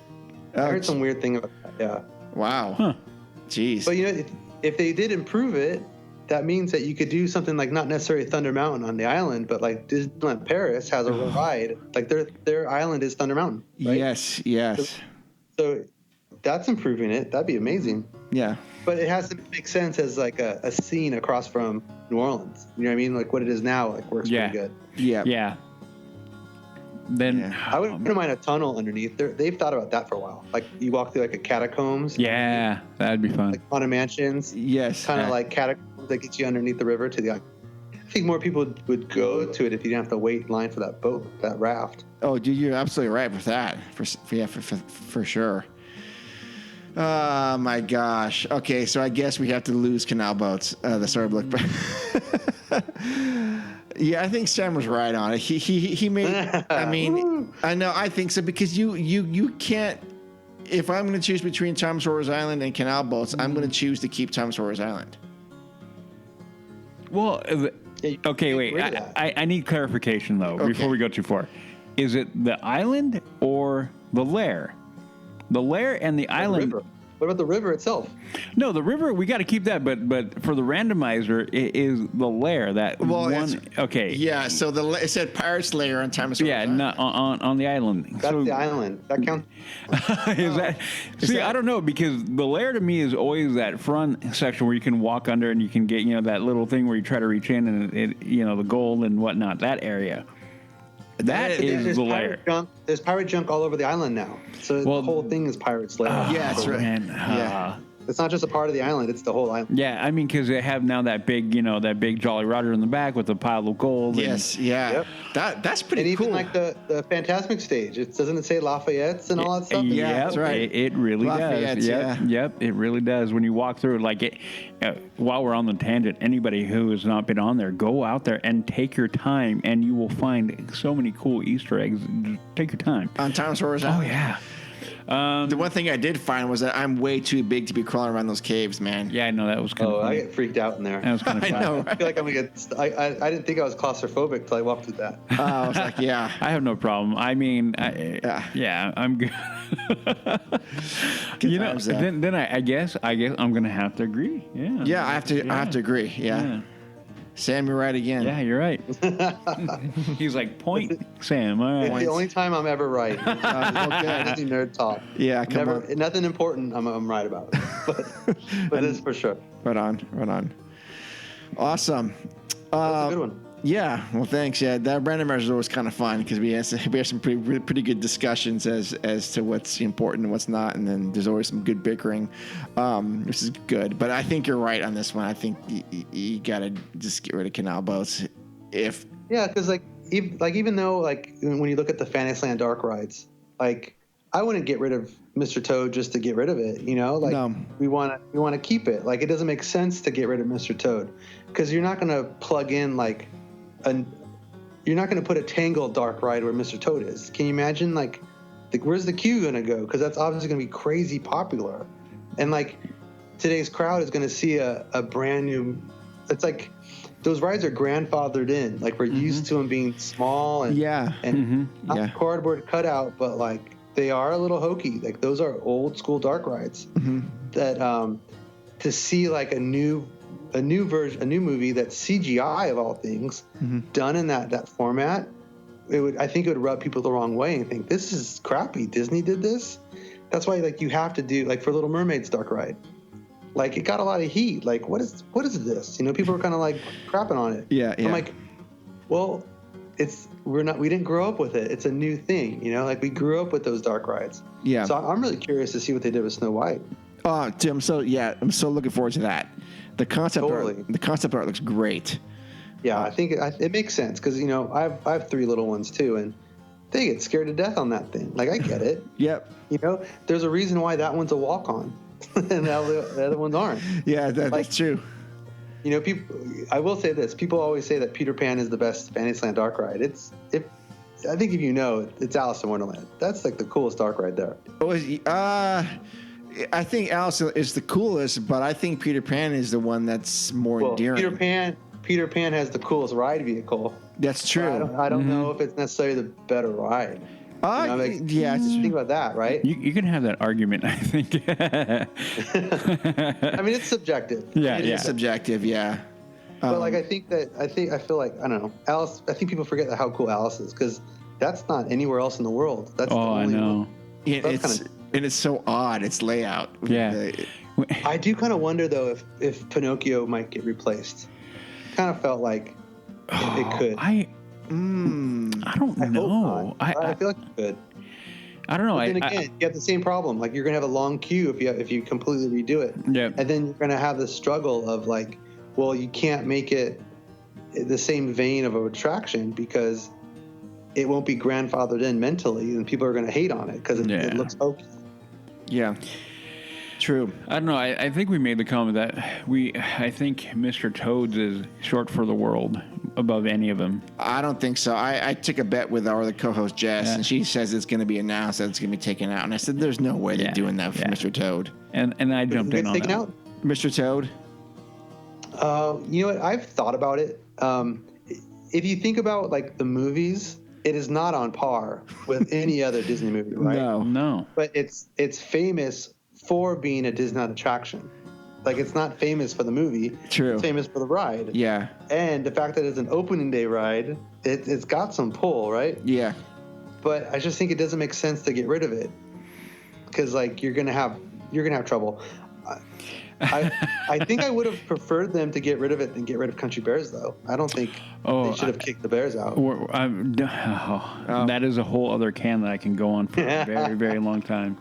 I heard some weird thing about that. Yeah. Wow. Huh. Jeez. But if they did improve it, that means that you could do something like not necessarily Thunder Mountain on the island, but like Disneyland Paris has a ride. Like their island is Thunder Mountain. Right? Yes. So that's improving it. That'd be amazing. Yeah. But it has to make sense as like a scene across from New Orleans. You know what I mean? Like what it is now, like works pretty good. Yeah. Yeah. Then I wouldn't mind a tunnel underneath. They've thought about that for a while. Like you walk through like a catacombs. Yeah, that'd be fun. Like Haunted Mansions. Yes. Kind of like catacombs that gets you underneath the river to the island. I think more people would go to it if you didn't have to wait in line for that boat, that raft. Oh, dude, you're absolutely right with that. For sure. Oh my gosh. Okay, so I guess we have to lose Canal Boats. The Storybook. Yeah, I think Sam was right on it. He made. I mean, I know. I think so because you can't. If I'm going to choose between Tom Sawyer's Island and Canal Boats, I'm going to choose to keep Tom Sawyer's Island. Well, okay, wait. I need clarification though before we go too far. Is it the island or the lair? The lair and the island. River. What about the river itself? No, the river, we got to keep that. But for the randomizer, it is the lair. That one. Okay. Yeah. So it said Pirate's Lair on Time. Yeah, not on the island. That's the island. That counts. Is that? See, I don't know because the lair to me is always that front section where you can walk under and you can get that little thing where you try to reach in and it the gold and whatnot. That area. That is the lair. There's pirate junk all over the island now. So the whole thing is Pirate's Lair. Yeah, that's right. Man, yeah. It's not just a part of the island; it's the whole island. Yeah, I mean, because they have now that big, that big Jolly Roger in the back with the pile of gold. Yes, yeah. Yep. That's pretty and cool. And even like the Fantasmic stage, doesn't it say Lafayette's and all that stuff? Yeah, that's right. It really Lafayette's, does. Yep, it really does. When you walk through, like it. While we're on the tangent, anybody who has not been on there, go out there and take your time, and you will find so many cool Easter eggs. Take your time. On Tom Sawyer's Island. Oh yeah. The one thing I did find was that I'm way too big to be crawling around those caves, man. Yeah, I know that was kind of funny. I get freaked out in there. That was kind of fun. I know, right? I feel like I'm gonna get. I didn't think I was claustrophobic till I walked through that. I was like, yeah. I have no problem. I mean, yeah, I'm good. Good times, then I guess I'm gonna have to agree. Yeah. Yeah, I have to agree. Yeah. Sam, you're right again. Yeah, you're right. He's like, point, Sam. All right. It's the only time I'm ever right. Disney nerd talk. Yeah, nothing important I'm right about. But this is for sure. Right on. Awesome. That's a good one. Yeah, well, thanks. Yeah, that randomizer is always kind of fun because we have some pretty good discussions as to what's important and what's not, and then there's always some good bickering, which is good. But I think you're right on this one. I think you got to just get rid of Canal Boats. Because even though when you look at the Fantasyland dark rides, I wouldn't get rid of Mr. Toad just to get rid of it. No. We want to keep it. It doesn't make sense to get rid of Mr. Toad because you're not going to plug in you're not going to put a Tangled dark ride where Mr. Toad is. Can you imagine where's the queue going to go? Because that's obviously going to be crazy popular, and today's crowd is going to see a brand new. It's like those rides are grandfathered in. We're used to them being small and not cardboard cutout, but they are a little hokey. Those are old school dark rides that to see a new movie that's CGI of all things done in that format. I think it would rub people the wrong way and think this is crappy. Disney did this. That's why you have to do for Little Mermaid's dark ride. It got a lot of heat. What is this? People were kind of crapping on it. Yeah. I'm well, we didn't grow up with it. It's a new thing. We grew up with those dark rides. Yeah. So I'm really curious to see what they did with Snow White. Tim. I'm so looking forward to that. The concept art looks great. Yeah, I think it makes sense because I have 3 little ones too, and they get scared to death on that thing. I get it. Yep. There's a reason why that one's a walk-on, and the other ones aren't. Yeah, that's true. People. I will say this: people always say that Peter Pan is the best Fantasyland dark ride. I think if it's Alice in Wonderland. That's the coolest dark ride there. I think Alice is the coolest, but I think Peter Pan is the one that's more endearing. Peter Pan has the coolest ride vehicle. That's true. I don't know if it's necessarily the better ride. Just think about that, right? You can have that argument, I think. I mean, it's subjective. Yeah, It's subjective, yeah. But I feel like I don't know, Alice. I think people forget how cool Alice is because that's not anywhere else in the world. That's the only I know. One. And it's so odd. Its layout. Yeah. I do kind of wonder though if Pinocchio might get replaced. Kind of felt like it could. I don't know. I feel like it could. I don't know. But then again, you have the same problem. You're gonna have a long queue if you completely redo it. Yeah. And then you're gonna have the struggle of well, you can't make it the same vein of an attraction because it won't be grandfathered in mentally, and people are gonna hate on it because it looks hokey. Yeah. True. I don't know. I think we made the comment that I think Mr. Toad's is short for the world above any of them. I don't think so. I took a bet with our other co-host Jess, and she says it's going to be announced that it's going to be taken out, and I said there's no way they're doing that for Mr. Toad. And I jumped in on taken that. out? Mr. Toad. You know what? I've thought about it. If you think about like the movies, it is not on par with any other Disney movie, right? No. But it's famous for being a Disneyland attraction. Like, it's not famous for the movie. True. It's famous for the ride. Yeah. And the fact that it's an opening day ride, it's got some pull, right? Yeah. But I just think it doesn't make sense to get rid of it because like you're gonna have trouble. I think I would have preferred them to get rid of it than get rid of Country Bears, though. I don't think they should have kicked the Bears out. That is a whole other can that I can go on for a very, very long time.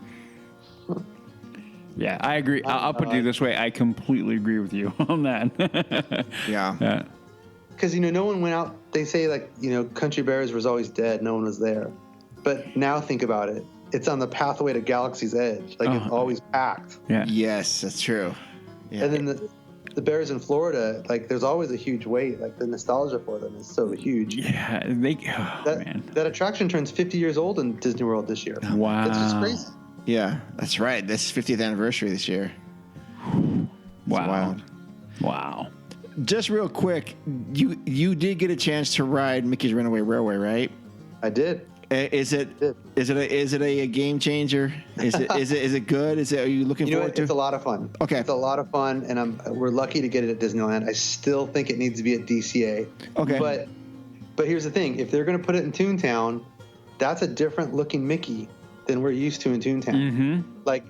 Yeah, I agree. I'll put it this way. I completely agree with you on that. Yeah. Because, no one went out. They say, like, Country Bears was always dead. No one was there. But now think about it. It's on the pathway to Galaxy's Edge. Like, it's always packed. Yeah. Yes, that's true. Yeah. And then the Bears in Florida, like, there's always a huge wait. Like, the nostalgia for them is so huge. Yeah. That attraction turns 50 years old in Disney World this year. Wow. That's just crazy. Yeah, that's right. This 50th anniversary this year. Wow. Wow. Just real quick, you did get a chance to ride Mickey's Runaway Railway, right? I did. Is it a game changer? Is it good? Are you looking forward to? It's a lot of fun. Okay. It's a lot of fun, and we're lucky to get it at Disneyland. I still think it needs to be at DCA. Okay. But here's the thing: if they're going to put it in Toontown, that's a different looking Mickey than we're used to in Toontown. Mm-hmm. Like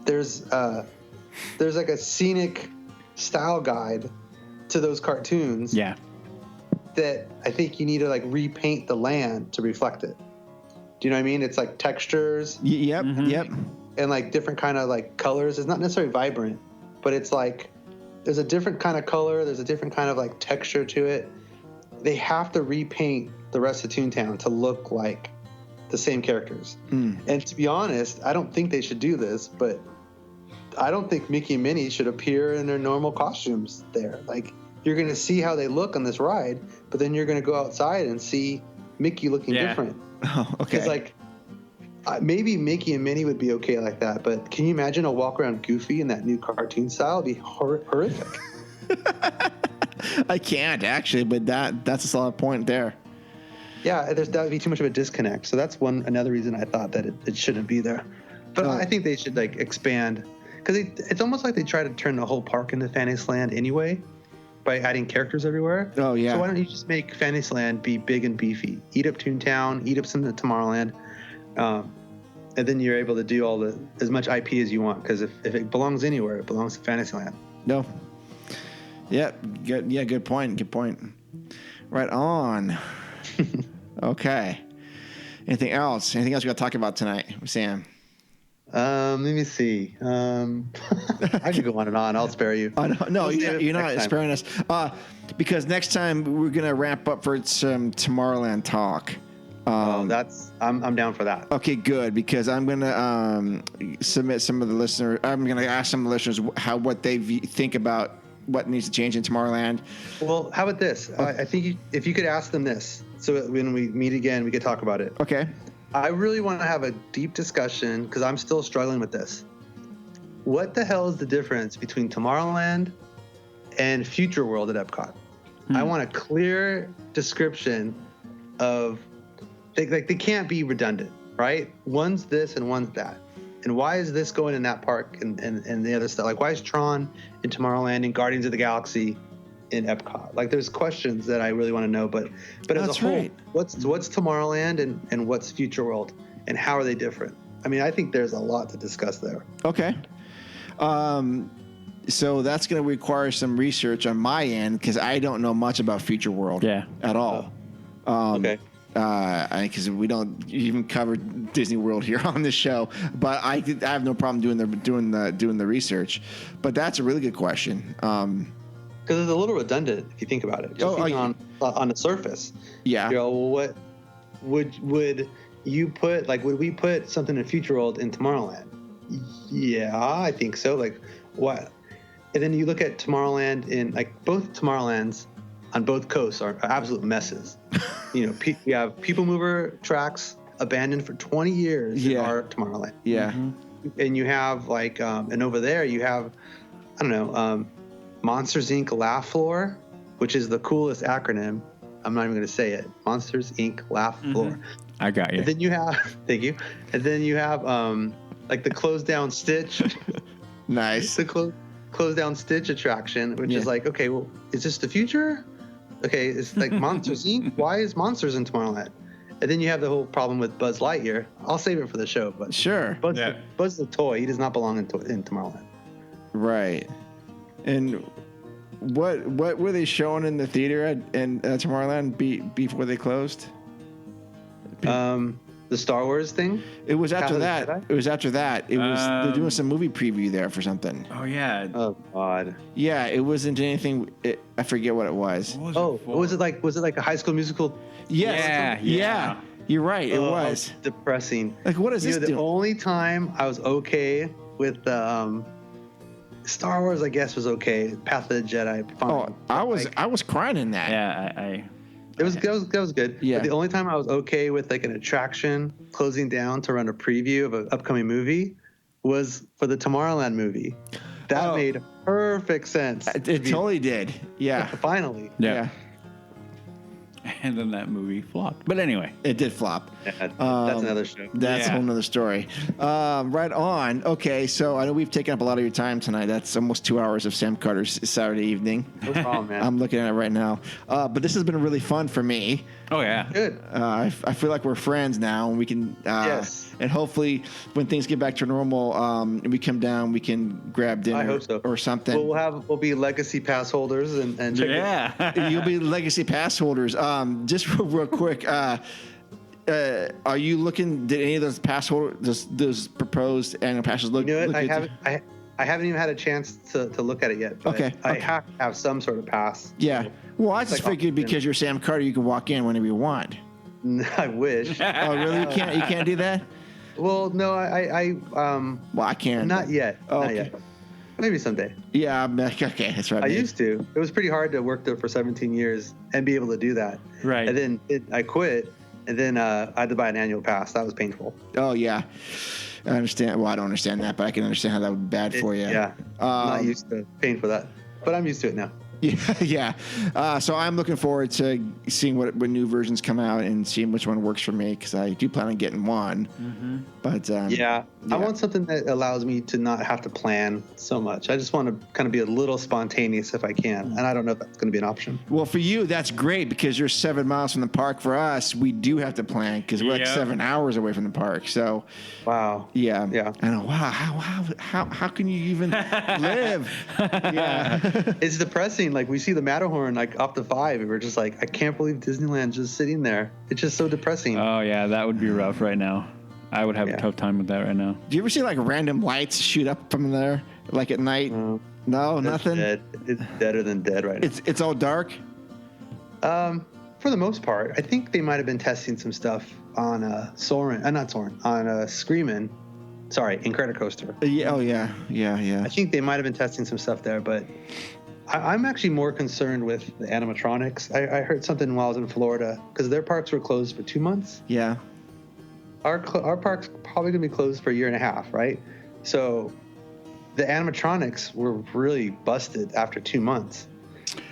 there's like a scenic style guide to those cartoons. Yeah. That I think you need to like repaint the land to reflect it. Do you know what I mean? It's like textures. Yep. Mm-hmm. Yep. And like different kind of like colors. It's not necessarily vibrant, but it's like there's a different kind of color. There's a different kind of like texture to it. They have to repaint the rest of Toontown to look like the same characters. And to be honest, I don't think they should do this, but I don't think Mickey and Minnie should appear in their normal costumes there. Like, you're going to see how they look on this ride, but then you're going to go outside and see Mickey looking different. Oh, okay. Because, like, maybe Mickey and Minnie would be okay like that, but can you imagine a walk around Goofy in that new cartoon style? It'd be horrific. I can't, actually, but that's a solid point there. Yeah, that would be too much of a disconnect. So that's another reason I thought that it shouldn't be there. But I think they should, like, expand. Because it's almost like they try to turn the whole park into Fantasyland anyway by adding characters everywhere. Oh, yeah. So why don't you just make Fantasyland be big and beefy? Eat up Toontown, eat up some of the Tomorrowland, and then you're able to do as much IP as you want. Because if it belongs anywhere, it belongs to Fantasyland. No. Yeah, good point. Good point. Right on. Okay. Anything else? Anything else we got to talk about tonight, Sam? Let me see. I could go on and on. I'll spare you. No, you're not sparing us. Because next time we're gonna wrap up for some Tomorrowland talk. I'm down for that. Okay, good. Because I'm gonna submit some of the listeners. I'm gonna ask some of the listeners what they think about what needs to change in Tomorrowland. Well, how about this? I think if you could ask them this, so when we meet again, we could talk about it. Okay. I really want to have a deep discussion because I'm still struggling with this. What the hell is the difference between Tomorrowland and Future World at Epcot? I want a clear description of, they can't be redundant, right? One's this and one's that. And why is this going in that park and the other stuff? Like, why is Tron in Tomorrowland and Guardians of the Galaxy in Epcot? Like, there's questions that I really want to know, but as a whole, what's Tomorrowland and what's Future World, and how are they different? I mean, I think there's a lot to discuss there. Okay. So that's going to require some research on my end because I don't know much about Future World at all. Okay. Because we don't even cover Disney World here on this show, but I have no problem doing the research. But that's a really good question. Because it's a little redundant if you think about it. Just on the surface. Yeah. What would you put? Like, would we put something in Future World in Tomorrowland? Yeah, I think so. Like, what? And then you look at Tomorrowland in like both Tomorrowlands on both coasts are absolute messes. You know, you have People Mover tracks abandoned for 20 years in our Tomorrowland. Yeah. And you have like, and over there you have, I don't know, Monsters Inc. Laugh Floor, which is the coolest acronym. I'm not even going to say it. Monsters Inc. Laugh Floor. I got you. And then you have, thank you. And then you have like the Closed Down Stitch. Nice. The closed down Stitch attraction, which is like, okay, well, is this the future? Okay, it's like Monsters Inc. Why is Monsters in Tomorrowland? And then you have the whole problem with Buzz Lightyear. I'll save it for the show, but sure. Buzz the toy. He does not belong in Tomorrowland. Right. And what were they showing in the theater at Tomorrowland before they closed? The Star Wars thing? It was after that. It was after that. It was they're doing some movie preview there for something. Oh yeah. Oh God. Yeah, it wasn't anything. I forget what it was. Was it like a High School Musical? Yes. Yeah. You're right. It was depressing. Like, what is this? The only time I was okay with Star Wars, I guess, was okay. Path of the Jedi. Fine. Oh, I was crying in that. Yeah, It was good. Yeah. But the only time I was okay with like an attraction closing down to run a preview of an upcoming movie was for the Tomorrowland movie. That made perfect sense. It totally did. Yeah. Finally. Yeah. And then that movie flopped. But anyway. It did flop. Yeah, that's another show. That's a whole nother story. Right on. Okay, so I know we've taken up a lot of your time tonight. That's almost 2 hours of Sam Carter's Saturday evening. No problem, man. I'm looking at it right now. But this has been really fun for me. Oh, yeah. Good. I feel like we're friends now, and we can. Yes. And hopefully, when things get back to normal, and we come down, we can grab dinner I hope so. or something. We'll be legacy pass holders and check You'll be legacy pass holders. Just real quick. Are you looking? Did any of those pass holders, those proposed annual passes look? You know what? Look I haven't even had a chance to look at it yet. But Okay. I have to have some sort of pass. Yeah. So, Well, I just figured because you're Sam Carter, you can walk in whenever you want. I wish. Oh, really? You can't do that? Well, no, Well, I can. not yet. Oh, Not okay. yet. Maybe someday. Yeah. Okay. That's right. I used to. It was pretty hard to work there for 17 years and be able to do that. Right. And then I quit, and then I had to buy an annual pass. That was painful. Oh, yeah. I understand. Well, I don't understand that, but I can understand how that would be bad for you. Yeah. I'm not used to paying for that, but I'm used to it now. Yeah. So I'm looking forward to seeing what new versions come out and seeing which one works for me, because I do plan on getting one. Mm-hmm. But I want something that allows me to not have to plan so much. I just want to kind of be a little spontaneous if I can, and I don't know if that's going to be an option. Well, for you, that's great because you're 7 miles from the park. For us, we do have to plan because we're like 7 hours away from the park. So, wow. Yeah. Yeah. I know. Wow. How can you even live? Yeah. It's depressing. Like, we see the Matterhorn like off the 5, and we're just like, I can't believe Disneyland's just sitting there. It's just so depressing. Oh, yeah, that would be rough right now. I would have a tough time with that right now. Do you ever see like random lights shoot up from there, like at night? No, nothing. Dead. It's deader than dead right now. It's all dark. For the most part, I think they might have been testing some stuff on Screamin'. Sorry, Incredicoaster. Yeah. Oh yeah. I think they might have been testing some stuff there, but I'm actually more concerned with the animatronics. I heard something while I was in Florida because their parks were closed for 2 months. Yeah. Our park's probably going to be closed for a year and a half, right? So the animatronics were really busted after 2 months.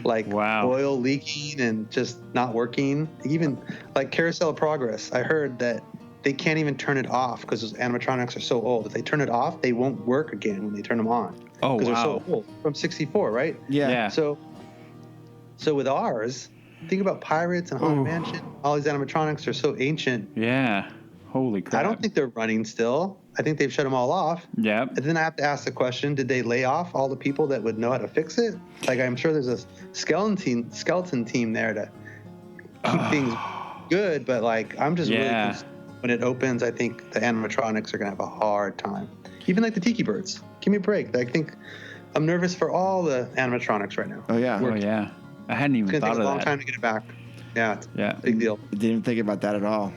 Like oil leaking and just not working. Even like Carousel of Progress, I heard that they can't even turn it off because those animatronics are so old. If they turn it off, they won't work again when they turn them on. Oh, wow. Because they're so old. From 64, right? Yeah. So with ours, think about Pirates and Haunted Mansion. All these animatronics are so ancient. Yeah. Holy crap. I don't think they're running still. I think they've shut them all off. Yep. And then I have to ask the question, did they lay off all the people that would know how to fix it? Like, I'm sure there's a skeleton team there to keep things good, but like, I'm just really concerned. When it opens, I think the animatronics are going to have a hard time. Even like the Tiki Birds. Give me a break. I think I'm nervous for all the animatronics right now. Oh, yeah. Oh, yeah. I hadn't even It's going thought to take of a long that. time to get it back. Yeah. It's a big deal. Didn't even think about that at all.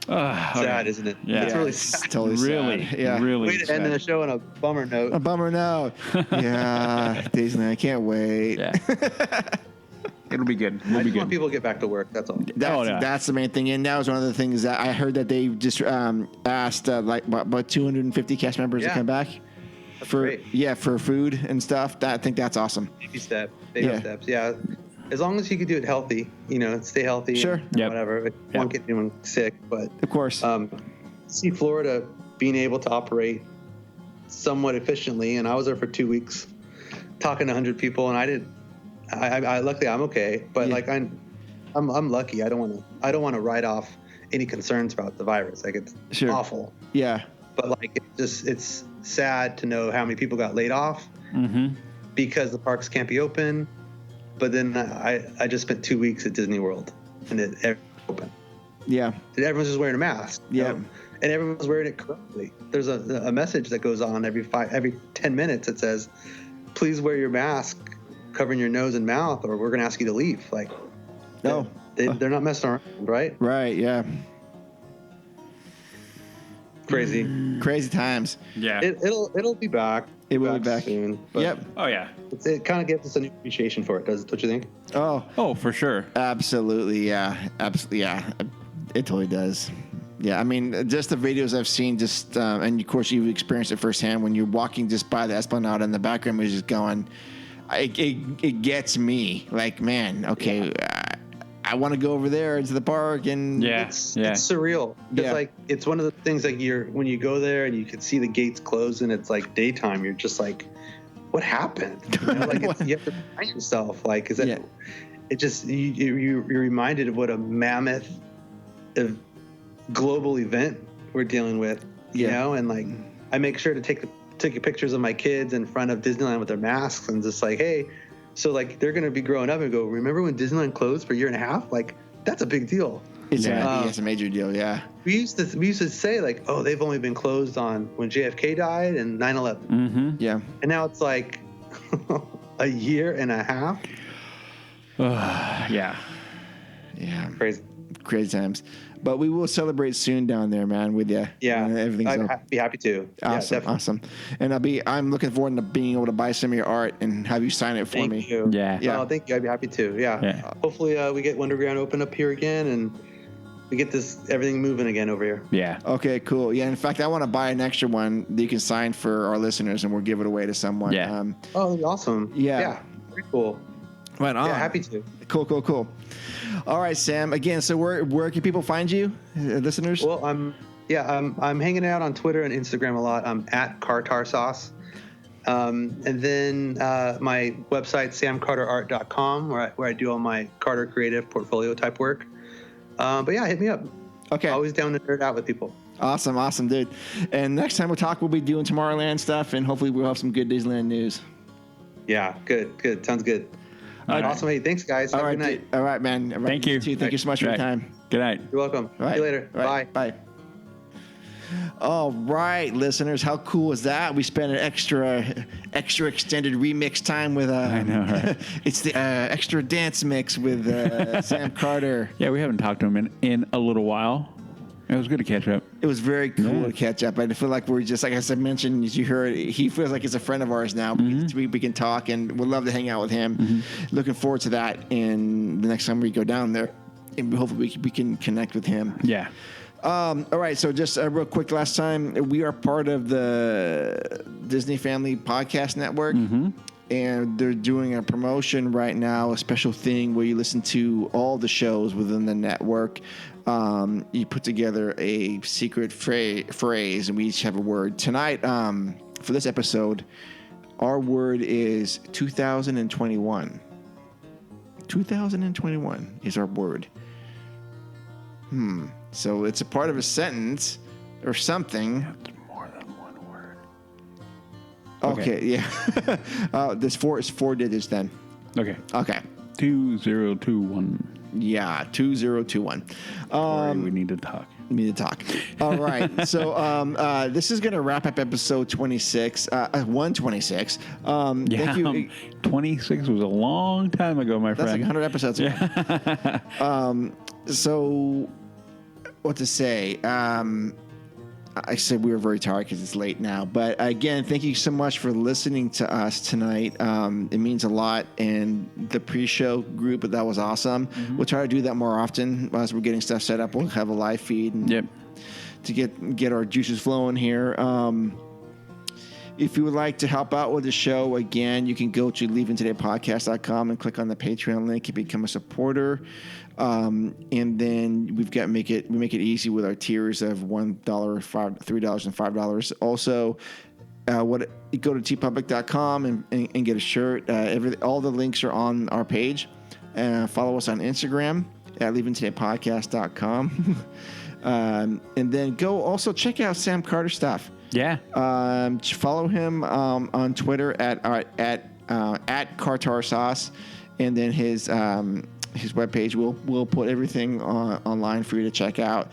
Sad, isn't it? Yeah. It's really It's sad. totally Really, sad. Yeah. really. Way to end sad. the show on a bummer note. A bummer note. Yeah, Disneyland. I can't wait. Yeah. It'll be good. I We'll be just want good. people to get back to work. That's all. That's the main thing, and that was one of the things that I heard that they just asked like about 250 cast members to Yeah. come back for great. for food and stuff. I think that's awesome. Baby steps. Yeah. Yeah. As long as you can do it healthy, stay healthy. Sure. And Yep. whatever. It Yep. won't get anyone sick, but Of course. see Florida being able to operate somewhat efficiently, and I was there for 2 weeks, talking to 100 people, and I luckily I'm okay, but Yeah. like I'm lucky. I don't want to write off any concerns about the virus. Like it's Sure. awful, Yeah. but like it's sad to know how many people got laid off Mm-hmm. because the parks can't be open. But then I just spent 2 weeks at Disney World, and everything open. Yeah. And everyone's just wearing a mask. Yeah. And everyone's wearing it correctly. There's a message that goes on every 10 minutes that says, "Please wear your mask, covering your nose and mouth, or we're going to ask you to leave." Like, Oh. they're not messing around, right? Right. Yeah. Crazy. Crazy times. Yeah. It'll be back. It will be back. soon. But Yep. Oh yeah. it kind of gives us a new appreciation for it. Don't you think? Oh. Oh, for sure. Absolutely. Yeah. Absolutely. Yeah. It totally does. Yeah. I mean, just the videos I've seen, and of course you've experienced it firsthand when you're walking just by the Esplanade and the background is just going. It gets me. Like, man. Okay. I want to go over there into the park and It's surreal. It's Yeah. like it's one of the things like when you go there and you can see the gates closed and it's like daytime. You're just like, what happened? Like you have to remind yourself. Like, is that? Yeah. It just you're reminded of what a mammoth, global event we're dealing with. You Yeah. know, and like I make sure to take pictures of my kids in front of Disneyland with their masks and just like, hey. So like they're gonna be growing up and go, remember when Disneyland closed for a year and a half? Like that's a big deal. It's a major deal. Yeah. We used to say like, oh, they've only been closed on when JFK died and 9/11, Mm-hmm. Yeah. and now it's like a year and a half. Yeah. Yeah. Crazy. times. But we will celebrate soon down there, man, with you. Yeah, Everything's I'd be happy to. awesome. Yeah, definitely. Awesome. And I'm looking forward to being able to buy some of your art and have you sign it for Thank me. you. Yeah. Yeah. Oh, thank you. I'd be happy to. Yeah. Yeah. Hopefully, we get Wonderground open up here again, and we get everything moving again over here. Yeah. Okay, cool. Yeah, in fact, I want to buy an extra one that you can sign for our listeners, and we'll give it away to someone. Yeah. Oh, that'd be awesome. Yeah. Yeah. Very cool. Right on. Yeah, happy to. Cool. All right, Sam. Again, so where can people find you, listeners? Well, I'm hanging out on Twitter and Instagram a lot. I'm at Cartar Sauce. And then my website, samcarterart.com, where I do all my Carter creative portfolio type work. But yeah, hit me up. Okay. Always down to nerd out with people. Awesome, dude. And next time we'll talk, we'll be doing Tomorrowland stuff, and hopefully we'll have some good Disneyland news. Yeah, good. Sounds good. All right. Awesome. Hey, thanks, guys. Have All a right, good night. all right, man. All right, Thank you. too. Thank you so much for your Right. time. Good night. You're welcome. All right. See you later. All right. Bye. All right, listeners, how cool is that? We spent an extra extended remix time with. I know, right? It's the extra dance mix with Sam Carter. Yeah, we haven't talked to him in a little while. It was good to catch up. It was very cool Yeah. to catch up. I feel like we're just, like I mentioned, as you heard, he feels like he's a friend of ours now. Mm-hmm. We can talk, and we'd love to hang out with him. Looking forward to that. And the next time we go down there, and hopefully we can connect with him. Yeah. All right, so just real quick, last time, we are part of the Disney Family Podcast Network, and they're doing a promotion right now, a special thing where you listen to all the shows within the network. You put together a secret phrase, and we each have a word. Tonight, for this episode, our word is 2021. 2021 is our word. So it's a part of a sentence or something. It's more than one word. Okay, yeah. There's four digits then. Okay. Okay. 2021. Yeah, 2021. Sorry, we need to talk. We need to talk. All right. So this is going to wrap up episode 26, 126. Yeah, Thank you. 26 was a long time ago, my That's like friend. 100 episodes ago. So what to say. I said we were very tired because it's late now. But again, thank you so much for listening to us tonight. It means a lot. And the pre-show group, that was awesome. We'll try to do that more often as we're getting stuff set up. We'll have a live feed and to get our juices flowing here. If you would like to help out with the show, again, you can go to leavingtodaypodcast.com and click on the Patreon link and become a supporter. And then we make it easy with our tiers of $1, $5, $3, and $5. Also, go to tpublic.com and get a shirt. All the links are on our page. Follow us on Instagram at leavingtodaypodcast.com. And then go also check out Sam Carter's stuff. Yeah. Follow him on Twitter at Cartar Sauce, and then his webpage. We'll put everything online for you to check out.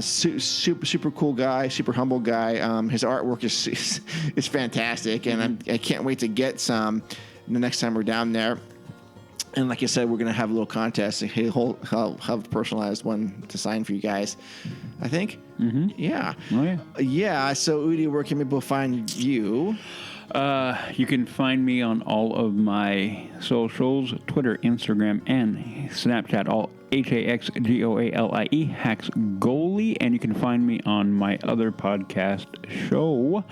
Super cool guy, super humble guy. His artwork is fantastic, and I can't wait to get some the next time we're down there. And like I said, we're going to have a little contest. He'll have a personalized one to sign for you guys, I think. Mm-hmm. Yeah. Oh, yeah. Yeah. So, Udi, where can people find you? You can find me on all of my socials, Twitter, Instagram, and Snapchat, all HAXGOALIE, Hacks Goalie. And you can find me on my other podcast show,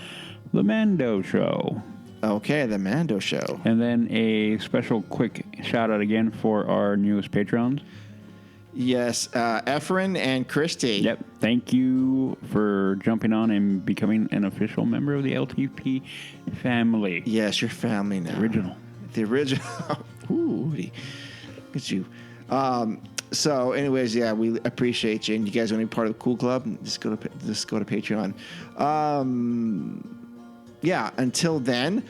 The Mando Show. Okay, The Mando Show. And then a special quick shout out again for our newest patrons. Yes, Efren and Christy. Yep. Thank you for jumping on and becoming an official member of the LTP family. Yes, your family now. The original. Ooh, look at you. So, anyways, yeah, we appreciate you. And you guys want to be part of the Cool Club? Just go to Patreon. Yeah, until then,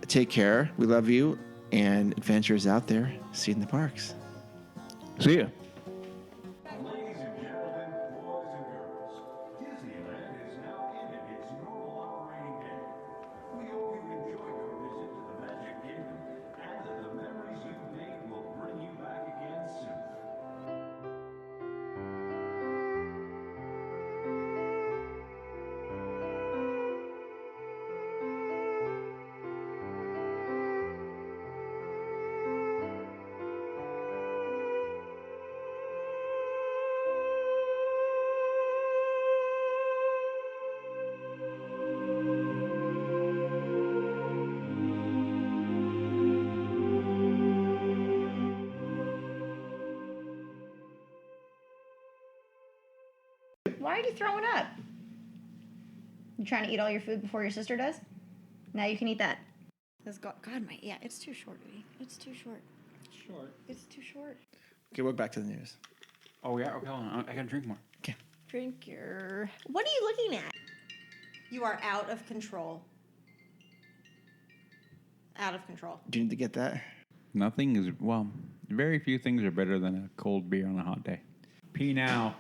take care. We love you. And adventurers out there, see you in the parks. See ya. Ladies and gentlemen, boys and girls, Disneyland is now ended its normal operating day. We hope you enjoyed your visit to the Magic Kingdom and that the memories you've made will bring you back again soon. Why are you throwing up? You trying to eat all your food before your sister does? Now you can eat that. It's too short, Udi. It's too short. It's too short. Okay, we're back to the news. Oh, yeah? Okay, hold on. I gotta drink more. Okay. Drink your... What are you looking at? You are out of control. Out of control. Do you need to get that? Very few things are better than a cold beer on a hot day. Pee now.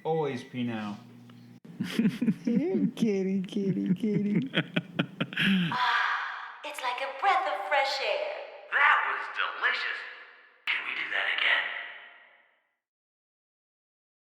Always pee now. Kitty. It's like a breath of fresh air. That was delicious.